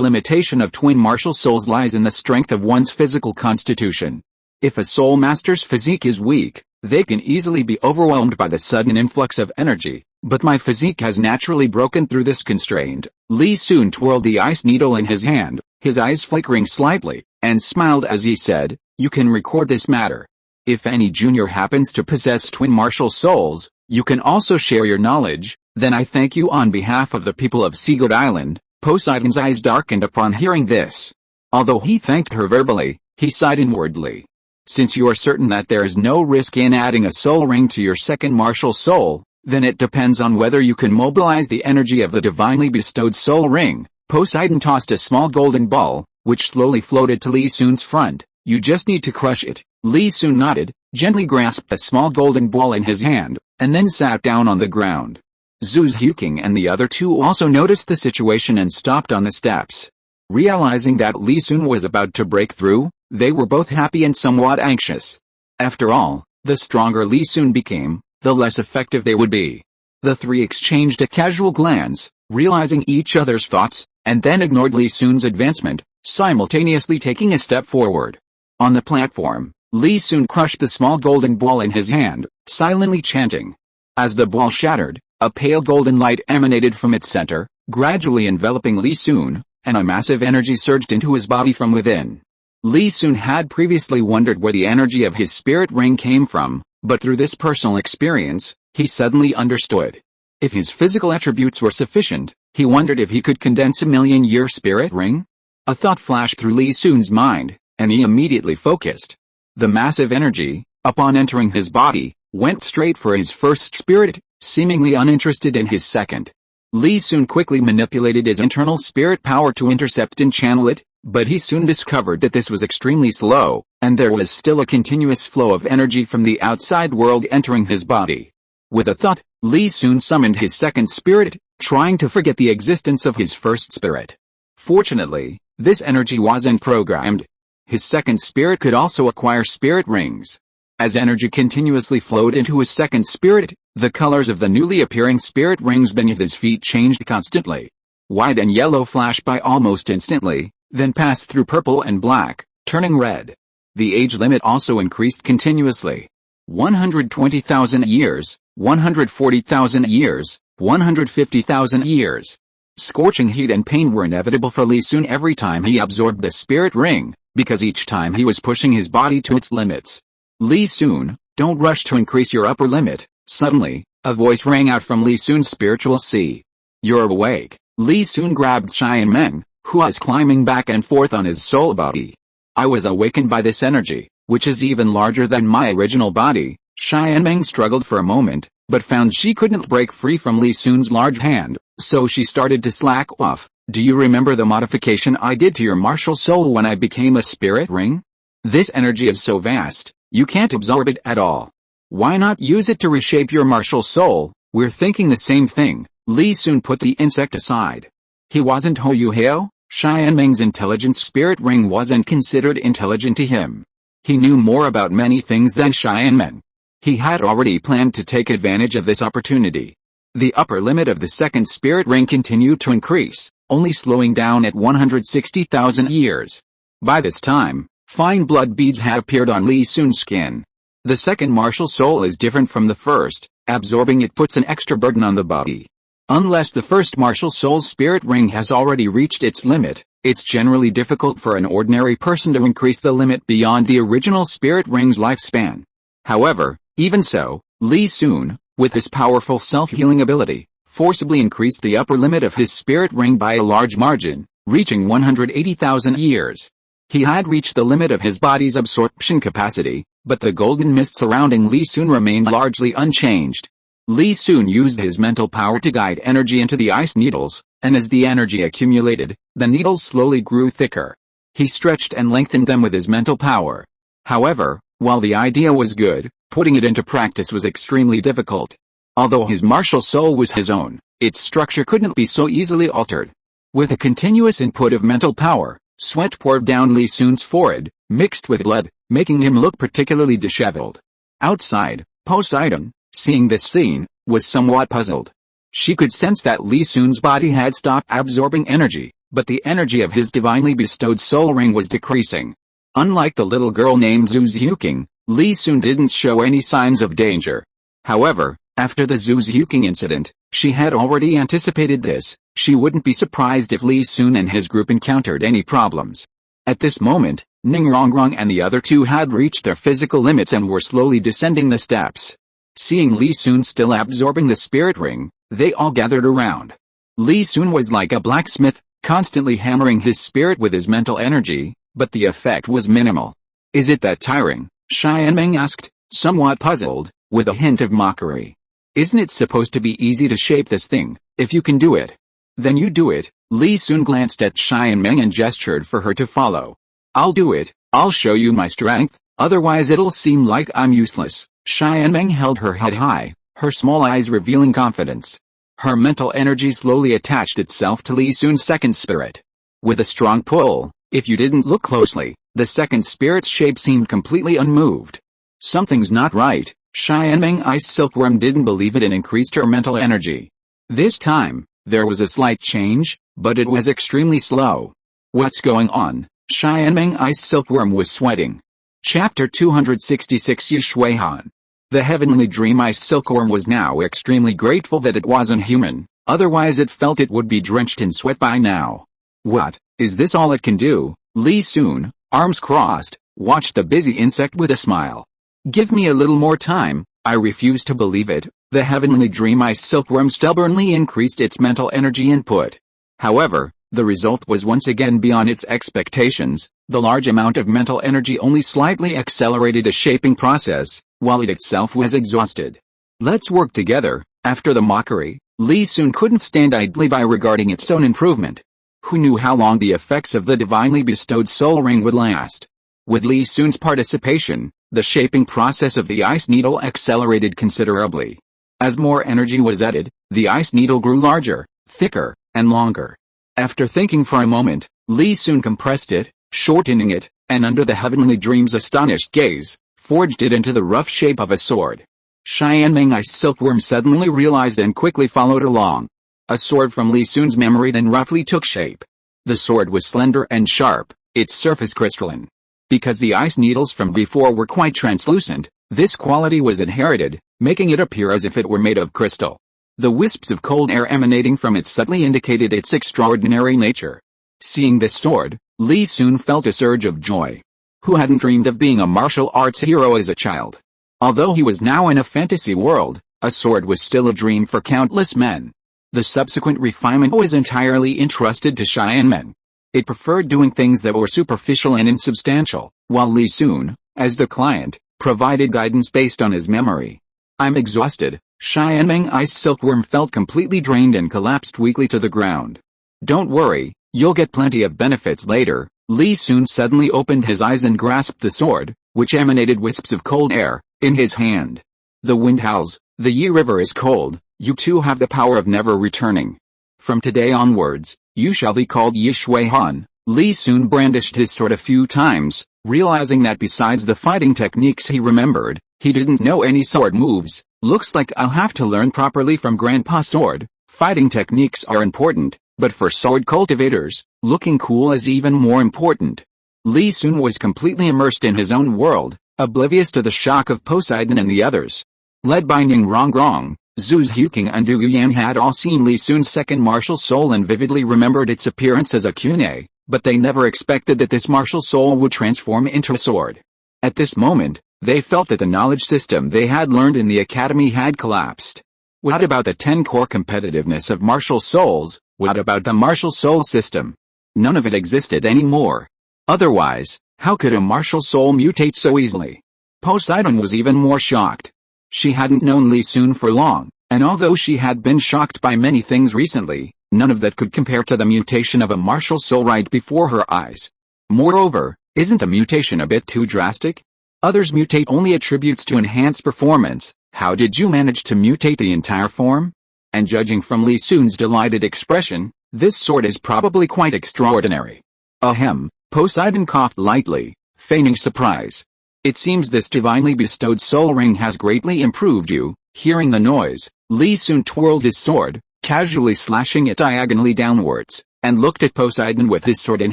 limitation of twin martial souls lies in the strength of one's physical constitution. If a soul master's physique is weak, they can easily be overwhelmed by the sudden influx of energy, but my physique has naturally broken through this constraint. Li Sun twirled the ice needle in his hand, his eyes flickering slightly, and smiled as he said, "You can record this matter. If any junior happens to possess twin martial souls, you can also share your knowledge, then I thank you on behalf of the people of Seagoat Island." Poseidon's eyes darkened upon hearing this. Although he thanked her verbally, he sighed inwardly. Since you are certain that there is no risk in adding a soul ring to your second martial soul, then it depends on whether you can mobilize the energy of the divinely bestowed soul ring. Poseidon tossed a small golden ball, which slowly floated to Li Sun's front. You just need to crush it. Li Sun nodded, gently grasped the small golden ball in his hand, and then sat down on the ground. Zhu Xiaogang and the other two also noticed the situation and stopped on the steps. Realizing that Li Sun was about to break through, they were both happy and somewhat anxious. After all, the stronger Li Sun became, the less effective they would be. The three exchanged a casual glance, realizing each other's thoughts, and then ignored Li Sun's advancement, simultaneously taking a step forward. On the platform, Li Sun crushed the small golden ball in his hand, silently chanting. As the ball shattered, a pale golden light emanated from its center, gradually enveloping Li Sun, and a massive energy surged into his body from within. Li Sun had previously wondered where the energy of his spirit ring came from, but through this personal experience, he suddenly understood. If his physical attributes were sufficient, he wondered if he could condense a million-year spirit ring? A thought flashed through Li Sun's mind, and he immediately focused. The massive energy, upon entering his body, went straight for his first spirit, seemingly uninterested in his second. Li Sun quickly manipulated his internal spirit power to intercept and channel it, but he soon discovered that this was extremely slow, and there was still a continuous flow of energy from the outside world entering his body. With a thought, Li Sun summoned his second spirit, trying to forget the existence of his first spirit. Fortunately, this energy wasn't programmed. His second spirit could also acquire spirit rings. As energy continuously flowed into his second spirit, the colors of the newly appearing spirit rings beneath his feet changed constantly. White and yellow flashed by almost instantly, then passed through purple and black, turning red. The age limit also increased continuously. 120,000 years, 140,000 years, 150,000 years. Scorching heat and pain were inevitable for Li Sun every time he absorbed the spirit ring, because each time he was pushing his body to its limits. Li Sun, don't rush to increase your upper limit. Suddenly, a voice rang out from Li Sun's spiritual sea. You're awake. Li Sun grabbed Xiaogang, who was climbing back and forth on his soul body. I was awakened by this energy, which is even larger than my original body. Xiaogang struggled for a moment, but found she couldn't break free from Li Sun's large hand, so she started to slack off. Do you remember the modification I did to your martial soul when I became a spirit ring? This energy is so vast, you can't absorb it at all. Why not use it to reshape your martial soul? We're thinking the same thing. Li Sun put the insect aside. He wasn't Hou Yuhao. Xiaomang's intelligent spirit ring wasn't considered intelligent to him. He knew more about many things than Xiaomang. He had already planned to take advantage of this opportunity. The upper limit of the second spirit ring continued to increase, only slowing down at 160,000 years. By this time, fine blood beads had appeared on Li Sun's skin. The second martial soul is different from the first. Absorbing it puts an extra burden on the body. Unless the first martial soul's spirit ring has already reached its limit, it's generally difficult for an ordinary person to increase the limit beyond the original spirit ring's lifespan. However, even so, Li Sun, with his powerful self-healing ability, forcibly increased the upper limit of his spirit ring by a large margin, reaching 180,000 years. He had reached the limit of his body's absorption capacity, but the golden mist surrounding Li Sun remained largely unchanged. Li Sun used his mental power to guide energy into the ice needles, and as the energy accumulated, the needles slowly grew thicker. He stretched and lengthened them with his mental power. However, while the idea was good, putting it into practice was extremely difficult. Although his martial soul was his own, its structure couldn't be so easily altered. With a continuous input of mental power, sweat poured down Li Sun's forehead, mixed with blood, making him look particularly disheveled. Outside, Poseidon, seeing this scene, was somewhat puzzled. She could sense that Li Sun's body had stopped absorbing energy, but the energy of his divinely bestowed soul ring was decreasing. Unlike the little girl named Zhu Xiuqing, Li Sun didn't show any signs of danger. However, after the Zhu Xiuqing incident, she had already anticipated this. She wouldn't be surprised if Li Sun and his group encountered any problems. At this moment, Ning Rongrong and the other two had reached their physical limits and were slowly descending the steps. Seeing Li Sun still absorbing the spirit ring, they all gathered around. Li Sun was like a blacksmith, constantly hammering his spirit with his mental energy, but the effect was minimal. "Is it that tiring?" Xiaogang asked, somewhat puzzled, with a hint of mockery. "Isn't it supposed to be easy to shape this thing? If you can do it, then you do it." Li Sun glanced at Xiaogang and gestured for her to follow. "I'll do it, I'll show you my strength, otherwise it'll seem like I'm useless." Xiaogang held her head high, her small eyes revealing confidence. Her mental energy slowly attached itself to Li Sun's second spirit. With a strong pull, if you didn't look closely, the second spirit's shape seemed completely unmoved. "Something's not right." Xiaogang Ice Silkworm didn't believe it and increased her mental energy. This time, there was a slight change, but it was extremely slow. "What's going on?" Xiaogang Ice Silkworm was sweating. Chapter 266 Yishuihan. The heavenly dream Ice Silkworm was now extremely grateful that it wasn't human, otherwise it felt it would be drenched in sweat by now. "What, is this all it can do?" Li Sun, arms crossed, watched the busy insect with a smile. "Give me a little more time, I refuse to believe it." The heavenly dream Ice Silkworm stubbornly increased its mental energy input. However, the result was once again beyond its expectations. The large amount of mental energy only slightly accelerated the shaping process, while it itself was exhausted. "Let's work together." After the mockery, Li Sun couldn't stand idly by regarding its own improvement. Who knew how long the effects of the divinely bestowed soul ring would last? With Li Sun's participation, the shaping process of the ice needle accelerated considerably. As more energy was added, the ice needle grew larger, thicker, and longer. After thinking for a moment, Li Sun compressed it, shortening it, and under the heavenly dream's astonished gaze, forged it into the rough shape of a sword. Xiaogang Ice Silkworm suddenly realized and quickly followed along. A sword from Li Sun's memory then roughly took shape. The sword was slender and sharp, its surface crystalline. Because the ice needles from before were quite translucent, this quality was inherited, making it appear as if it were made of crystal. The wisps of cold air emanating from it subtly indicated its extraordinary nature. Seeing this sword, Li Sun felt a surge of joy. Who hadn't dreamed of being a martial arts hero as a child? Although he was now in a fantasy world, a sword was still a dream for countless men. The subsequent refinement was entirely entrusted to Xiaogang. It preferred doing things that were superficial and insubstantial, while Li Sun, as the client, provided guidance based on his memory. "I'm exhausted." Xiaogang Ice Silkworm felt completely drained and collapsed weakly to the ground. "Don't worry, you'll get plenty of benefits later." Li Sun suddenly opened his eyes and grasped the sword, which emanated wisps of cold air, in his hand. "The wind howls, the Yi River is cold, you two have the power of never returning. From today onwards, you shall be called Yishuihan." Li Sun brandished his sword a few times, realizing that besides the fighting techniques he remembered, he didn't know any sword moves. "Looks like I'll have to learn properly from Grandpa's sword." Fighting techniques are important, but for sword cultivators, looking cool is even more important. Li Sun was completely immersed in his own world, oblivious to the shock of Poseidon and the others. Led by Ning Rongrong, Zhu Xiuqing and Du Yan had all seen Li Sun's second martial soul and vividly remembered its appearance as a kunai, but they never expected that this martial soul would transform into a sword. At this moment, they felt that the knowledge system they had learned in the academy had collapsed. What about the 10-core competitiveness of martial souls? What about the martial soul system? None of it existed anymore. Otherwise, how could a martial soul mutate so easily? Poseidon was even more shocked. She hadn't known Li Sun for long, and although she had been shocked by many things recently, none of that could compare to the mutation of a martial soul right before her eyes. Moreover, isn't the mutation a bit too drastic? Others mutate only attributes to enhance performance. How did you manage to mutate the entire form? And judging from Li Sun's delighted expression, this sword is probably quite extraordinary. Ahem, Poseidon coughed lightly, feigning surprise. It seems this divinely bestowed soul ring has greatly improved you. Hearing the noise, Li Sun twirled his sword, casually slashing it diagonally downwards, and looked at Poseidon with his sword in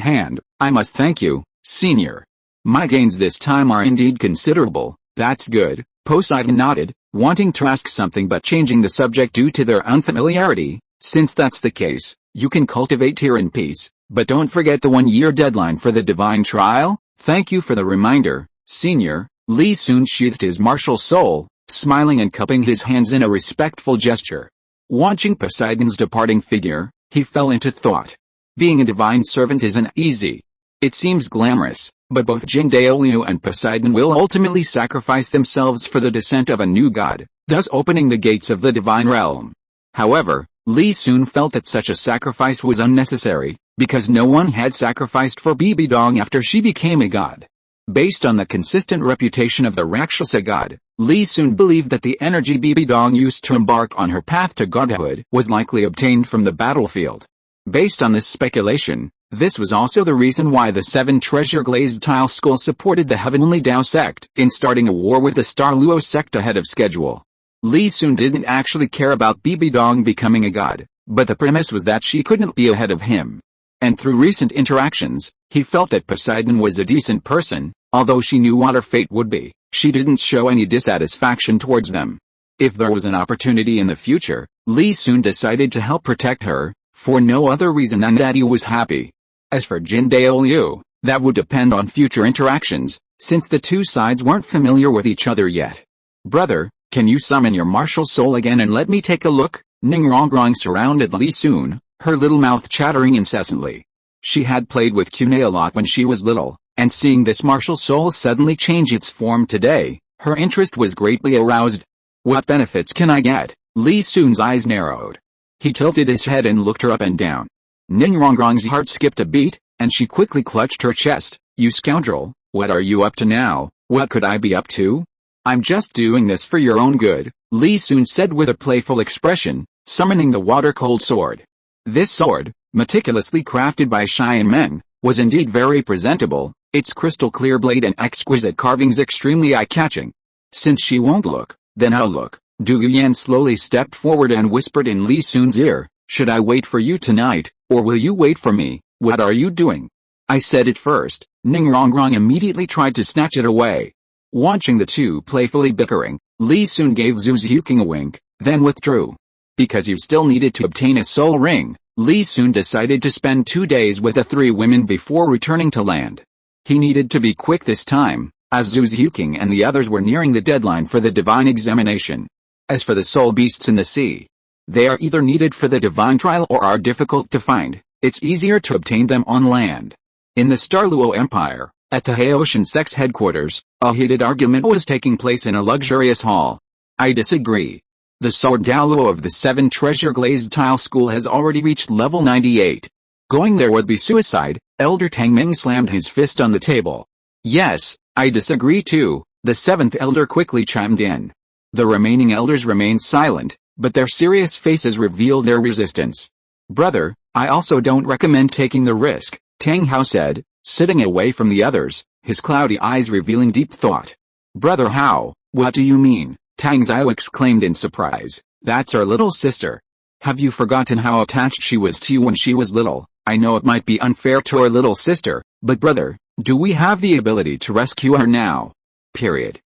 hand. I must thank you, senior. My gains this time are indeed considerable. That's good. Poseidon nodded, wanting to ask something but changing the subject due to their unfamiliarity. Since that's the case, you can cultivate here in peace, but don't forget the 1-year deadline for the divine trial. Thank you for the reminder, senior. Li Sun sheathed his martial soul, smiling and cupping his hands in a respectful gesture. Watching Poseidon's departing figure, he fell into thought. Being a divine servant isn't easy. It seems glamorous, but both Jin Douluo and Poseidon will ultimately sacrifice themselves for the descent of a new god, thus opening the gates of the divine realm. However, Li Sun felt that such a sacrifice was unnecessary, because no one had sacrificed for Bibi Dong after she became a god. Based on the consistent reputation of the Rakshasa god, Li Sun believed that the energy Bibi Dong used to embark on her path to godhood was likely obtained from the battlefield. Based on this speculation, this was also the reason why the 7 treasure glazed tile skull supported the Heavenly Dao sect in starting a war with the Star Luo sect ahead of schedule. Li Sun didn't actually care about Bibi Dong becoming a god, but the premise was that she couldn't be ahead of him. And through recent interactions, he felt that Poseidon was a decent person. Although she knew what her fate would be, she didn't show any dissatisfaction towards them. If there was an opportunity in the future, Li Sun decided to help protect her, for no other reason than that he was happy. As for Jin Douluo, that would depend on future interactions, since the two sides weren't familiar with each other yet. Brother, can you summon your martial soul again and let me take a look? Ningrong surrounded Li Sun, her little mouth chattering incessantly. She had played with Qian a lot when she was little, and seeing this martial soul suddenly change its form today, her interest was greatly aroused. What benefits can I get? Li Sun's eyes narrowed. He tilted his head and looked her up and down. Ningrong's heart skipped a beat, and she quickly clutched her chest. You scoundrel, what are you up to now? What could I be up to? I'm just doing this for your own good, Li Sun said with a playful expression, summoning the water-cold sword. This sword, meticulously crafted by Xiaogang, was indeed very presentable, its crystal-clear blade and exquisite carvings extremely eye-catching. Since she won't look, then I'll look. Du Yuan slowly stepped forward and whispered in Li Sun's ear, should I wait for you tonight, or will you wait for me? What are you doing? I said it first. Ningrong immediately tried to snatch it away. Watching the two playfully bickering, Li Sun gave Zhu Xiaogang a wink, then withdrew. Because he still needed to obtain a soul ring, Li Sun decided to spend 2 days with the 3 women before returning to land. He needed to be quick this time, as Zhu Xiaogang and the others were nearing the deadline for the divine examination. As for the soul beasts in the sea, they are either needed for the divine trial or are difficult to find. It's easier to obtain them on land. In the Star Luo Empire, at the Haoshan sect's headquarters, a heated argument was taking place in a luxurious hall. I disagree. The sword Douluo of the 7 treasure glazed tile school has already reached level 98. Going there would be suicide. Elder Tang Ming slammed his fist on the table. Yes, I disagree too, the 7th elder quickly chimed in. The remaining elders remained silent, but their serious faces revealed their resistance. Brother, I also don't recommend taking the risk, Tang Hao said, sitting away from the others, his cloudy eyes revealing deep thought. Brother Hao, what do you mean? Tang Zhao exclaimed in surprise. That's our little sister. Have you forgotten how attached she was to you when she was little? I know it might be unfair to our little sister, but brother, do we have the ability to rescue her now? Period.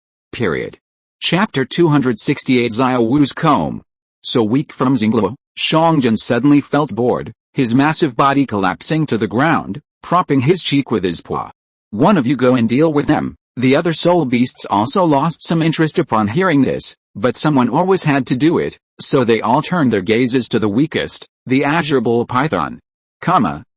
Chapter 268 Xiao Wu's comb. So weak from Xingluo, Xiaogang suddenly felt bored, his massive body collapsing to the ground, propping his cheek with his paw. One of you go and deal with them. The other soul beasts also lost some interest upon hearing this, but someone always had to do it, so they all turned their gazes to the weakest, the azure bull python.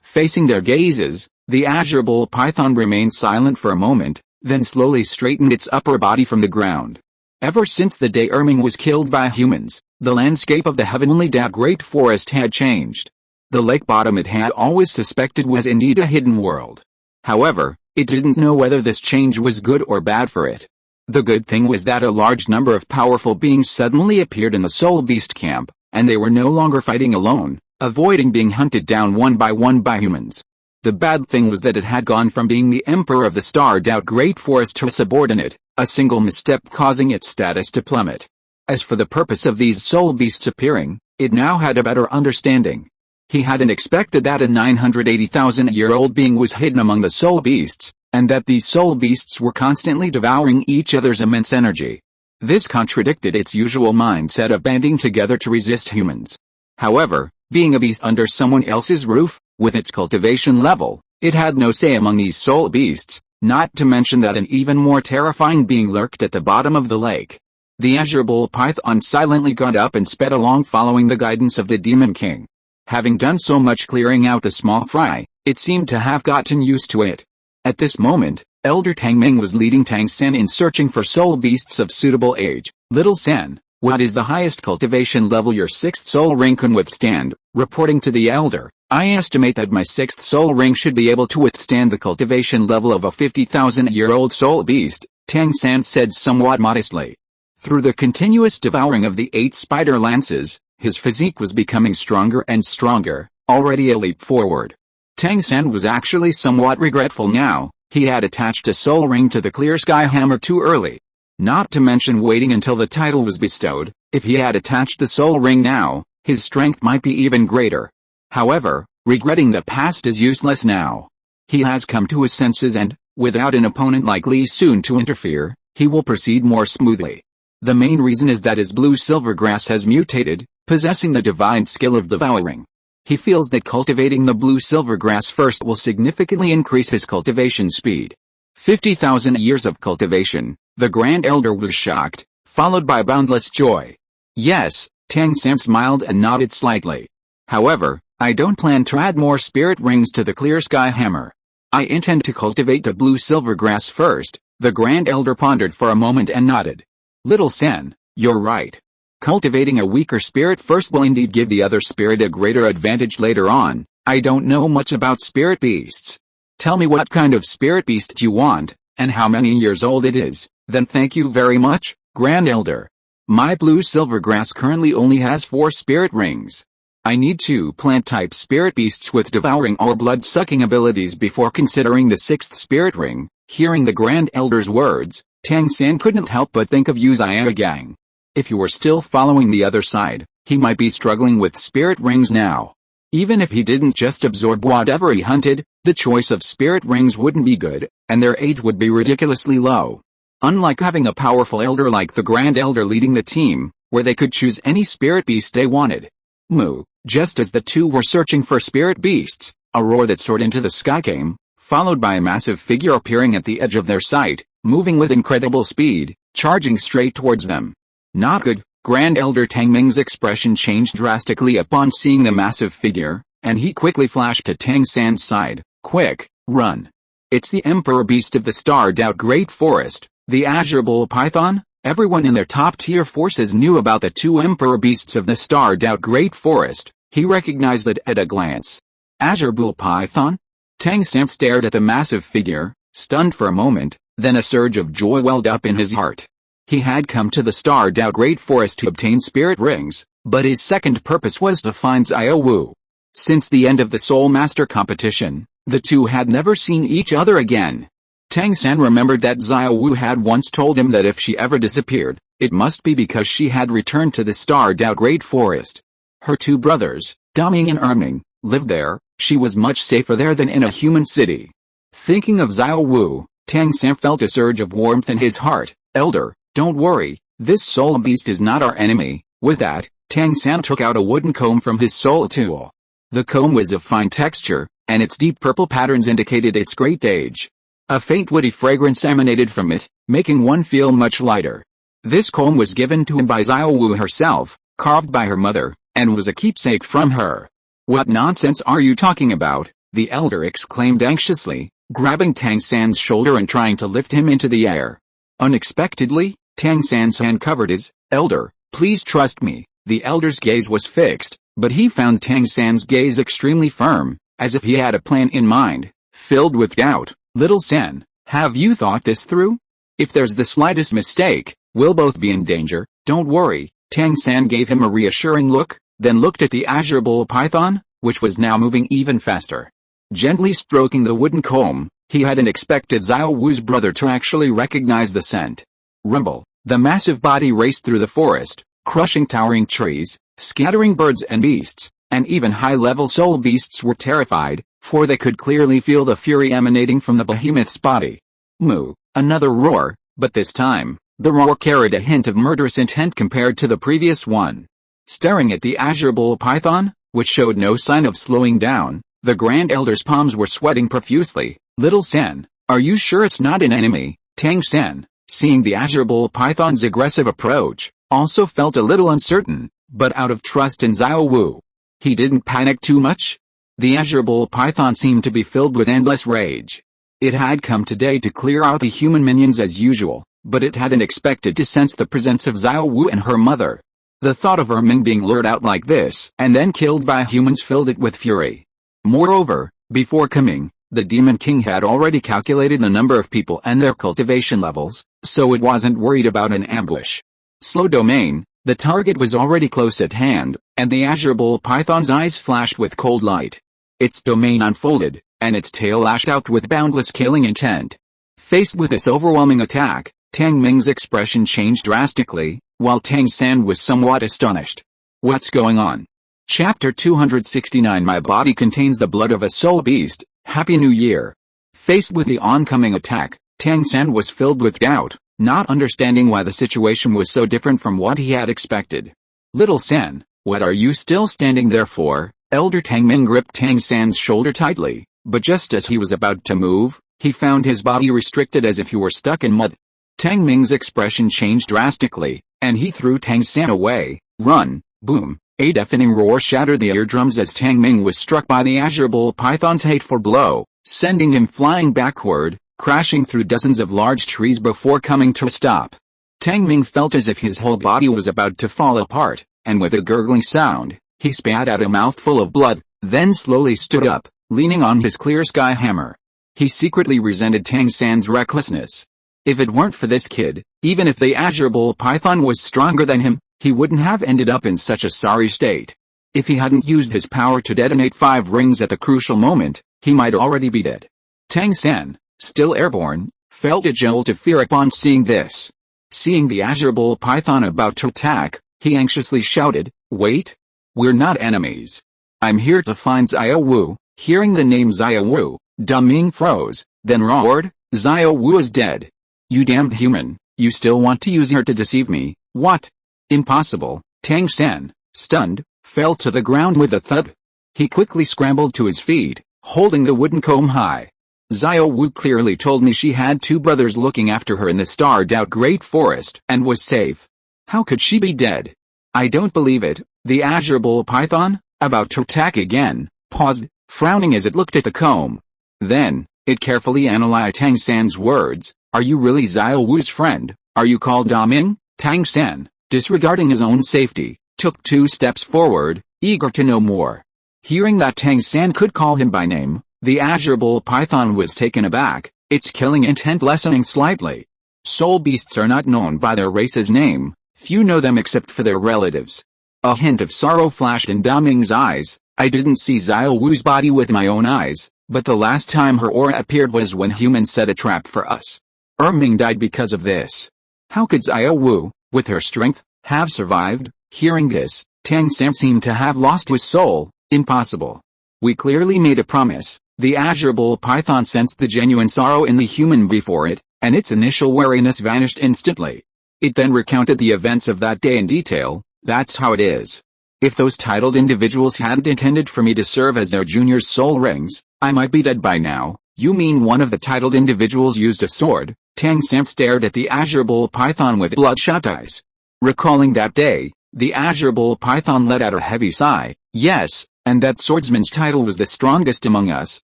Facing their gazes, the azure bull python remained silent for a moment, then slowly straightened its upper body from the ground. Ever since the day Erming was killed by humans, the landscape of the Heavenly Dao Great Forest had changed. The lake bottom it had always suspected was indeed a hidden world. However, it didn't know whether this change was good or bad for it. The good thing was that a large number of powerful beings suddenly appeared in the Soul Beast camp, and they were no longer fighting alone, avoiding being hunted down one by humans. The bad thing was that it had gone from being the emperor of the starred-out Great Forest to a subordinate, a single misstep causing its status to plummet. As for the purpose of these soul beasts appearing, it now had a better understanding. He hadn't expected that a 980,000-year-old being was hidden among the soul beasts, and that these soul beasts were constantly devouring each other's immense energy. This contradicted its usual mindset of banding together to resist humans. However, being a beast under someone else's roof, with its cultivation level, it had no say among these soul beasts, not to mention that an even more terrifying being lurked at the bottom of the lake. The azure bull python silently got up and sped along following the guidance of the Demon King. Having done so much clearing out the small fry, it seemed to have gotten used to it. At this moment, Elder Tang Ming was leading Tang Sen in searching for soul beasts of suitable age. Little Sen, what is the highest cultivation level your 6th soul ring can withstand? Reporting to the elder, I estimate that my 6th soul ring should be able to withstand the cultivation level of a 50,000-year-old soul beast, Tang Sen said somewhat modestly. Through the continuous devouring of the 8 spider lances, his physique was becoming stronger and stronger, already a leap forward. Tang Sen was actually somewhat regretful now. He had attached a soul ring to the clear sky hammer too early. Not to mention waiting until the title was bestowed. If he had attached the soul ring now, his strength might be even greater. However, regretting the past is useless now. He has come to his senses and, without an opponent like Li soon to interfere, he will proceed more smoothly. The main reason is that his blue silvergrass has mutated, possessing the divine skill of devouring. He feels that cultivating the blue silvergrass first will significantly increase his cultivation speed. 50,000 years of cultivation, the Grand Elder was shocked, followed by boundless joy. Yes, Tang Sen smiled and nodded slightly. However, I don't plan to add more spirit rings to the clear sky hammer. I intend to cultivate the blue silvergrass first. The Grand Elder pondered for a moment and nodded. Little Sen, you're right. Cultivating a weaker spirit first will indeed give the other spirit a greater advantage later on. I don't know much about spirit beasts. Tell me what kind of spirit beast you want, and how many years old it is, then thank you very much, Grand Elder. My blue silvergrass currently only has 4 spirit rings. I need 2 plant-type spirit beasts with devouring or blood-sucking abilities before considering the 6th spirit ring. Hearing the Grand Elder's words, Tang Sen couldn't help but think of Xiaogang. If you were still following the other side, he might be struggling with spirit rings now. Even if he didn't just absorb whatever he hunted, the choice of spirit rings wouldn't be good, and their age would be ridiculously low. Unlike having a powerful elder like the Grand Elder leading the team, where they could choose any spirit beast they wanted. Moo, just as the two were searching for spirit beasts, a roar that soared into the sky came, followed by a massive figure appearing at the edge of their sight, moving with incredible speed, charging straight towards them. Not good. Grand Elder Tang Ming's expression changed drastically upon seeing the massive figure, and he quickly flashed to Tang San's side. Quick, run. It's the Emperor Beast of the starred-out Great Forest, the Azure Bull Python. Everyone in their top-tier forces knew about the 2 Emperor Beasts of the starred-out Great Forest. He recognized it at a glance. Azure Bull Python? Tang San stared at the massive figure, stunned for a moment, then a surge of joy welled up in his heart. He had come to the starred-out Great Forest to obtain spirit rings, but his second purpose was to find Xiao Wu. Since the end of the Soul Master competition, the two had never seen each other again. Tang San remembered that Xiao Wu had once told him that if she ever disappeared, it must be because she had returned to the starred-out Great Forest. Her 2 brothers, Daming and Erming, lived there. She was much safer there than in a human city. Thinking of Xiao Wu, Tang San felt a surge of warmth in his heart. Elder, don't worry, this soul beast is not our enemy. With that, Tang San took out a wooden comb from his soul tool. The comb was of fine texture, and its deep purple patterns indicated its great age. A faint woody fragrance emanated from it, making one feel much lighter. This comb was given to him by Xiao Wu herself, carved by her mother, and was a keepsake from her. What nonsense are you talking about? The elder exclaimed anxiously, grabbing Tang San's shoulder and trying to lift him into the air. Unexpectedly, Tang San's hand covered his. Elder, please trust me. The elder's gaze was fixed, But he found Tang San's gaze extremely firm, as if he had a plan in mind. Filled with doubt, "Little Sen, have you thought this through? If there's the slightest mistake, we'll both be in danger." "Don't worry." Tang San gave him a reassuring look, then looked at the azure bull python, which was now moving even faster. Gently stroking the wooden comb, he hadn't expected Xiao Wu's brother to actually recognize the scent. Rumble. The massive body raced through the forest, crushing towering trees, scattering birds and beasts, and even high-level soul beasts were terrified, for they could clearly feel the fury emanating from the behemoth's body. Moo. Another roar, but this time, the roar carried a hint of murderous intent compared to the previous one. Staring at the azure bull python, which showed no sign of slowing down, the Grand Elder's palms were sweating profusely. "Little Sen, are you sure it's not an enemy?" Tang San, seeing the azure bull python's aggressive approach, also felt a little uncertain, but out of trust in Xiao Wu. He didn't panic too much. The azure bull python seemed to be filled with endless rage. It had come today to clear out the human minions as usual, but it hadn't expected to sense the presence of Xiao Wu and her mother. The thought of Ermin being lured out like this and then killed by humans filled it with fury. Moreover, before coming, the Demon King had already calculated the number of people and their cultivation levels, so it wasn't worried about an ambush. Slow domain, the target was already close at hand, and the azure bull python's eyes flashed with cold light. Its domain unfolded, and its tail lashed out with boundless killing intent. Faced with this overwhelming attack, Tang Ming's expression changed drastically, while Tang San was somewhat astonished. "What's going on?" Chapter 269. My body contains the blood of a soul beast. Happy New Year. Faced with the oncoming attack, Tang San was filled with doubt, not understanding why the situation was so different from what he had expected. "Little San, what are you still standing there for?" Elder Tang Ming gripped Tang San's shoulder tightly, but just as he was about to move, he found his body restricted as if he were stuck in mud. Tang Ming's expression changed drastically, and he threw Tang San away. "Run!" Boom! A deafening roar shattered the eardrums as Tang Ming was struck by the azure bull python's hateful blow, sending him flying backward, crashing through dozens of large trees before coming to a stop. Tang Ming felt as if his whole body was about to fall apart, and with a gurgling sound, he spat out a mouthful of blood, then slowly stood up, leaning on his clear sky hammer. He secretly resented Tang San's recklessness. If it weren't for this kid, even if the azure bull python was stronger than him, he wouldn't have ended up in such a sorry state. If he hadn't used his power to detonate 5 rings at the crucial moment, he might already be dead. Tang San, still airborne, felt a jolt of fear upon seeing this. Seeing the azure bull python about to attack, he anxiously shouted, "Wait! We're not enemies. I'm here to find Xiao Wu." Hearing the name Xiao Wu, Da Ming froze, then roared, "Xiao Wu is dead. You damned human, you still want to use her to deceive me, what?" "Impossible." Tang San, stunned, fell to the ground with a thud. He quickly scrambled to his feet, holding the wooden comb high. "Xiao Wu clearly told me she had 2 brothers looking after her in the starred-out Great Forest and was safe. How could she be dead?" "I don't believe it." The azure bull python, about to attack again, paused, frowning as it looked at the comb. Then, it carefully analyzed Tang San's words. "Are you really Xiao Wu's friend? Are you called Da Ming?" Tang San, disregarding his own safety, took 2 steps forward, eager to know more. Hearing that Tang San could call him by name, the azure bull python was taken aback, its killing intent lessening slightly. Soul beasts are not known by their race's name, few know them except for their relatives. A hint of sorrow flashed in Da Ming's eyes. "I didn't see Xiao Wu's body with my own eyes, but the last time her aura appeared was when humans set a trap for us. Ming died because of this. How could Xiao Wu, with her strength, have survived?" Hearing this, Tang San seemed to have lost his soul. "Impossible. We clearly made a promise." The azure bull python sensed the genuine sorrow in the human before it, and its initial wariness vanished instantly. It then recounted the events of that day in detail. "That's how it is. If those titled individuals hadn't intended for me to serve as their junior's soul rings, I might be dead by now." "You mean one of the titled individuals used a sword?" Tang San stared at the azure bull python with bloodshot eyes. Recalling that day, the azure bull python let out a heavy sigh. "Yes, and that swordsman's title was the strongest among us,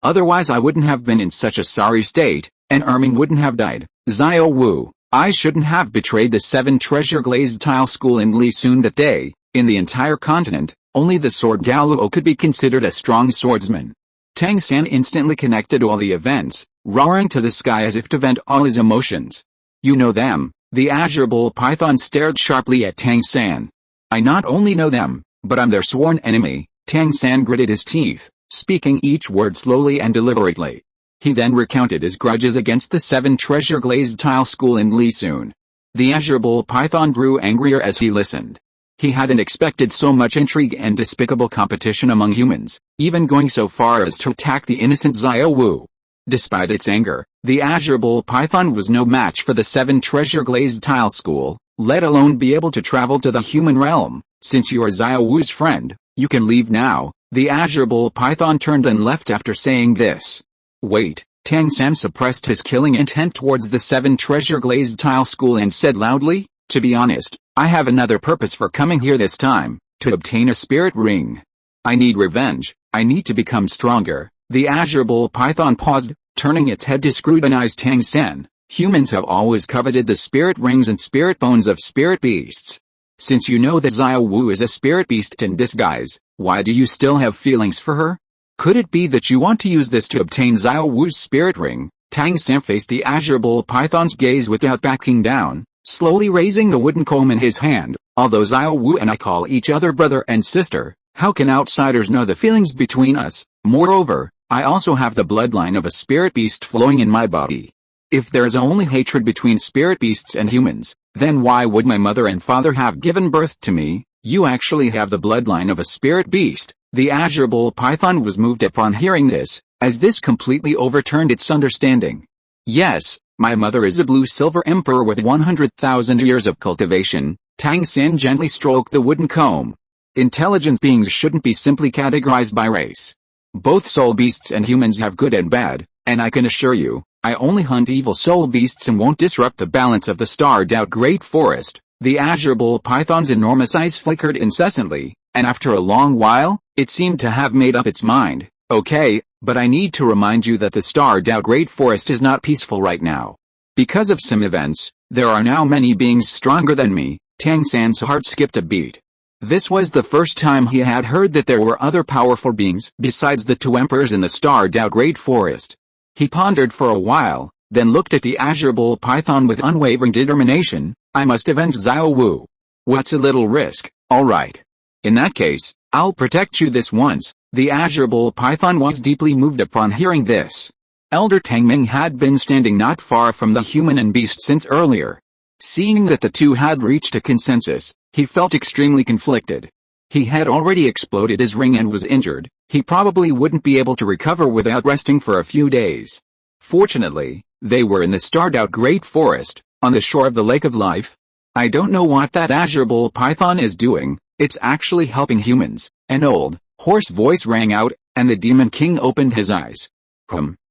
otherwise I wouldn't have been in such a sorry state, and Ermin wouldn't have died." "Xiao Wu, I shouldn't have betrayed the 7 treasure glazed tile school in Li Sun that day. In the entire continent, Only the sword Douluo could be considered a strong swordsman. Tang San instantly connected all the events, roaring to the sky as if to vent all his emotions. You know them. The Azure Bull Python stared sharply at Tang San. I not only know them, but I'm their sworn enemy. Tang San gritted his teeth, speaking each word slowly and deliberately. He then recounted his grudges against the 7 treasure Glazed tile school in Lisun. The Azure Bull Python grew angrier as he listened. He hadn't expected so much intrigue and despicable competition among humans, even going so far as to attack the innocent Xiao Wu. Despite its anger, the Azure Bull Python was no match for the 7 treasure Glazed tile school, let alone be able to travel to the human realm. Since you are Xiao Wu's friend, you can leave now. The Azure Bull Python turned and left after saying this. Wait, Tang San suppressed his killing intent towards the 7 treasure Glazed tile school and said loudly, to be honest, I have another purpose for coming here this time, to obtain a spirit ring. I need revenge, I need to become stronger. The Azure Bull Python paused, turning its head to scrutinize Tang San. Humans have always coveted the spirit rings and spirit bones of spirit beasts. Since you know that Xiao Wu is a spirit beast in disguise, why do you still have feelings for her? Could it be that you want to use this to obtain Xiao Wu's spirit ring? Tang San faced the Azure Bull Python's gaze without backing down, slowly raising the wooden comb in his hand. Although Xiao Wu and I call each other brother and sister, how can outsiders know the feelings between us? Moreover, I also have the bloodline of a spirit beast flowing in my body. If there is only hatred between spirit beasts and humans, then why would my mother and father have given birth to me? You actually have the bloodline of a spirit beast. The Azure Bull Python was moved upon hearing this, as this completely overturned its understanding. Yes, my mother is a blue-silver emperor with 100,000 years of cultivation. Tang San gently stroked the wooden comb. Intelligent beings shouldn't be simply categorized by race. Both soul beasts and humans have good and bad, and I can assure you, I only hunt evil soul beasts and won't disrupt the balance of the starred-out Great Forest. The Azure Bull Python's enormous eyes flickered incessantly, and after a long while, it seemed to have made up its mind. Okay, but I need to remind you that the starred-out Great Forest is not peaceful right now. Because of some events, there are now many beings stronger than me. Tang San's heart skipped a beat. This was the first time he had heard that there were other powerful beings besides the 2 emperors in the starred-out Great Forest. He pondered for a while, then looked at the Azure Bull Python with unwavering determination. I must avenge Xiao Wu. What's a little risk? Alright. In that case, I'll protect you this once. The Azure Bull Python was deeply moved upon hearing this. Elder Tang Ming had been standing not far from the human and beast since earlier. Seeing that the two had reached a consensus, he felt extremely conflicted. He had already exploded his ring and was injured. He probably wouldn't be able to recover without resting for a few days. Fortunately, they were in the starred-out Great Forest, on the shore of the Lake of Life. I don't know what that Azure Bull Python is doing. It's actually helping humans. An old, hoarse voice rang out, and the Demon King opened his eyes.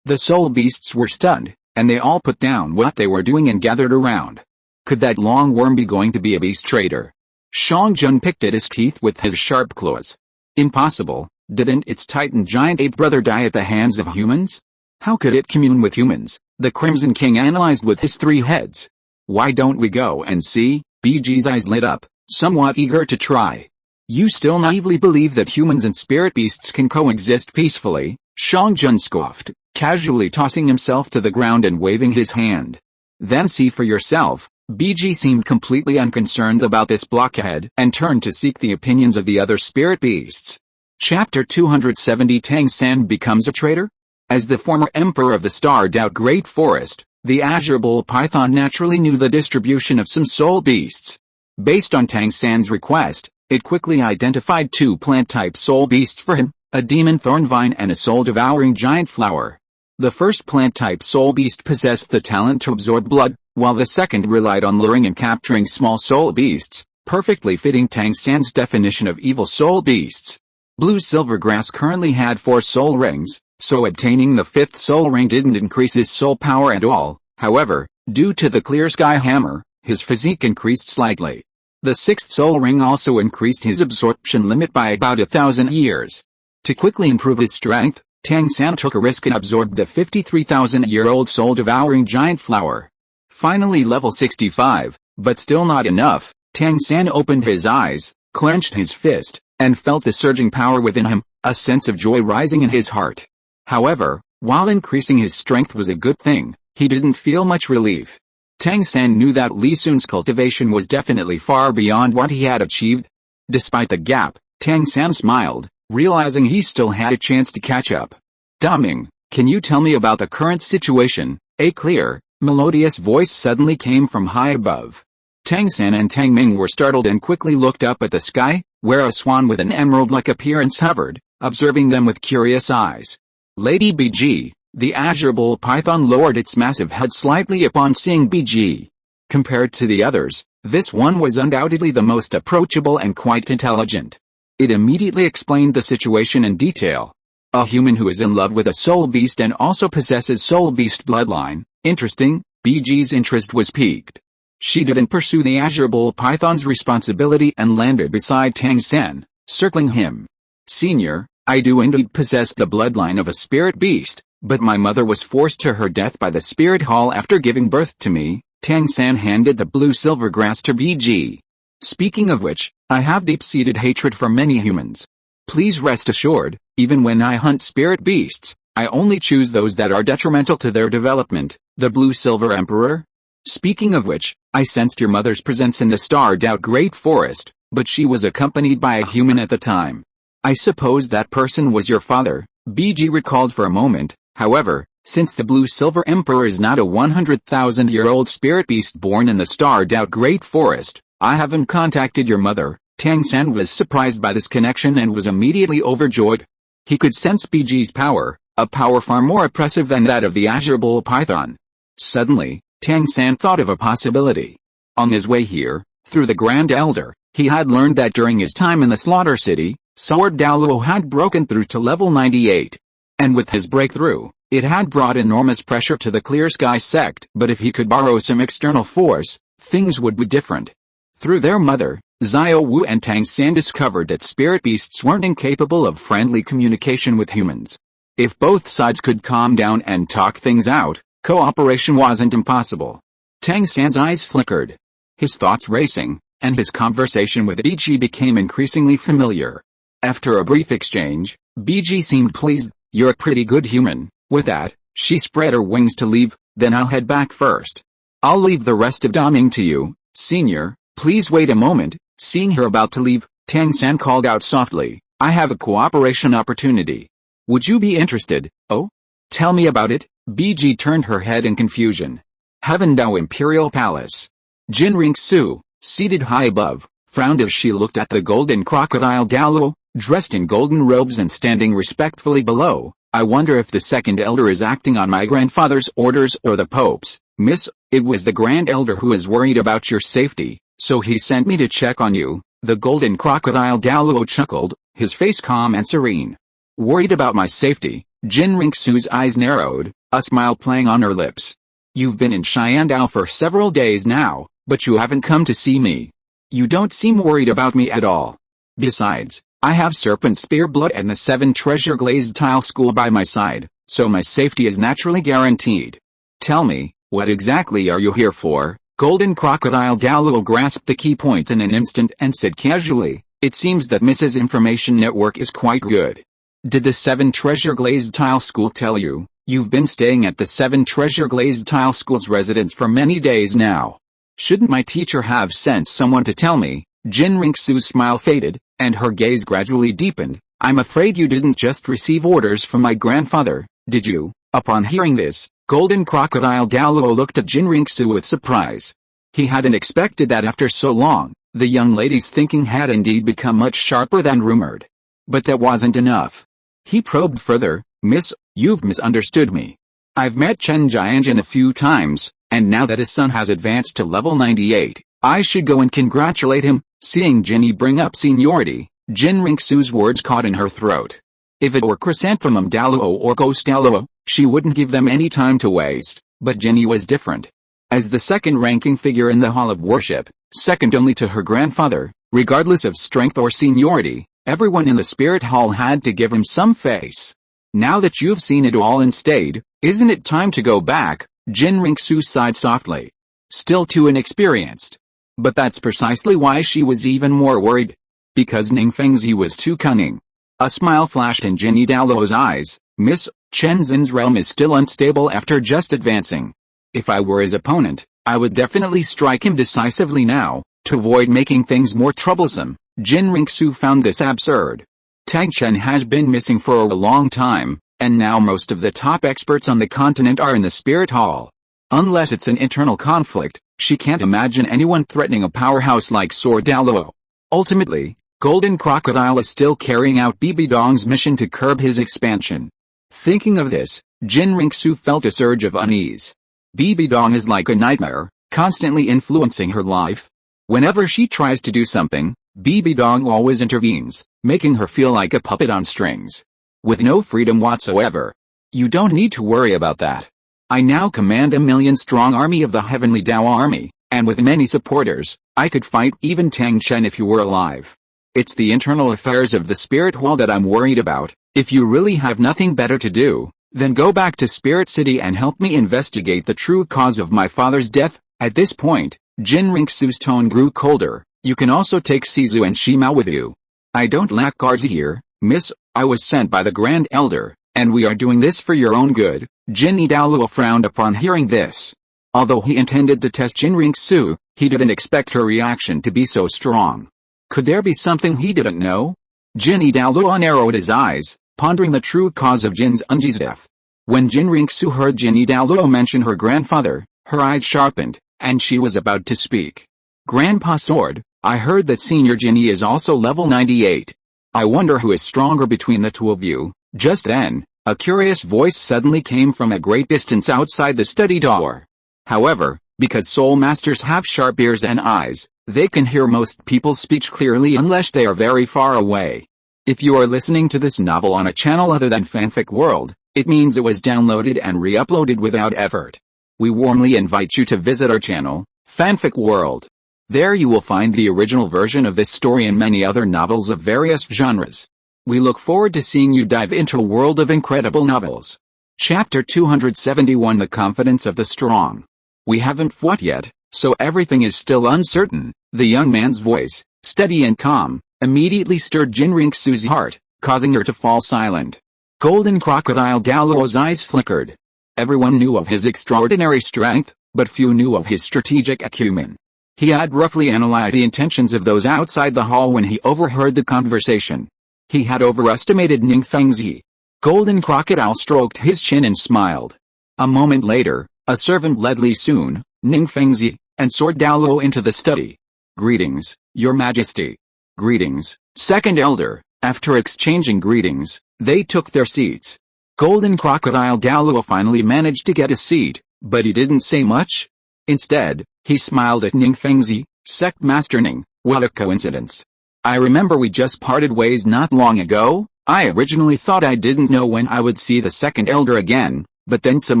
The soul beasts were stunned, and they all put down what they were doing and gathered around. Could that long worm be going to be a beast trader? Xiaogang picked at his teeth with his sharp claws. Impossible. Didn't its titan giant ape brother die at the hands of humans? How could it commune with humans? The Crimson King analyzed with his 3 heads. Why don't we go and see? BG's eyes lit up, somewhat eager to try. You still naively believe that humans and spirit beasts can coexist peacefully? Xiaogang scoffed, casually tossing himself to the ground and waving his hand. Then see for yourself. BG seemed completely unconcerned about this blockhead and turned to seek the opinions of the other spirit beasts. Chapter 270 Tang San becomes a traitor? As the former emperor of the starred-out Great Forest, the Azure Bull Python naturally knew the distribution of some soul beasts. Based on Tang San's request, it quickly identified 2 plant-type soul beasts for him, a demon thornvine and a soul-devouring giant flower. The first plant-type soul beast possessed the talent to absorb blood, while the second relied on luring and capturing small soul beasts, perfectly fitting Tang San's definition of evil soul beasts. Blue Silvergrass currently had 4 soul rings, so obtaining the 5th soul ring didn't increase his soul power at all. However, due to the Clear Sky Hammer, his physique increased slightly. The 6th soul ring also increased his absorption limit by about 1,000 years. To quickly improve his strength, Tang San took a risk and absorbed the 53,000-year-old soul-devouring giant flower. Finally level 65, but still not enough. Tang San opened his eyes, clenched his fist, and felt the surging power within him, a sense of joy rising in his heart. However, while increasing his strength was a good thing, he didn't feel much relief. Tang San knew that Li Sun's cultivation was definitely far beyond what he had achieved. Despite the gap, Tang San smiled, realizing he still had a chance to catch up. Daming, can you tell me about the current situation? A clear, melodious voice suddenly came from high above. Tang San and Tang Ming were startled and quickly looked up at the sky, where a swan with an emerald-like appearance hovered, observing them with curious eyes. Lady BG, the azure bull python lowered its massive head slightly upon seeing BG. Compared to the others, this one was undoubtedly the most approachable and quite intelligent. It immediately explained the situation in detail. A human who is in love with a soul beast and also possesses soul beast bloodline. Interesting. BG's interest was piqued. She didn't pursue the azure bull python's responsibility and landed beside Tang San, circling him. Senior, I do indeed possess the bloodline of a spirit beast, but my mother was forced to her death by the spirit hall after giving birth to me. Tang San handed the blue silver grass to BG. Speaking of which, I have deep-seated hatred for many humans. Please rest assured, even when I hunt spirit beasts, I only choose those that are detrimental to their development. The blue silver emperor? Speaking of which, I sensed your mother's presence in the starred-out Great Forest, but she was accompanied by a human at the time. I suppose that person was your father, BG recalled for a moment. However, since the blue silver emperor is not a 100,000-year-old spirit beast born in the starred-out Great Forest, I haven't contacted your mother. Tang San was surprised by this connection and was immediately overjoyed. He could sense BG's power, a power far more oppressive than that of the azure bull python. Suddenly, Tang San thought of a possibility. On his way here, through the Grand Elder, he had learned that during his time in the Slaughter City, Sword Douluo had broken through to level 98. And with his breakthrough, it had brought enormous pressure to the Clear Sky sect. But if he could borrow some external force, things would be different. Through their mother, Xiao Wu and Tang San discovered that spirit beasts weren't incapable of friendly communication with humans. If both sides could calm down and talk things out, cooperation wasn't impossible. Tang San's eyes flickered. His thoughts racing, and his conversation with BG became increasingly familiar. After a brief exchange, BG seemed pleased. You're a pretty good human. With that, she spread her wings to leave. Then I'll head back first. I'll leave the rest of Daming to you, senior. Please wait a moment. Seeing her about to leave, Tang San called out softly, I have a cooperation opportunity. Would you be interested? Oh? Tell me about it. BG turned her head in confusion. Heaven Dao Imperial Palace. Qian Renxue, seated high above, frowned as she looked at the golden crocodile Douluo, dressed in golden robes and standing respectfully below. I wonder if the second elder is acting on my grandfather's orders or the Pope's. Miss, it was the Grand Elder who is worried about your safety, so he sent me to check on you. The golden crocodile Douluo chuckled, his face calm and serene. Worried about my safety? Qian Renxue's eyes narrowed, a smile playing on her lips. You've been in Xiandao for several days now, but you haven't come to see me. You don't seem worried about me at all. Besides, I have Serpent Spear Blood and the 7 Treasure Glazed Tile School by my side, so my safety is naturally guaranteed. Tell me, what exactly are you here for? Golden Crocodile Douluo grasped the key point in an instant and said casually, it seems that Mrs. Information Network is quite good. Did the 7 Treasure Glazed Tile School tell you? You've been staying at the 7 Treasure Glazed Tile School's residence for many days now. Shouldn't my teacher have sent someone to tell me? Qian Renxue's smile faded, and her gaze gradually deepened. I'm afraid you didn't just receive orders from my grandfather, did you? Upon hearing this, Golden Crocodile Douluo looked at Qian Renxue with surprise. He hadn't expected that after so long. The young lady's thinking had indeed become much sharper than rumored. But that wasn't enough. He probed further, Miss, you've misunderstood me. I've met Chen Jianjin a few times, and now that his son has advanced to level 98, I should go and congratulate him. Seeing Ginny bring up seniority, Qian Renxue's words caught in her throat. If it were Chrysanthemum Douluo or Ghost Douluo, she wouldn't give them any time to waste, but Ginny was different. As the second-ranking figure in the Hall of Worship, second only to her grandfather, regardless of strength or seniority, everyone in the Spirit Hall had to give him some face. Now that you've seen it all and stayed, isn't it time to go back? Qian Renxue sighed softly. Still too inexperienced. But that's precisely why she was even more worried. because Ningfengzi was too cunning. A smile flashed in Jinyi Daoluo's eyes. Miss, Chen Xin's realm is still unstable after just advancing. If I were his opponent, I would definitely strike him decisively now, to avoid making things more troublesome. Qian Renxue found this absurd. Tang Chen has been missing for a long time, and now most of the top experts on the continent are in the spirit hall. Unless it's an internal conflict, she can't imagine anyone threatening a powerhouse like Sword Daoluo. Ultimately, Golden Crocodile is still carrying out Bibi Dong's mission to curb his expansion. Thinking of this, Qian Renxue felt a surge of unease. Bibi Dong is like a nightmare, constantly influencing her life. Whenever she tries to do something, Bibi Dong always intervenes, making her feel like a puppet on strings. With no freedom whatsoever. You don't need to worry about that. I now command 1 million-strong army of the Heavenly Dao Army, and with many supporters, I could fight even Tang Chen if you were alive. It's the internal affairs of the Spirit Hall that I'm worried about. If you really have nothing better to do, then go back to Spirit City and help me investigate the true cause of my father's death. At this point, Qian Renxue's tone grew colder. You can also take Shizu and Shimao with you. I don't lack guards here, miss. I was sent by the Grand Elder, and we are doing this for your own good. Jinyi Daoluo frowned upon hearing this. Although he intended to test Qian Renxue, he didn't expect her reaction to be so strong. Could there be something he didn't know? Jinyi Daoluo narrowed his eyes, pondering the true cause of Jin Zunji's death. When Qian Renxue heard Jinyi Daoluo mention her grandfather, her eyes sharpened, and she was about to speak. Grandpa Sword, I heard that Senior Jinyi is also level 98. I wonder who is stronger between the two of you. Just then, a curious voice suddenly came from a great distance outside the study door. However, because soul masters have sharp ears and eyes, they can hear most people's speech clearly unless they are very far away. If you are listening to this novel on a channel other than Fanfic World, it means it was downloaded and re-uploaded without effort. We warmly invite you to visit our channel, Fanfic World. There you will find the original version of this story and many other novels of various genres. We look forward to seeing you dive into a world of incredible novels. Chapter 271 The Confidence of the Strong. We haven't fought yet, so everything is still uncertain. The young man's voice, steady and calm, immediately stirred Qian Renxue's heart, causing her to fall silent. Golden Crocodile Daoluo's eyes flickered. Everyone knew of his extraordinary strength, but few knew of his strategic acumen. He had roughly analyzed the intentions of those outside the hall when he overheard the conversation. He had overestimated Ningfengzi. Golden Crocodile stroked his chin and smiled. A moment later, a servant led Li Sun, Ningfengzi, and Sword Daoluo into the study. Greetings, Your Majesty. Greetings, Second Elder. After exchanging greetings, they took their seats. Golden Crocodile Daoluo finally managed to get a seat, but he didn't say much. Instead, he smiled at Ningfengzi. Sect Master Ning, what a coincidence. I remember we just parted ways not long ago. I originally thought I didn't know when I would see the Second Elder again, but then some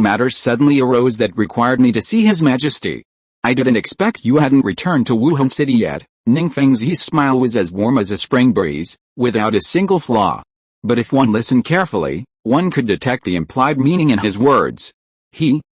matters suddenly arose that required me to see His Majesty. I didn't expect you hadn't returned to Wuhan City yet. Ningfengzi's smile was as warm as a spring breeze, without a single flaw. But if one listened carefully, one could detect the implied meaning in his words.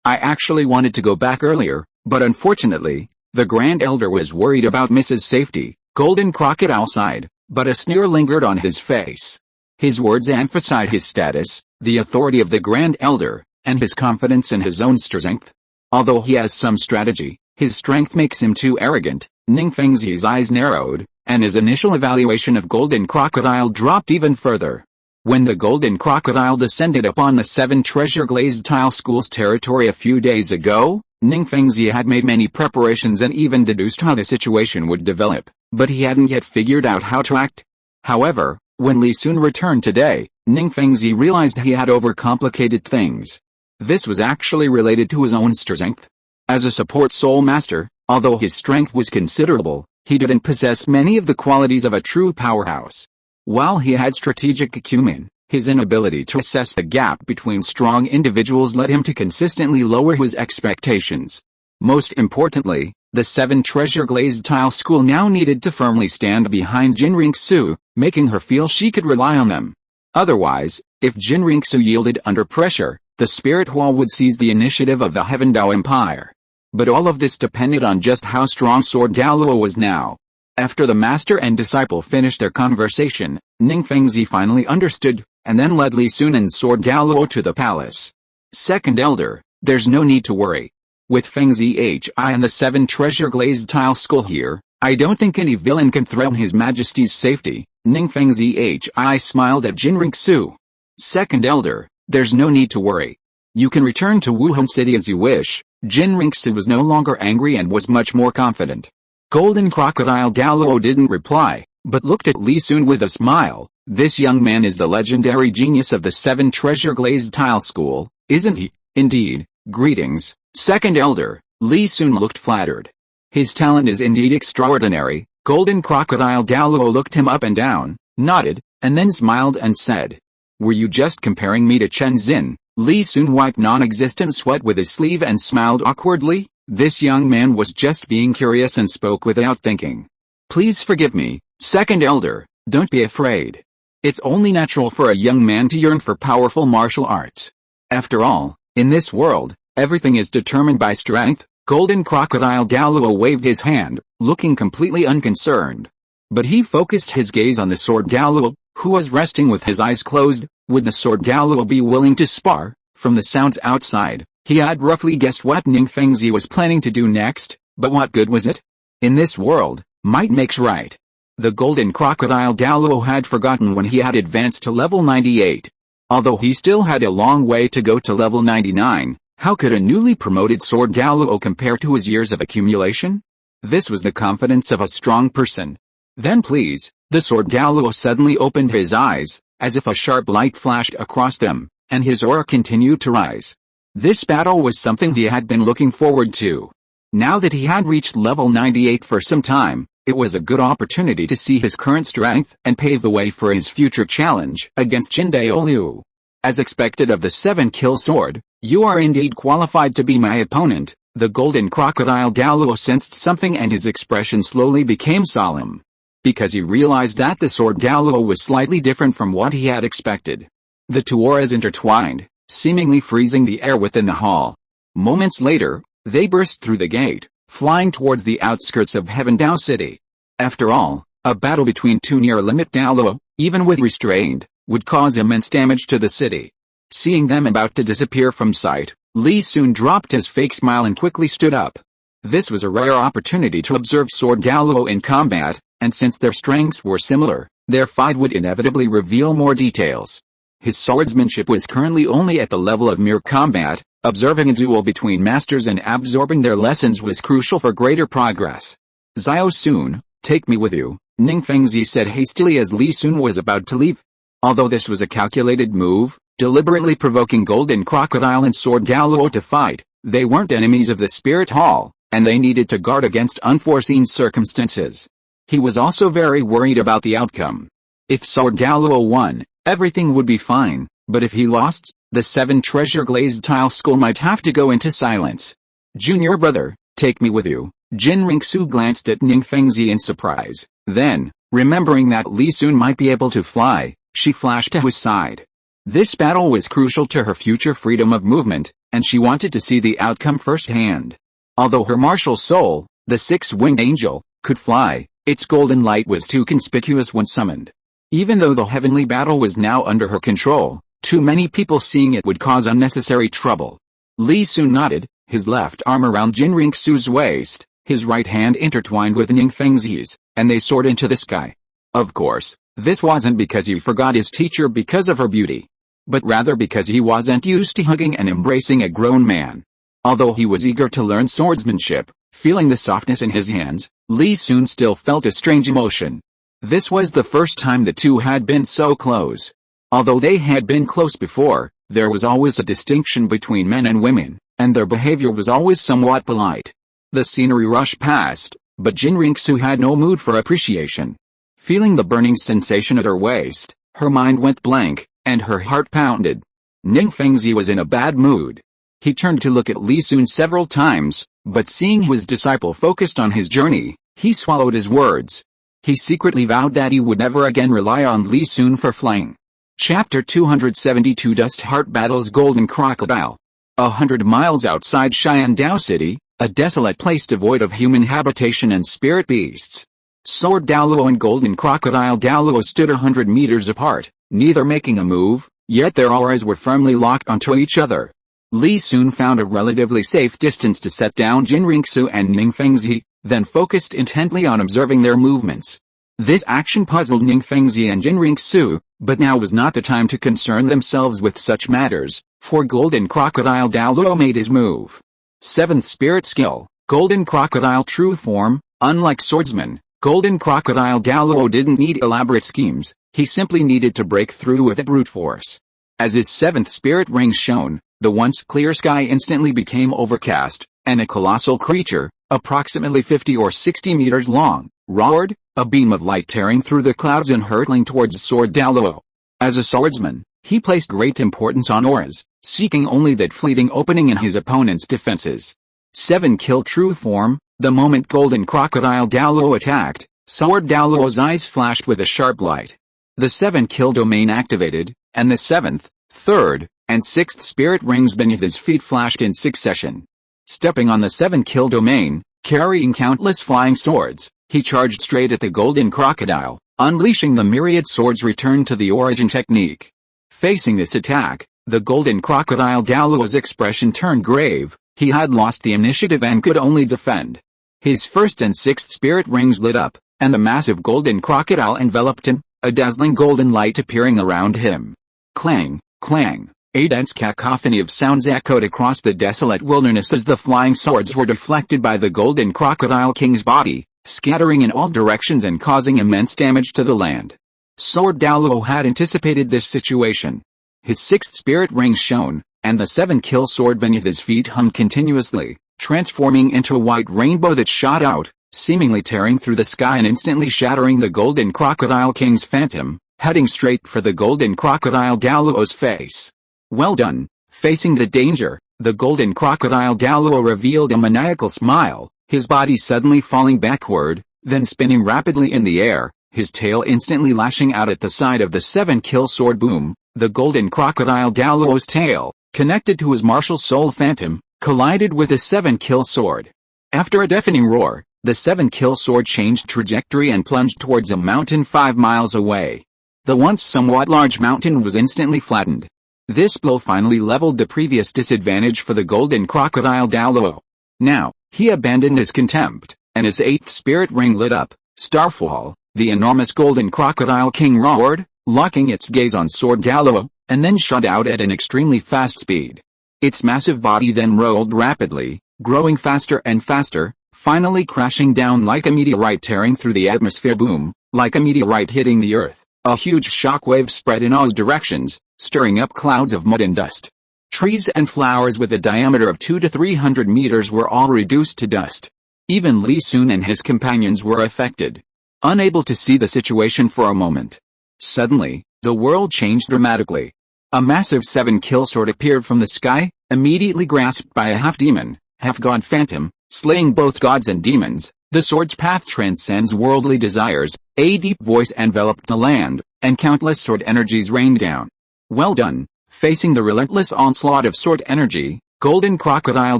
I actually wanted to go back earlier, but unfortunately, the Grand Elder was worried about Mrs. Safety. Golden Crocodile sighed, but a sneer lingered on his face. His words emphasized his status, the authority of the Grand Elder, and his confidence in his own strength. Although he has some strategy, his strength makes him too arrogant. Ningfengzi's eyes narrowed, and his initial evaluation of Golden Crocodile dropped even further. When the Golden Crocodile descended upon the 7 Treasure Glazed Tile School's territory a few days ago, Ningfengzi had made many preparations and even deduced how the situation would develop, but he hadn't yet figured out how to act. However, when Li Sun returned today, Ningfengzi realized he had overcomplicated things. This was actually related to his own strength. As a support soul master, although his strength was considerable, he didn't possess many of the qualities of a true powerhouse. While he had strategic acumen, his inability to assess the gap between strong individuals led him to consistently lower his expectations. Most importantly, the 7 Treasure Glazed Tile School now needed to firmly stand behind Qian Renxue, making her feel she could rely on them. Otherwise, if Qian Renxue yielded under pressure, the Spirit Hall would seize the initiative of the Heaven Dao Empire. But all of this depended on just how strong Sword Daoluo was now. After the master and disciple finished their conversation, Ning Fengzi finally understood, and then led Li Sun and Sword Douluo to the palace. Second Elder, there's no need to worry. With Fengzi Hi and the 7 treasure glazed tile skull here, I don't think any villain can threaten His Majesty's safety. Ning Fengzi Hi smiled at Qian Renxue. Second Elder, there's no need to worry. You can return to Wuhan City as you wish. Qian Renxue was no longer angry and was much more confident. Golden Crocodile Douluo didn't reply, but looked at Li Sun with a smile. This young man is the legendary genius of the 7 treasure glazed tile school, isn't he? Indeed. Greetings, Second Elder. Li Sun looked flattered. His talent is indeed extraordinary. Golden Crocodile Douluo looked him up and down, nodded, and then smiled and said, were you just comparing me to Chen Xin? Li Sun wiped non-existent sweat with his sleeve and smiled awkwardly. This young man was just being curious and spoke without thinking. Please forgive me, Second Elder, don't be afraid. It's only natural for a young man to yearn for powerful martial arts. After all, in this world, everything is determined by strength. Golden Crocodile Douluo waved his hand, looking completely unconcerned. But he focused his gaze on the Sword Douluo, who was resting with his eyes closed. Would the Sword Douluo be willing to spar? From the sounds outside, he had roughly guessed what Ning Fengzi was planning to do next, but what good was it? In this world, might makes right. The Golden Crocodile Douluo had forgotten when he had advanced to level 98. Although he still had a long way to go to level 99, how could a newly promoted Sword Douluo compare to his years of accumulation? This was the confidence of a strong person. Then please, the Sword Douluo suddenly opened his eyes, as if a sharp light flashed across them, and his aura continued to rise. This battle was something he had been looking forward to. Now that he had reached level 98 for some time, it was a good opportunity to see his current strength and pave the way for his future challenge against Douluo. As expected of the 7-kill sword, you are indeed qualified to be my opponent. The Golden Crocodile Douluo sensed something and his expression slowly became solemn. Because he realized that the Sword Douluo was slightly different from what he had expected. The two auras intertwined, seemingly freezing the air within the hall. Moments later, they burst through the gate, flying towards the outskirts of Heaven Dao City. After all, a battle between two near-limit Douluo, even with restraint, would cause immense damage to the city. Seeing them about to disappear from sight, Li Sun dropped his fake smile and quickly stood up. This was a rare opportunity to observe Sword Douluo in combat, and since their strengths were similar, their fight would inevitably reveal more details. His swordsmanship was currently only at the level of mere combat. Observing a duel between masters and absorbing their lessons was crucial for greater progress. Xiao Sun, take me with you, Ning Fengzi said hastily as Li Sun was about to leave. Although this was a calculated move, deliberately provoking Golden Crocodile and Sword Douluo to fight, they weren't enemies of the Spirit Hall, and they needed to guard against unforeseen circumstances. He was also very worried about the outcome. If Sword Douluo won, everything would be fine, but if he lost, the 7 treasure glazed tile skull might have to go into silence. Junior brother, take me with you. Qian Renxue glanced at Ning Fengzi in surprise. Then, remembering that Li Sun might be able to fly, she flashed to his side. This battle was crucial to her future freedom of movement, and she wanted to see the outcome firsthand. Although her martial soul, the 6-winged angel, could fly, its golden light was too conspicuous when summoned. Even though the heavenly battle was now under her control, too many people seeing it would cause unnecessary trouble. Li Sun nodded, his left arm around Qian Renxue's waist, his right hand intertwined with Ning Fengzi's, and they soared into the sky. Of course, this wasn't because he forgot his teacher because of her beauty, but rather because he wasn't used to hugging and embracing a grown man. Although he was eager to learn swordsmanship, feeling the softness in his hands, Li Sun still felt a strange emotion. This was the first time the two had been so close. Although they had been close before, there was always a distinction between men and women, and their behavior was always somewhat polite. The scenery rushed past, but Qian Renxue had no mood for appreciation. Feeling the burning sensation at her waist, her mind went blank, and her heart pounded. Ning Fengzi was in a bad mood. He turned to look at Li Sun several times, but seeing his disciple focused on his journey, he swallowed his words. He secretly vowed that he would never again rely on Li Sun for flying. Chapter 272 Dust Heart Battles Golden Crocodile. 100 miles outside Xian Dao City, a desolate place devoid of human habitation and spirit beasts. Sword Douluo and Golden Crocodile Douluo stood 100 meters apart, neither making a move, yet their auras were firmly locked onto each other. Li soon found a relatively safe distance to set down Qian Renxue and Ningfengzi, then focused intently on observing their movements. This action puzzled Ningfengzi and Qian Renxue, but now was not the time to concern themselves with such matters, for Golden Crocodile Douluo made his move. 7th Spirit Skill, Golden Crocodile True Form. Unlike swordsman, Golden Crocodile Douluo didn't need elaborate schemes, he simply needed to break through with it brute force. As his 7th spirit rings shone, the once clear sky instantly became overcast, and a colossal creature, approximately 50 or 60 meters long, roared, a beam of light tearing through the clouds and hurtling towards Sword Douluo. As a swordsman, he placed great importance on auras, seeking only that fleeting opening in his opponent's defenses. 7 Kill True Form. The moment Golden Crocodile Douluo attacked, Sword Douluo's eyes flashed with a sharp light. The 7 Kill domain activated, and the 7th, 3rd, and 6th spirit rings beneath his feet flashed in succession. Stepping on the 7 Kill domain, carrying countless flying swords, he charged straight at the Golden Crocodile, unleashing the myriad swords returned to the origin technique. Facing this attack, the Golden Crocodile Douluo's expression turned grave. He had lost the initiative and could only defend. His 1st and 6th spirit rings lit up, and the massive golden crocodile enveloped him, a dazzling golden light appearing around him. Clang, clang, a dense cacophony of sounds echoed across the desolate wilderness as the flying swords were deflected by the Golden Crocodile King's body, scattering in all directions and causing immense damage to the land. Sword Douluo had anticipated this situation. His 6th spirit rings shone, and the 7 Kill sword beneath his feet hummed continuously, transforming into a white rainbow that shot out, seemingly tearing through the sky and instantly shattering the Golden Crocodile King's phantom, heading straight for the Golden Crocodile Douluo's face. Well done. Facing the danger, the Golden Crocodile Douluo revealed a maniacal smile, his body suddenly falling backward, then spinning rapidly in the air, his tail instantly lashing out at the side of the 7 Kill sword. Boom, the Golden Crocodile Douluo's tail, connected to his martial soul phantom, collided with the 7 Kill sword. After a deafening roar, the 7 Kill sword changed trajectory and plunged towards a mountain 5 miles away. The once somewhat large mountain was instantly flattened. This blow finally leveled the previous disadvantage for the Golden Crocodile Douluo. Now, he abandoned his contempt, and his 8th spirit ring lit up. Starfall, the enormous Golden Crocodile King roared, locking its gaze on Sword Douluo, and then shot out at an extremely fast speed. Its massive body then rolled rapidly, growing faster and faster, finally crashing down like a meteorite tearing through the atmosphere. Boom, like a meteorite hitting the earth, a huge shockwave spread in all directions, stirring up clouds of mud and dust. Trees and flowers with a diameter of 200 to 300 meters were all reduced to dust. Even Li Sun and his companions were affected. Unable to see the situation for a moment. Suddenly, the world changed dramatically. A massive 7 Kill sword appeared from the sky, immediately grasped by a half-demon, half-god phantom, slaying both gods and demons. The sword's path transcends worldly desires, a deep voice enveloped the land, and countless sword energies rained down. Well done. Facing the relentless onslaught of sword energy, Golden Crocodile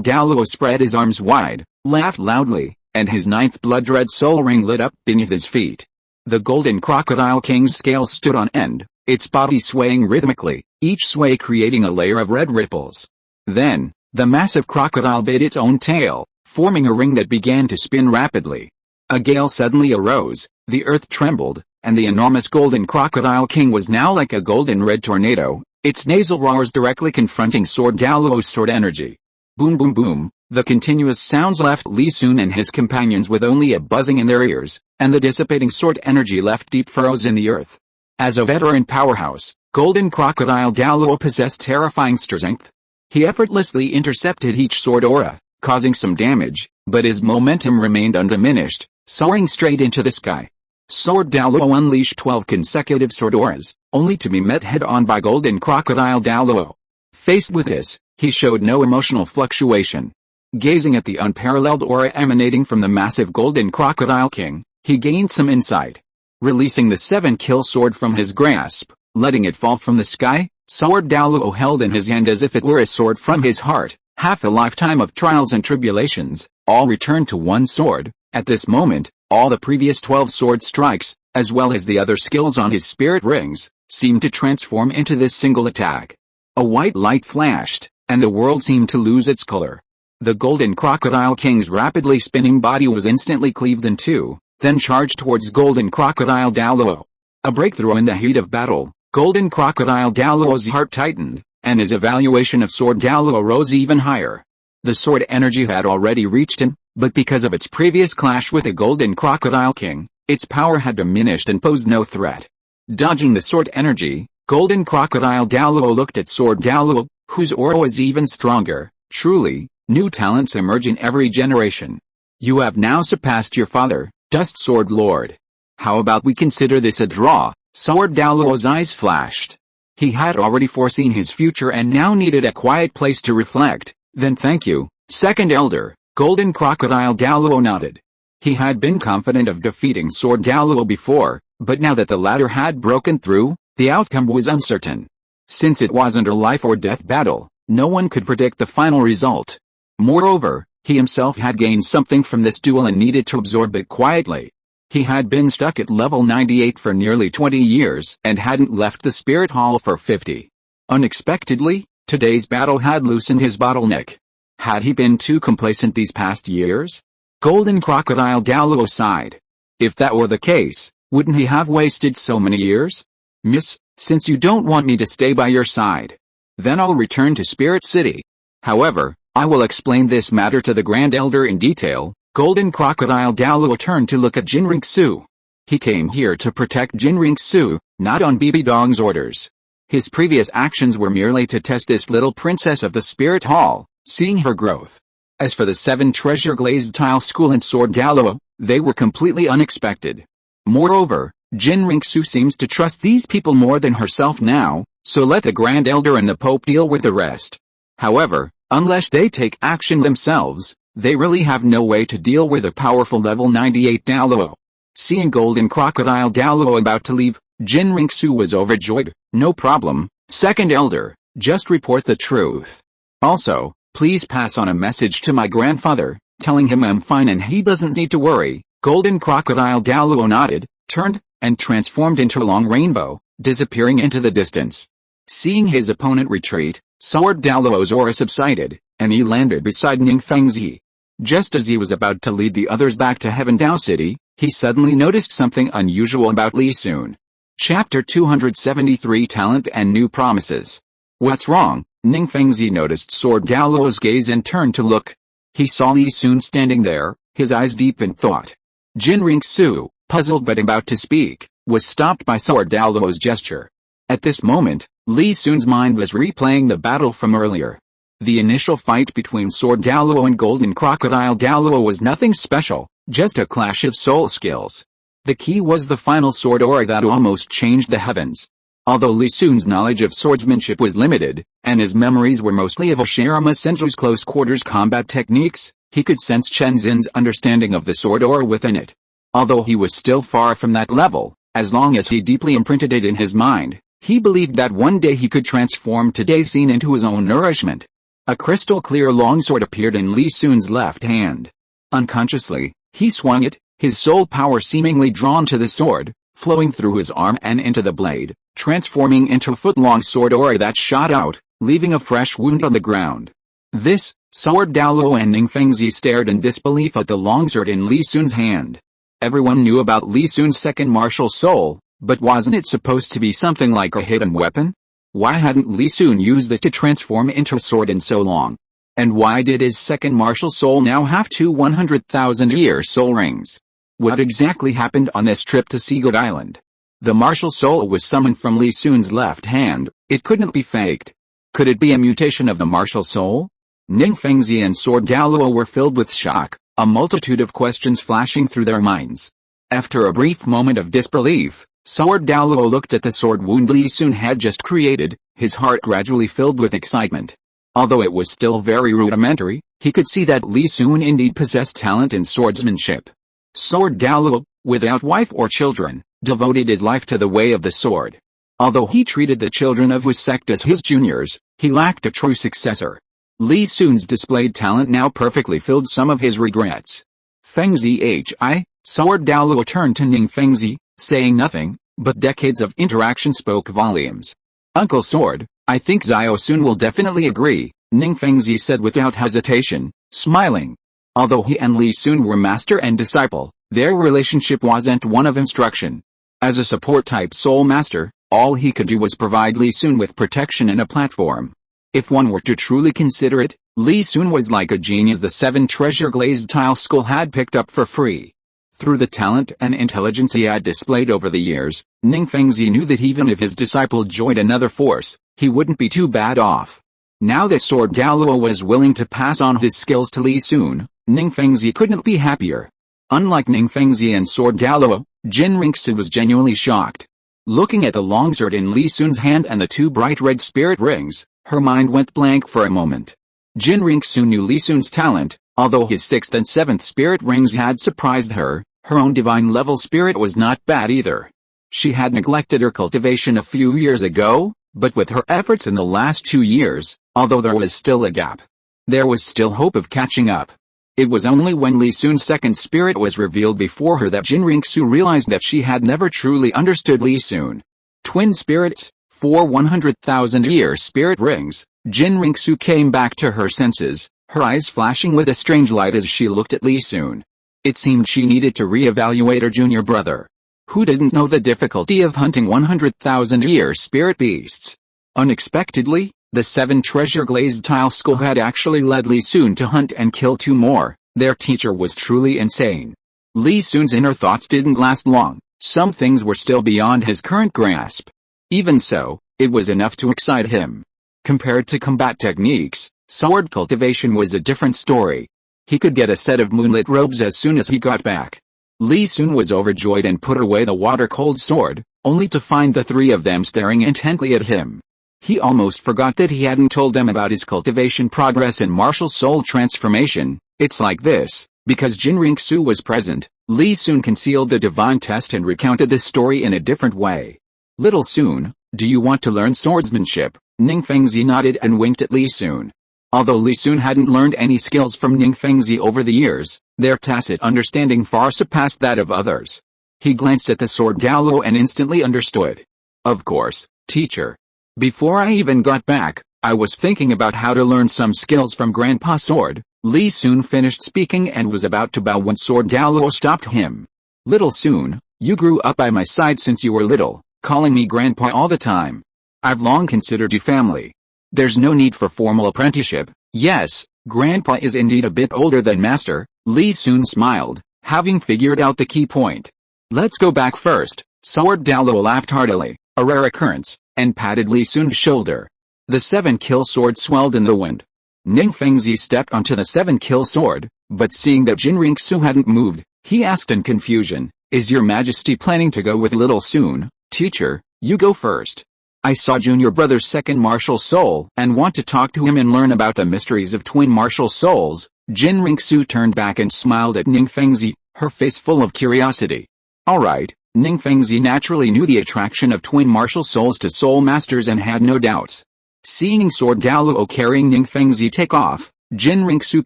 Douluo spread his arms wide, laughed loudly, and his 9th blood-red soul ring lit up beneath his feet. The Golden Crocodile King's scales stood on end, its body swaying rhythmically, each sway creating a layer of red ripples. Then, the massive crocodile bit its own tail, forming a ring that began to spin rapidly. A gale suddenly arose, the earth trembled, and the enormous Golden Crocodile King was now like a golden-red tornado, its nasal roars directly confronting Sword Douluo's sword energy. Boom boom boom, the continuous sounds left Li Sun and his companions with only a buzzing in their ears, and the dissipating sword energy left deep furrows in the earth. As a veteran powerhouse, Golden Crocodile Douluo possessed terrifying strength. He effortlessly intercepted each sword aura, causing some damage, but his momentum remained undiminished, soaring straight into the sky. Sword Douluo unleashed 12 consecutive sword auras, only to be met head-on by Golden Crocodile Douluo. Faced with this, he showed no emotional fluctuation. Gazing at the unparalleled aura emanating from the massive Golden Crocodile King, he gained some insight. Releasing the 7 Kill sword from his grasp, letting it fall from the sky, Sword Douluo held in his hand as if it were a sword from his heart. Half a lifetime of trials and tribulations, all returned to one sword. At this moment, All the previous 12 sword strikes, as well as the other skills on his spirit rings, seemed to transform into this single attack. A white light flashed, and the world seemed to lose its color. The Golden Crocodile King's rapidly spinning body was instantly cleaved in two, then charged towards Golden Crocodile Douluo. A breakthrough in the heat of battle, Golden Crocodile Douluo's heart tightened, and his evaluation of Sword Douluo rose even higher. The sword energy had already reached him, but because of its previous clash with the Golden Crocodile King, its power had diminished and posed no threat. Dodging the sword energy, Golden Crocodile Douluo looked at Sword Douluo, whose aura was even stronger. Truly, new talents emerge in every generation. You have now surpassed your father, Dust Sword Lord. How about we consider this a draw? Sword Douluo's eyes flashed. He had already foreseen his future and now needed a quiet place to reflect. Then thank you, Second Elder. Golden Crocodile Douluo nodded. He had been confident of defeating Sword Douluo before, but now that the latter had broken through, the outcome was uncertain. Since it wasn't a life or death battle, no one could predict the final result. Moreover, he himself had gained something from this duel and needed to absorb it quietly. He had been stuck at level 98 for nearly 20 years and hadn't left the Spirit Hall for 50. Unexpectedly, today's battle had loosened his bottleneck. Had he been too complacent these past years? Golden Crocodile Douluo sighed. If that were the case, wouldn't he have wasted so many years? Miss, since you don't want me to stay by your side, then I'll return to Spirit City. However, I will explain this matter to the Grand Elder in detail. Golden Crocodile Douluo turned to look at Qian Renxue. He came here to protect Qian Renxue, not on Bibi Dong's orders. His previous actions were merely to test this little princess of the Spirit Hall, seeing her growth. As for the 7 treasure glazed tile school and Sword Douluo, they were completely unexpected. Moreover, Qian Renxue seems to trust these people more than herself now, so let the Grand Elder and the Pope deal with the rest. However, unless they take action themselves, they really have no way to deal with a powerful level 98 Douluo. Seeing Golden Crocodile Douluo about to leave, Qian Renxue was overjoyed. No problem, Second Elder, just report the truth. Also, please pass on a message to my grandfather, telling him I'm fine and he doesn't need to worry. Golden Crocodile Douluo nodded, turned, and transformed into a long rainbow, disappearing into the distance. Seeing his opponent retreat, Sword Douluo's aura subsided, and he landed beside Ningfengzi. Just as he was about to lead the others back to Heaven Dao City, he suddenly noticed something unusual about Li Sun. Chapter 273 Talent and New Promises. What's wrong? Ningfengzi noticed Sword Douluo's gaze and turned to look. He saw Li Sun standing there, his eyes deep in thought. Qian Renxue, puzzled but about to speak, was stopped by Sword Douluo's gesture. At this moment, Li Sun's mind was replaying the battle from earlier. The initial fight between Sword Douluo and Golden Crocodile Douluo was nothing special, just a clash of soul skills. The key was the final sword aura that almost changed the heavens. Although Li Sun's knowledge of swordsmanship was limited, and his memories were mostly of Oshirama Senju's close-quarters combat techniques, he could sense Chen Xin's understanding of the sword aura within it. Although he was still far from that level, as long as he deeply imprinted it in his mind, he believed that one day he could transform today's scene into his own nourishment. A crystal-clear longsword appeared in Li Sun's left hand. Unconsciously, he swung it, his soul power seemingly drawn to the sword, flowing through his arm and into the blade, transforming into a foot-long sword aura that shot out, leaving a fresh wound on the ground. This, Sword Douluo and Ningfengzi stared in disbelief at the longsword in Li Sun's hand. Everyone knew about Li Sun's second martial soul, but wasn't it supposed to be something like a hidden weapon? Why hadn't Li Sun used it to transform into a sword in so long? And why did his second martial soul now have 2 100,000-year soul rings? What exactly happened on this trip to Seagood Island? The martial soul was summoned from Li Sun's left hand, it couldn't be faked. Could it be a mutation of the martial soul? Ningfengzi and Sword Douluo were filled with shock, a multitude of questions flashing through their minds. After a brief moment of disbelief, Sword Douluo looked at the sword wound Li Sun had just created, his heart gradually filled with excitement. Although it was still very rudimentary, he could see that Li Sun indeed possessed talent in swordsmanship. Sword Douluo, without wife or children, devoted his life to the way of the sword. Although he treated the children of his sect as his juniors, he lacked a true successor. Li Sun's displayed talent now perfectly filled some of his regrets. Fengzi Hi, Sword Douluo turned to Ning Fengzi, saying nothing, but decades of interaction spoke volumes. Uncle Sword, I think Xiao soon will definitely agree, Ning Fengzi said without hesitation, smiling. Although he and Li Sun were master and disciple, their relationship wasn't one of instruction. As a support-type soul master, all he could do was provide Li Sun with protection and a platform. If one were to truly consider it, Li Sun was like a genius the 7 treasure glazed tile school had picked up for free. Through the talent and intelligence he had displayed over the years, Ning Fengzi knew that even if his disciple joined another force, he wouldn't be too bad off. Now that Sword Douluo was willing to pass on his skills to Li Sun, Ning Fengzi couldn't be happier. Unlike Ning Fengzi and Sword Douluo, Qian Renxue was genuinely shocked. Looking at the longsword in Li Sun's hand and the 2 bright red spirit rings, her mind went blank for a moment. Qian Renxue knew Li Sun's talent. Although his 6th and 7th spirit rings had surprised her, her own divine level spirit was not bad either. She had neglected her cultivation a few years ago, but with her efforts in the last 2 years, although there was still a gap, there was still hope of catching up. It was only when Li Sun's 2nd spirit was revealed before her that Qian Renxue realized that she had never truly understood Li Sun. Twin spirits, 4 100,000-year spirit rings, Qian Renxue came back to her senses, her eyes flashing with a strange light as she looked at Li Sun. It seemed she needed to re-evaluate her junior brother. Who didn't know the difficulty of hunting 100,000-year spirit beasts? Unexpectedly, the 7 treasure glazed tile school had actually led Li Sun to hunt and kill 2 more. Their teacher was truly insane. Li Sun's inner thoughts didn't last long. Some things were still beyond his current grasp. Even so, it was enough to excite him. Compared to combat techniques, sword cultivation was a different story. He could get a set of moonlit robes as soon as he got back. Li Sun was overjoyed and put away the water-cold sword, only to find the 3 of them staring intently at him. He almost forgot that he hadn't told them about his cultivation progress and martial soul transformation. It's like this, because Qian Renxue was present, Li Sun concealed the divine test and recounted this story in a different way. Little Sun, do you want to learn swordsmanship? Ning Fengzi nodded and winked at Li Sun. Although Li Sun hadn't learned any skills from Ning Fengzi over the years, their tacit understanding far surpassed that of others. He glanced at the Sword Douluo and instantly understood. Of course, teacher. Before I even got back, I was thinking about how to learn some skills from Grandpa Sword. Li Sun finished speaking and was about to bow when Sword Douluo stopped him. Little Sun, you grew up by my side since you were little, calling me Grandpa all the time. I've long considered you family. There's no need for formal apprenticeship. Yes, Grandpa is indeed a bit older than Master, Li Sun smiled, having figured out the key point. Let's go back first. Sword Douluo laughed heartily, a rare occurrence, and patted Li Sun's shoulder. The 7-kill sword swelled in the wind. Ning Fengzi stepped onto the 7-kill sword, but seeing that Qian Renxue hadn't moved, he asked in confusion, Is your majesty planning to go with Little Sun? Teacher, you go first. I saw junior brother's 2nd martial soul and want to talk to him and learn about the mysteries of twin martial souls. Qian Renxue turned back and smiled at Ning Fengzi, her face full of curiosity. Alright, Ning Fengzi naturally knew the attraction of twin martial souls to soul masters and had no doubts. Seeing Sword Douluo carrying Ning Fengzi take off, Qian Renxue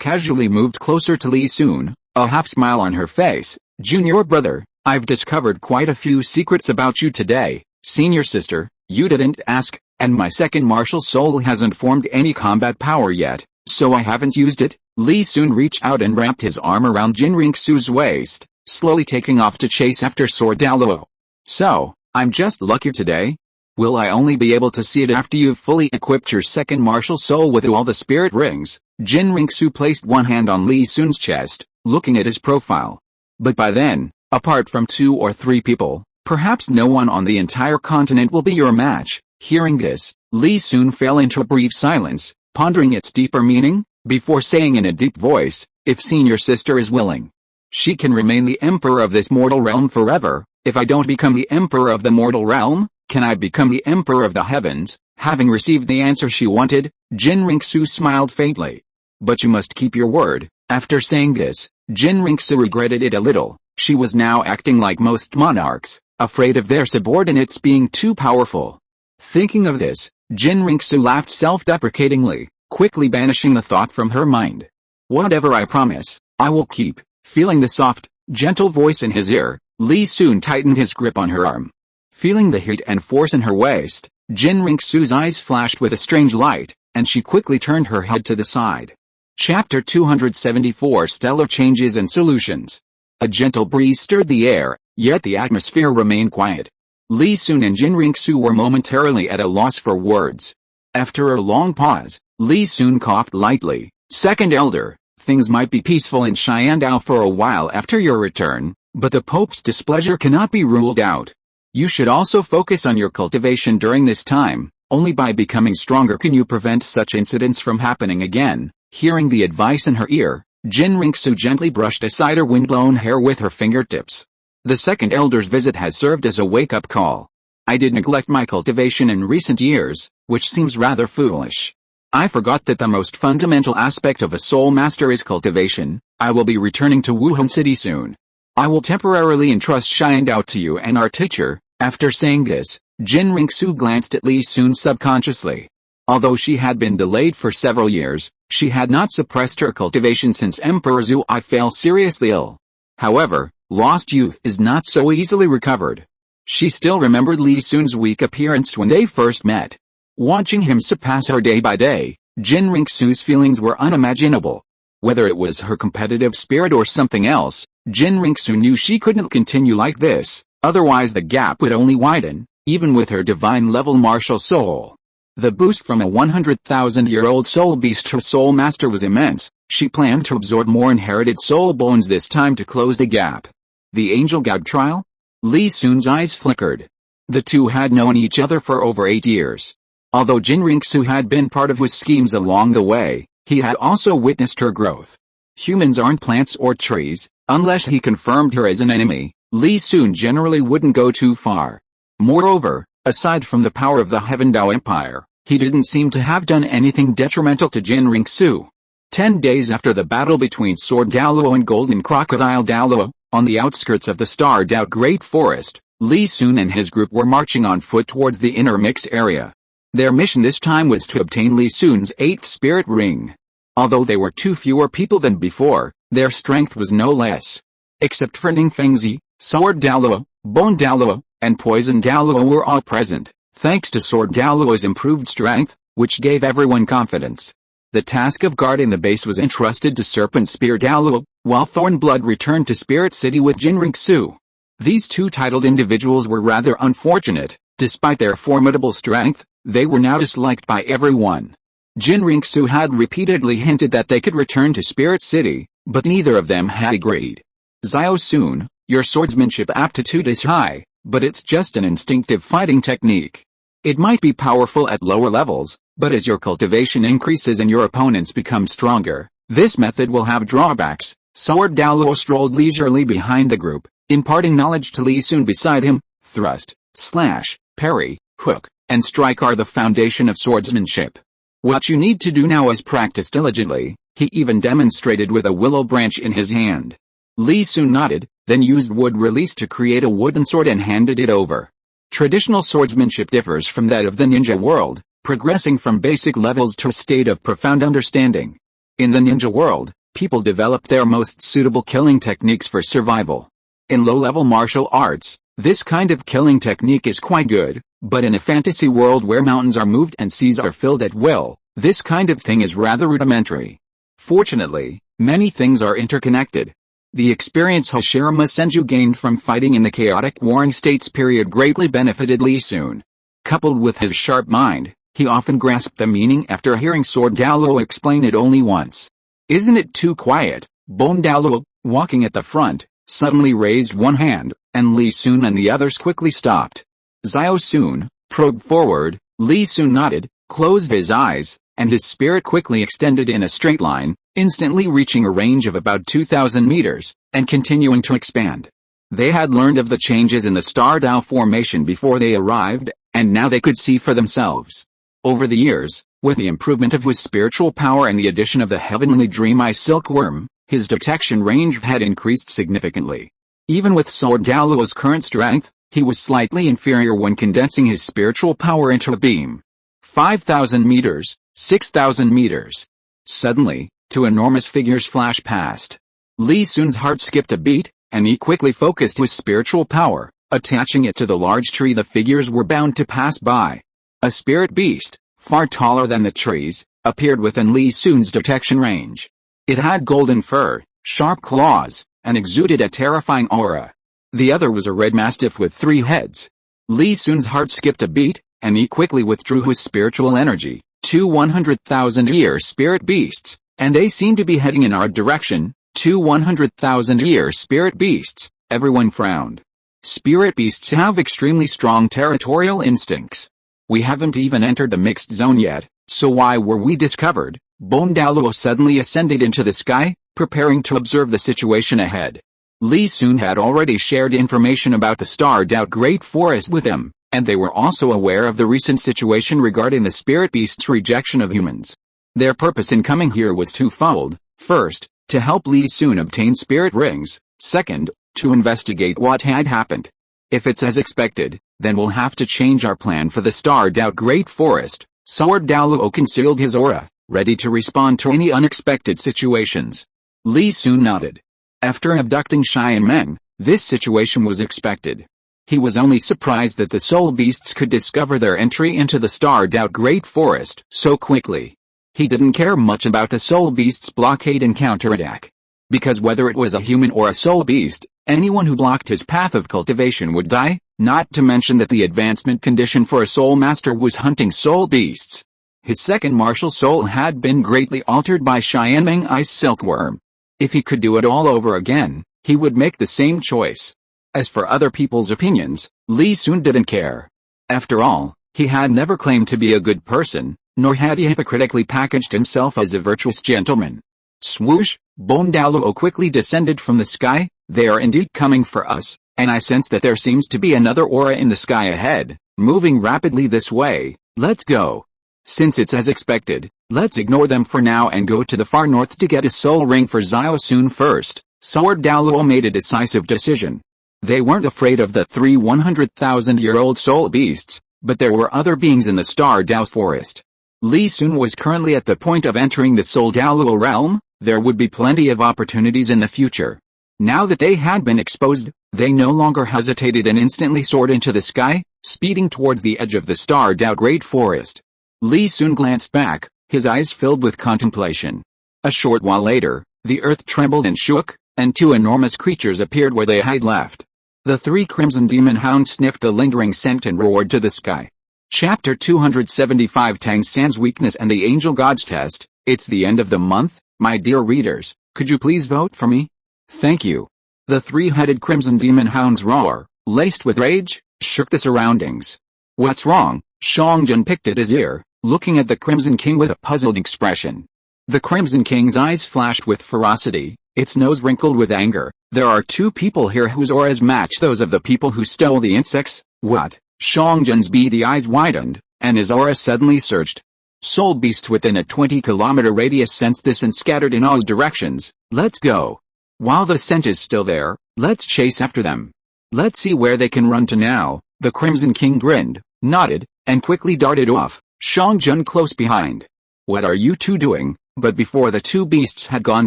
casually moved closer to Li Sun, a half smile on her face. Junior brother, I've discovered quite a few secrets about you today. Senior sister, you didn't ask, and my 2nd martial soul hasn't formed any combat power yet, so I haven't used it. Li Sun reached out and wrapped his arm around Qian Renxue's waist, slowly taking off to chase after Sword Douluo. So, I'm just lucky today? Will I only be able to see it after you've fully equipped your 2nd martial soul with all the spirit rings? Qian Renxue placed one hand on Li Sun's chest, looking at his profile. But by then, apart from 2 or 3 people, perhaps no one on the entire continent will be your match. Hearing this, Li Sun fell into a brief silence, pondering its deeper meaning, before saying in a deep voice, if senior sister is willing, she can remain the emperor of this mortal realm forever. If I don't become the emperor of the mortal realm, can I become the emperor of the heavens? Having received the answer she wanted, Qian Renxue smiled faintly. But you must keep your word. After saying this, Qian Renxue regretted it a little. She was now acting like most monarchs, afraid of their subordinates being too powerful. Thinking of this, Qian Renxue laughed self-deprecatingly, quickly banishing the thought from her mind. Whatever I promise, I will keep. Feeling the soft, Gentle voice in his ear, Li Sun tightened his grip on her arm. Feeling the heat and force in her waist, Qian Renxue's eyes flashed with a strange light, and she quickly turned her head to the side. Chapter 274 Stellar Changes and Solutions. A gentle breeze stirred the air, yet the atmosphere remained quiet. Li Sun and Qian Renxue were momentarily at a loss for words. After a long pause, Li Sun coughed lightly. Second Elder, things might be peaceful in Xiandao for a while after your return, but the Pope's displeasure cannot be ruled out. You should also focus on your cultivation during this time. Only by becoming stronger can you prevent such incidents from happening again. Hearing the advice in her ear, Qian Renxue gently brushed aside her windblown hair with her fingertips. The second elder's visit has served as a wake-up call. I did neglect my cultivation in recent years, which seems rather foolish. I forgot that the most fundamental aspect of a soul master is cultivation. I will be returning to Wuhan City soon. I will temporarily entrust Xiandao to you and our teacher. After saying this, Qian Renxue glanced at Li Sun subconsciously. Although she had been delayed for several years, she had not suppressed her cultivation since Emperor Zhuai fell seriously ill. However, lost youth is not so easily recovered. She still remembered Li Sun's weak appearance when they first met. Watching him surpass her day by day, Qian Renxue's feelings were unimaginable. Whether it was her competitive spirit or something else, Qian Renxue knew she couldn't continue like this, otherwise the gap would only widen, even with her divine-level martial soul. The boost from a 100,000-year-old soul beast to soul master was immense. She planned to absorb more inherited soul bones this time to close the gap. The Angel God trial? Li Sun's eyes flickered. The two had known each other for over 8 years. Although Qian Renxue had been part of his schemes along the way, he had also witnessed her growth. Humans aren't plants or trees. Unless he confirmed her as an enemy, Li Sun generally wouldn't go too far. Moreover, aside from the power of the Heaven Dao Empire, he didn't seem to have done anything detrimental to Qian Renxue. 10 days after the battle between Sword Douluo and Golden Crocodile Douluo, on the outskirts of the starred out Great Forest, Li Sun and his group were marching on foot towards the inner mixed area. Their mission this time was to obtain Li Sun's 8th spirit ring. Although they were 2 fewer people than before, their strength was no less. Except for Ningfengzi, Sword Douluo, Bone Douluo, and Poison Douluo were all present, thanks to Sword Douluo's improved strength, which gave everyone confidence. The task of guarding the base was entrusted to Serpent Spear Douluo, while Thornblood returned to Spirit City with Qian Renxue. These 2 titled individuals were rather unfortunate. Despite their formidable strength, they were now disliked by everyone. Qian Renxue had repeatedly hinted that they could return to Spirit City, but neither of them had agreed. Xiao Sun, your swordsmanship aptitude is high, but it's just an instinctive fighting technique. It might be powerful at lower levels, but as your cultivation increases and your opponents become stronger, this method will have drawbacks. Sword Douluo strolled leisurely behind the group, imparting knowledge to Li Sun beside him. Thrust, slash, parry, hook, and strike are the foundation of swordsmanship. What you need to do now is practice diligently. He even demonstrated with a willow branch in his hand. Li Sun nodded, then used wood release to create a wooden sword and handed it over. Traditional swordsmanship differs from that of the ninja world, progressing from basic levels to a state of profound understanding. In the ninja world, people develop their most suitable killing techniques for survival. In low-level martial arts, this kind of killing technique is quite good, but in a fantasy world where mountains are moved and seas are filled at will, this kind of thing is rather rudimentary. Fortunately, many things are interconnected. The experience Hashirama Senju gained from fighting in the chaotic warring states period greatly benefited Li Sun. Coupled with his sharp mind, he often grasped the meaning after hearing Sword Douluo explain it only once. Isn't it too quiet? Bone Douluo, walking at the front, suddenly raised one hand, and Li Sun and the others quickly stopped. Xiao Sun probed forward. Li Sun nodded, closed his eyes, and his spirit quickly extended in a straight line, instantly reaching a range of about 2,000 meters, and continuing to expand. They had learned of the changes in the Star Dao formation before they arrived, and now they could see for themselves. Over the years, with the improvement of his spiritual power and the addition of the heavenly Dream Eye Silkworm, his detection range had increased significantly. Even with Sword Douluo's current strength, he was slightly inferior when condensing his spiritual power into a beam. 5,000 meters, 6,000 meters. Suddenly, 2 enormous figures flashed past. Li Sun's heart skipped a beat. and he quickly focused his spiritual power, attaching it to the large tree the figures were bound to pass by. A spirit beast, far taller than the trees, appeared within Li Sun's detection range. It had golden fur, sharp claws, and exuded a terrifying aura. The other was a red mastiff with 3 heads. Li Sun's heart skipped a beat, and he quickly withdrew his spiritual energy. 2 100,000-year spirit beasts, and they seem to be heading in our direction. 2 100,000-year spirit beasts. Everyone frowned. Spirit beasts have extremely strong territorial instincts. We haven't even entered the mixed zone yet, so why were we discovered? Douluo suddenly ascended into the sky, preparing to observe the situation ahead. Li Sun had already shared information about the starred-out Great Forest with him, and they were also aware of the recent situation regarding the spirit beast's rejection of humans. Their purpose in coming here was twofold. First, to help Li Sun obtain spirit rings. Second, to investigate what had happened. If it's as expected, then we'll have to change our plan for the starred-out Great Forest. Douluo concealed his aura, ready to respond to any unexpected situations. Li Sun nodded. After abducting Xiaogang, this situation was expected. He was only surprised that the soul beasts could discover their entry into the starred-out Great Forest so quickly. He didn't care much about the soul beast's blockade and counterattack. Because whether it was a human or a soul beast, anyone who blocked his path of cultivation would die, not to mention that the advancement condition for a soul master was hunting soul beasts. His second martial soul had been greatly altered by Xiaomang's silkworm. If he could do it all over again, he would make the same choice. As for other people's opinions, Li Sun didn't care. After all, he had never claimed to be a good person, nor had he hypocritically packaged himself as a virtuous gentleman. Swoosh, Douluo quickly descended from the sky. They are indeed coming for us, and I sense that there seems to be another aura in the sky ahead, moving rapidly this way. Let's go. Since it's as expected, let's ignore them for now and go to the far north to get a soul ring for Xiao Sun first. Douluo made a decisive decision. They weren't afraid of the 3 100,000-year-old soul beasts, but there were other beings in the starred-out forest. Li Sun was currently at the point of entering the Soul Douluo realm. There would be plenty of opportunities in the future. Now that they had been exposed, they no longer hesitated and instantly soared into the sky, speeding towards the edge of the starred-out Great Forest. Li Sun glanced back, his eyes filled with contemplation. A short while later, the earth trembled and shook, and 2 enormous creatures appeared where they had left. The 3 crimson demon hounds sniffed the lingering scent and roared to the sky. Chapter 275 Tang San's Weakness and the Angel God's Test. It's the end of the month, my dear readers. Could you please vote for me? Thank you. The 3-headed crimson demon hound's roar, laced with rage, shook the surroundings. What's wrong? Xiaogang picked at his ear, looking at the Crimson King with a puzzled expression. The Crimson King's eyes flashed with ferocity, its nose wrinkled with anger. There are 2 people here whose auras match those of the people who stole the insects. What? Xiaogang's beady eyes widened, and his aura suddenly surged. Soul beasts within a 20-kilometer radius sensed this and scattered in all directions. Let's go. While the scent is still there, let's chase after them. Let's see where they can run to now. The Crimson King grinned, nodded, and quickly darted off, Xiaogang close behind. What are you 2 doing? But before the 2 beasts had gone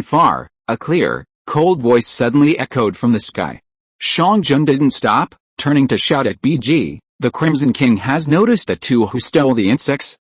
far, a clear, cold voice suddenly echoed from the sky. Xiaogang didn't stop, turning to shout at BG. The Crimson King has noticed the 2 who stole the insects.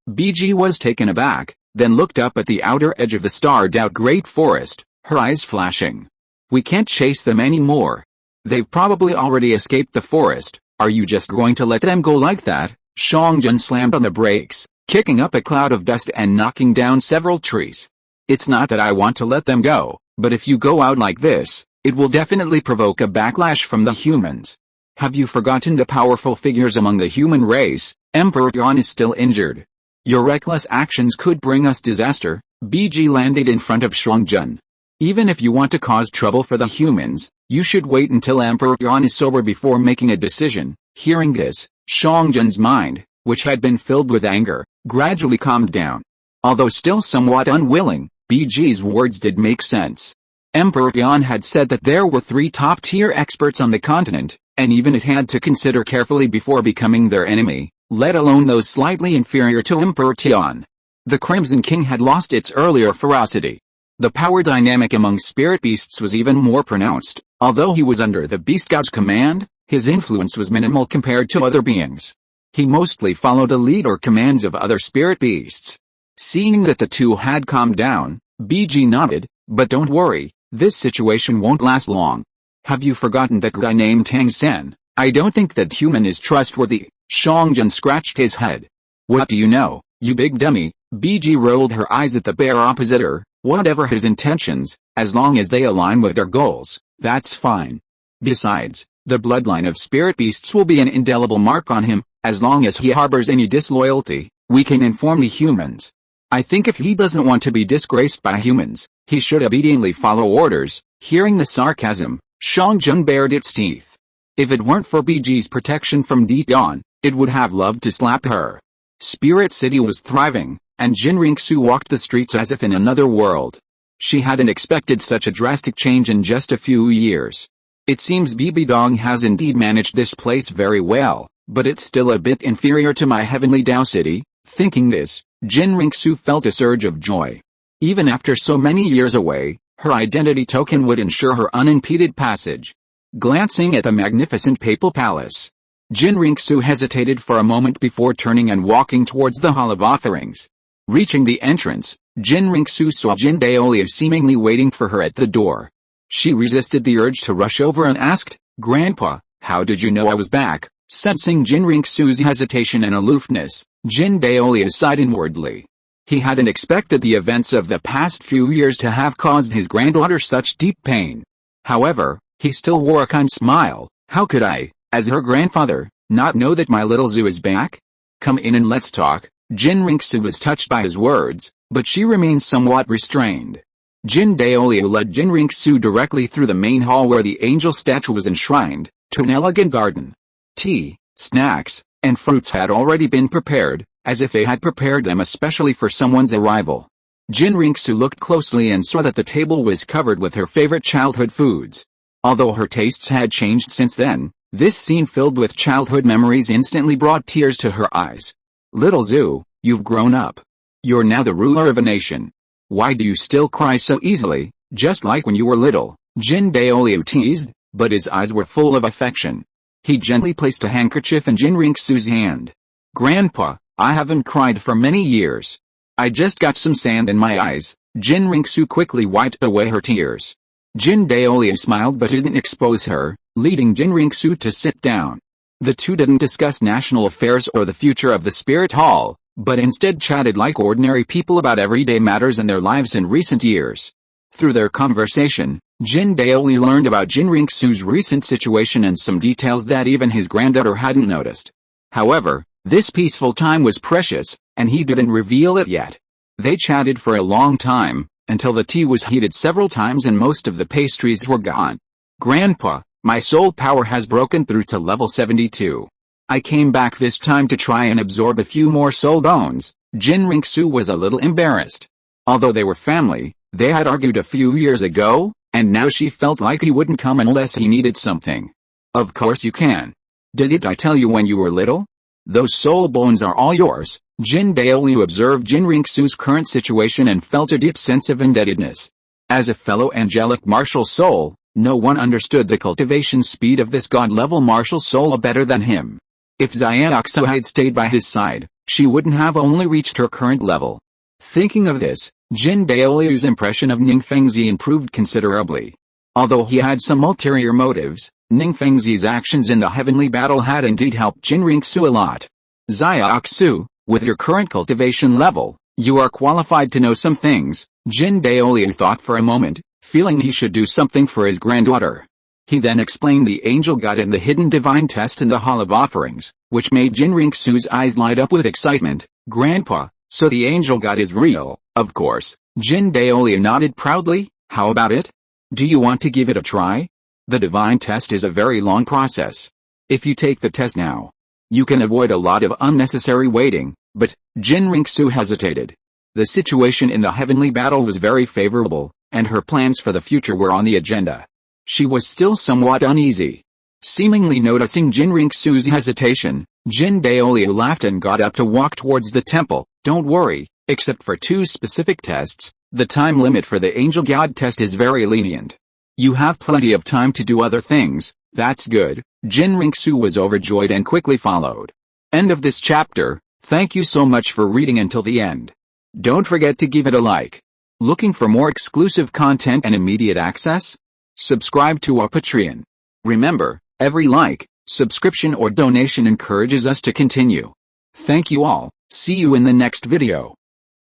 BG was taken aback, then looked up at the outer edge of the starred-out Great Forest, her eyes flashing. We can't chase them anymore. They've probably already escaped the forest. Are you just going to let them go like that? Xiaogang slammed on the brakes, kicking up a cloud of dust and knocking down several trees. It's not that I want to let them go, but if you go out like this, it will definitely provoke a backlash from the humans. Have you forgotten the powerful figures among the human race? Emperor Qian is still injured. Your reckless actions could bring us disaster. BG landed in front of Xiaogang. Even if you want to cause trouble for the humans, you should wait until Emperor Qian is sober before making a decision. Hearing this, Xiaogang's mind, which had been filled with anger, gradually calmed down. Although still somewhat unwilling, BG's words did make sense. Emperor Qian had said that there were 3 top-tier experts on the continent, and even it had to consider carefully before becoming their enemy, let alone those slightly inferior to Emperor Qian. The Crimson King had lost its earlier ferocity. The power dynamic among spirit beasts was even more pronounced. Although he was under the beast god's command, his influence was minimal compared to other beings. He mostly followed the lead or commands of other spirit beasts. Seeing that the two had calmed down, BG nodded, "But don't worry, this situation won't last long. Have you forgotten that guy named Tang Sen? I don't think that human is trustworthy." Xiaogang scratched his head. "What do you know, you big dummy?" BG rolled her eyes at the bear opposite her. "Whatever his intentions, as long as they align with their goals, that's fine. Besides, the bloodline of spirit beasts will be an indelible mark on him. As long as he harbors any disloyalty, we can inform the humans. I think if he doesn't want to be disgraced by humans, he should obediently follow orders." Hearing the sarcasm, Xiaogang bared its teeth. If it weren't for BG's protection from deep down, it would have loved to slap her. Spirit City was thriving, and Qian Renxue walked the streets as if in another world. She hadn't expected such a drastic change in just a few years. It seems Bibi Dong has indeed managed this place very well, but it's still a bit inferior to my heavenly Dao city. Thinking this, Qian Renxue felt a surge of joy. Even after so many years away, her identity token would ensure her unimpeded passage. Glancing at the magnificent papal palace, Qian Renxue hesitated for a moment before turning and walking towards the Hall of Offerings. Reaching the entrance, Qian Renxue saw Jin Daoliu seemingly waiting for her at the door. She resisted the urge to rush over and asked, "Grandpa, how did you know I was back?" Sensing Qian Renxue's hesitation and aloofness, Jin Daoliu sighed inwardly. He hadn't expected the events of the past few years to have caused his granddaughter such deep pain. However, he still wore a kind smile. "How could I, as her grandfather, not know that my little Zhu is back? Come in and let's talk." Qian Renxue was touched by his words, but she remained somewhat restrained. Jin Daoliu led Qian Renxue directly through the main hall where the angel statue was enshrined, to an elegant garden. Tea, snacks, and fruits had already been prepared, as if they had prepared them especially for someone's arrival. Qian Renxue looked closely and saw that the table was covered with her favorite childhood foods. Although her tastes had changed since then, this scene filled with childhood memories instantly brought tears to her eyes. "Little Zhu, you've grown up. You're now the ruler of a nation. Why do you still cry so easily, just like when you were little?" Jin Daoliu teased, but his eyes were full of affection. He gently placed a handkerchief in Qian Renxue's hand. "Grandpa, I haven't cried for many years. I just got some sand in my eyes." Qian Renxue quickly wiped away her tears. Jin Daoliu smiled but didn't expose her, leading Qian Renxue to sit down. The two didn't discuss national affairs or the future of the Spirit Hall, but instead chatted like ordinary people about everyday matters in their lives in recent years. Through their conversation, Jin Daoliu learned about Qian Renxue's recent situation and some details that even his granddaughter hadn't noticed. However, this peaceful time was precious, and he didn't reveal it yet. They chatted for a long time, until the tea was heated several times and most of the pastries were gone. "Grandpa, my soul power has broken through to level 72. I came back this time to try and absorb a few more soul bones." Qian Renxue was a little embarrassed. Although they were family, they had argued a few years ago, and now she felt like he wouldn't come unless he needed something. "Of course you can. Didn't I tell you when you were little? Those soul bones are all yours." Jin Daoliu observed Qian Renxue's current situation and felt a deep sense of indebtedness. As a fellow angelic martial soul, no one understood the cultivation speed of this god-level martial soul better than him. If Xiaogang had stayed by his side, she wouldn't have only reached her current level. Thinking of this, Jin Daoliu's impression of Ningfengzi improved considerably. Although he had some ulterior motives, Ningfengzi's actions in the heavenly battle had indeed helped Qian Renxue a lot. "Xiaogang, with your current cultivation level, you are qualified to know some things." Jin Daoliu thought for a moment, feeling he should do something for his granddaughter. He then explained the angel god and the hidden divine test in the Hall of Offerings, which made Qian Renxue's eyes light up with excitement. "Grandpa, so the angel god is real?" "Of course." Jin Daoliu nodded proudly. "How about it? Do you want to give it a try? The divine test is a very long process. If you take the test now, you can avoid a lot of unnecessary waiting." But Qian Renxue hesitated. The situation in the heavenly battle was very favorable, and her plans for the future were on the agenda. She was still somewhat uneasy. Seemingly noticing Qian Renxue's hesitation, Jin Daoliu laughed and got up to walk towards the temple. "Don't worry, except for two specific tests, The time limit for the Angel God test is very lenient. You have plenty of time to do other things. That's good. Qian Renxue was overjoyed and quickly followed. End of this chapter. Thank you so much for reading until the end. Don't forget to give it a like. Looking for more exclusive content and immediate access? Subscribe to our Patreon. Remember, every like, subscription or donation encourages us to continue. Thank you all. See you in the next video.